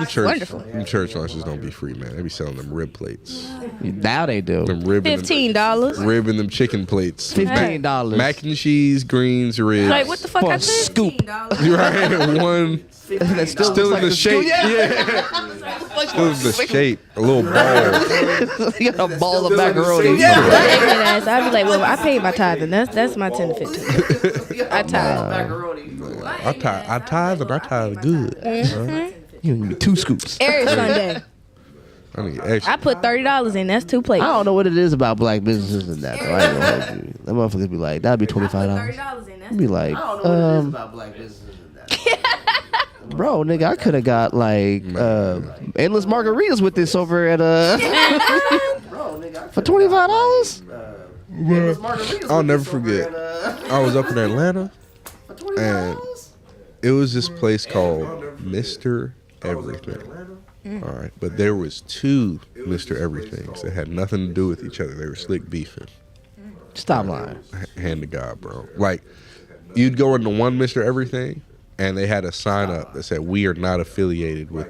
church lunches don't be free, man. They be selling them rib plates. Now they do. Them rib and $15. rib and them chicken plates. $15. Mac and cheese, greens, ribs. Like what the fuck For I a said? scoop. Right, one That still still looks in like the shape. Yeah, still in the shape. A little ball. You got a ball of macaroni. Ignorant ass. I'd be like, well, I paid my tithe, and that's my 10 to 15. I tithe. Macaroni. I tithe and I tithe good. You give me 2 scoops. Every Sunday. I need extra. I put $30 in. That's 2 plates. I don't know what it is about black businesses and that. Though. I ain't gonna hold you. Them motherfuckers be like, that'd be $25. $30 in. That's I'd be like, I don't know what it is about black businesses and that. bro, nigga, I could have got like endless margaritas with this over at Bro, nigga, for $25. I'll never forget. I was up in Atlanta, and it was this place called Mr. Everything. All right, but there was 2 Mr. Everythings that had nothing to do with each other. They were slick beefing. Stop lying. Hand to God, bro. Like, you'd go into one Mr. Everything, and they had a sign up that said, "We are not affiliated with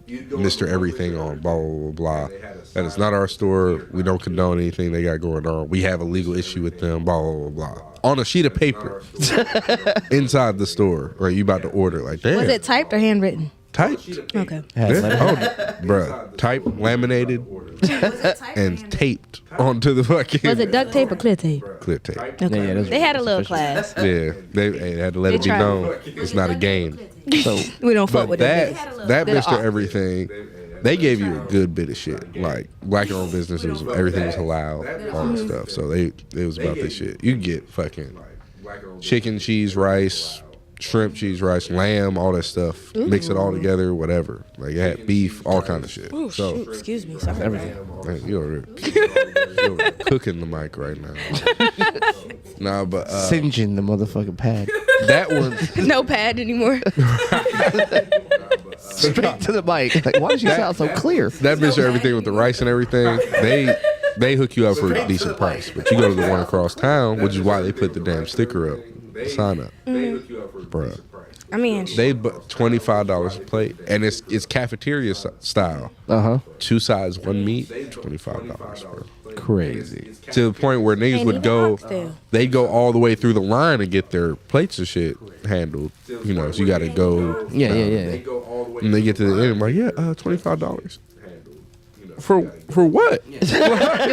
Mr. Everything on blah, blah, blah, blah. That is not our store. We don't condone anything they got going on. We have a legal issue with them, blah, blah, blah, blah. On a sheet of paper inside the store, right? You about to order, like, damn. Was it typed or handwritten? Typed. Okay. Yeah. Oh, bruh. Typed, laminated, and taped onto the fucking. Was it duct tape or clear tape? Clear tape. Okay. Yeah, They had a little class. Yeah, they had to let it be tried. known it's not a game. So We don't fuck But with that it. that They're Mr. off. Everything, they gave you a good bit of shit. Like black-owned businesses, everything was halal, all this stuff. So it was about this shit. You get fucking chicken, cheese, rice, shrimp, cheese, rice, lamb, all that stuff. Mix it all together, whatever. Like it had beef, all kind of shit. Oh, So shoot. Excuse me. Sorry. everything. man, you're cooking the mic right now. Nah, but Singeing the motherfucking pad. that one. No pad anymore. Straight to the mic. Like, why does she sound so clear? That Mr. Everything with the rice and everything, they hook you up for a decent price. But you go to the one across town, which is why they put the damn sticker up, sign up, bruh. I mean, They $25 a plate, and it's cafeteria style. Uh-huh. 2 sides, 1 meat, $25, bro. Crazy. To the point where niggas would go, they'd go all the way through the line and get their plates and shit handled. You know, so you got to go. Yeah. And they get to the end, I'm like, yeah, $25. For what? do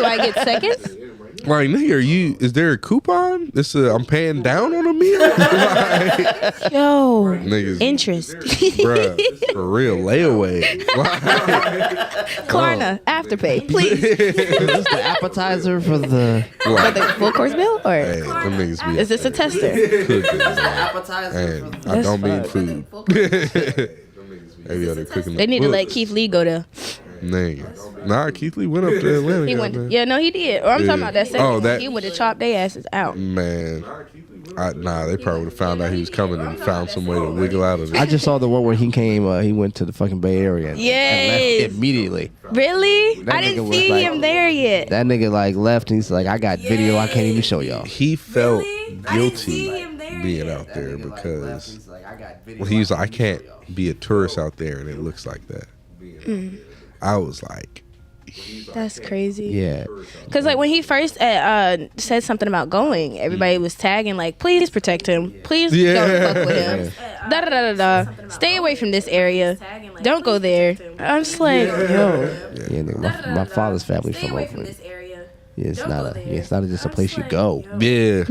I get seconds? Like, nigga, is there a coupon? I'm paying down on a meal? Like, Yo, niggas, interest. bruh, for real, layaway. Klarna, afterpay, please. Is this the appetizer for the... For the full course meal, or Hey, them niggas be is this a tester? cooking, man. Appetizer. And I don't mean food. They be out there cooking. They need to let Keith Lee go there. Niggas. Nah, Keith Lee went up to Atlanta. He went. goddamn. Yeah, no, he did. Or I'm Yeah. talking about that second. Oh, that- He would have chopped their asses out. Man. They probably would have found out he was coming and found some way to wiggle out of it. I just saw the one where he came, he went to the fucking Bay Area and Yes. left immediately. Really? That I nigga didn't was see like- him there yet. That nigga like left and he's like, I got video I can't even show y'all. He felt Really? I didn't see guilty him there being yet. out there because He's like, I got video. well, he was like, I can't be a tourist out there and it looks like that. I was like, That's crazy. Yeah. Cause like when he first said something about going, everybody was tagging like, please protect him, please don't fuck with him. Da da da da da. Stay away from this area. Don't go there. I'm just like, yo, Yeah, nigga, my father's family Stay from away from Oakland. this area. Yeah, it's Don't not go a. there. Yeah, it's not just a place you go. yeah,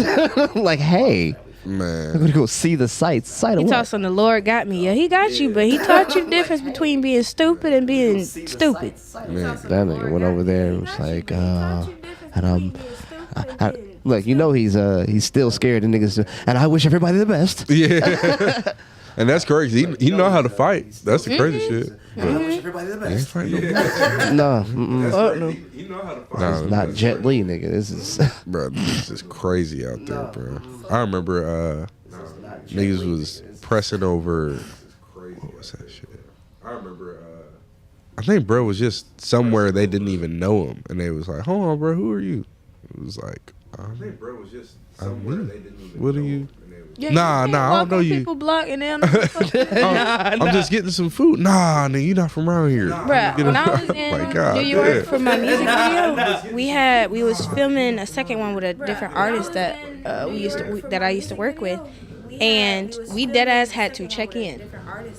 Like, hey, I'm man. gonna go see the sights. Sight he of what? talks on the Lord got me. Yeah, he got you, but he taught you the difference between being stupid and being stupid. That nigga went over there and was like, and look, you know he's still scared of niggas, and I wish everybody the best. Yeah. And that's crazy. He know how to fight. That's the crazy shit. But I wish everybody the he ain't best. fighting no bitch. No, mm-mm. Nah, Not Jet Li, nigga. This is bro, this is crazy out there, bro. I remember niggas was pressing over. What was that shit? I remember. I think bro was just somewhere they didn't even know him, and they was like, "Hold on, bro, who are you?" It was like, I think bro was just somewhere they didn't even. What are you? Yeah, Nah, you can't I walk don't know on you. People blocking them. I'm just getting some food. Nah, nigga, you not from around here. Bruh, Get when up- I was in Like, God New York damn. for my music video, we was filming a second one with a different artist that I used to work with, and we deadass had to check in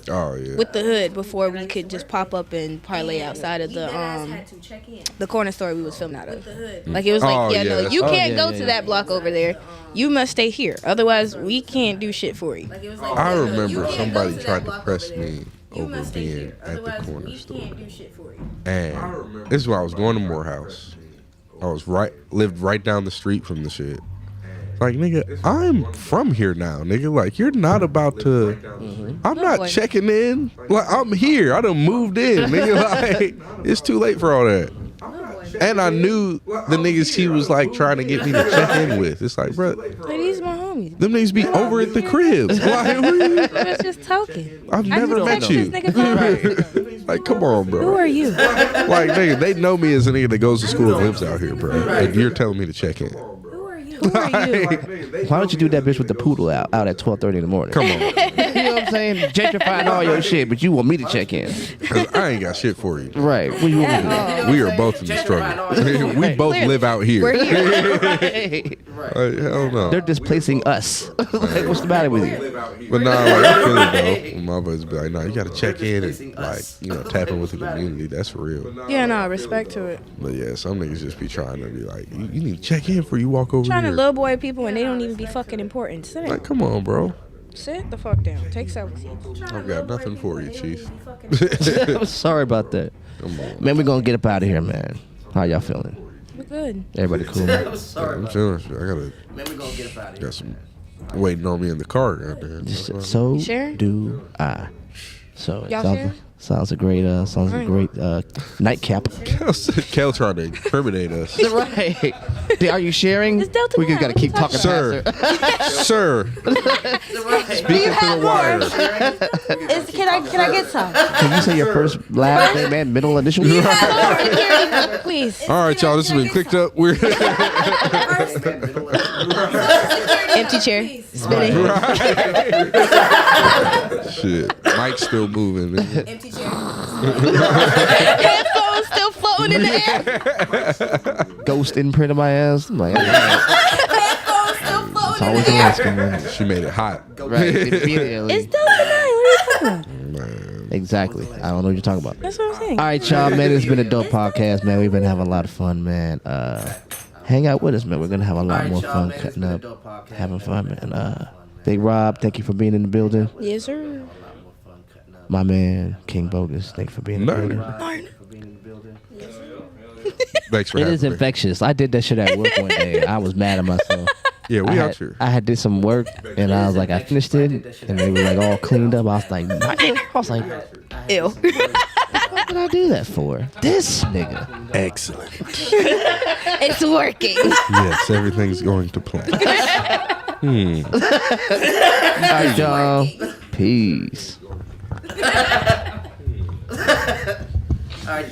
Oh yeah. with the hood before we could just pop up and parlay outside of the corner store we was filming out of. Like it was like, Oh, yeah, yeah, no, that's- you Oh, can't yeah, go yeah, to that block over there. You must stay here, otherwise we can't do shit for you. I remember somebody tried to press me over being at the corner store. And this is why I was going to Morehouse. I was lived right down the street from the shit. Like, nigga, I'm from here now, nigga. Like, you're not about to. I'm not boy. checking in. Like, I'm here. I done moved in, nigga. Like, it's too late for all that. And I knew the niggas he was like trying to get me to check in with. It's like, bro, Like, these my homies. them niggas be over at the cribs. Like, who you- We was just talking. I've never met texted you. this nigga 5 minutes. Like, come on, bro. Who are you? Like, nigga, they know me as a nigga that goes to school and lives out here, bro. And you're telling me to check in. Who are you? Why don't you do that bitch with the poodle out at 12:30 in the morning? Come on. You know what I'm saying? Gentrifying all your shit, but you want me to check in. 'Cause I ain't got shit for you. Right. What do you want me to do? We are both in the struggle. We both live out here. We're here. Right. Hell no. They're displacing us. Like, what's the matter with you? But nah, like, I feel it though. When my buddies be like, nah, you gotta check in and like, tap in with the community. That's for real. Yeah, no, respect to it. But yeah, some niggas just be trying to be like, you need to check in before you walk over Trying to here. little boy people and they don't even be fucking important. Sit Like, come on, bro. Sit the fuck down. Take several seats. I've got nothing for you, Chief. I'm sorry about that. Come on. Man, we're gonna get up out of here, man. How y'all feeling? We're good. Everybody cool? I'm sorry. I'm chilling. I gotta Man, we gonna get up out of here. got some waiting on me in the car. Goddamn. So sharing? do I. So Y'all sounds, sharing? sounds a great nightcap. Kel trying to incriminate us. Right. Are you sharing? It's Delta We just 9. gotta keep talking Sir. faster. Sir, speaking to the wire. Can I get some? Can you say your first, last name, and middle initial? Please. All right, y'all. This has been Clicked Up. We're Empty chair. Spinning. shit. Mike's still moving. Man. Empty chair. Headphones still floating in the air. Ghost imprint of my ass. I'm like, Headphones still it's floating in always the an air. asking, man. She made it hot. Right, immediately. It's Delta 9. What are you talking about? Man. Exactly. I don't know what you're talking about. That's what I'm saying. All right, y'all, man. It's been a dope podcast, man. We've been having a lot of fun, man. Hang out with us, man. We're gonna have a lot more fun cutting up, having fun, man. Big Rob, thank you for being in the building. Yes, sir. My man, King Bogus, thank you for being in the building. Thanks for It having is me. infectious. I did that shit at work one day. I was mad at myself. Yeah, we out here. I had did some work, and I was like, I finished it, and they were like all cleaned up. I was like, Ew. what did I do that for? This nigga. Excellent. It's working. Yes, everything's going to plan. All right, y'all. Peace. All right, y'all.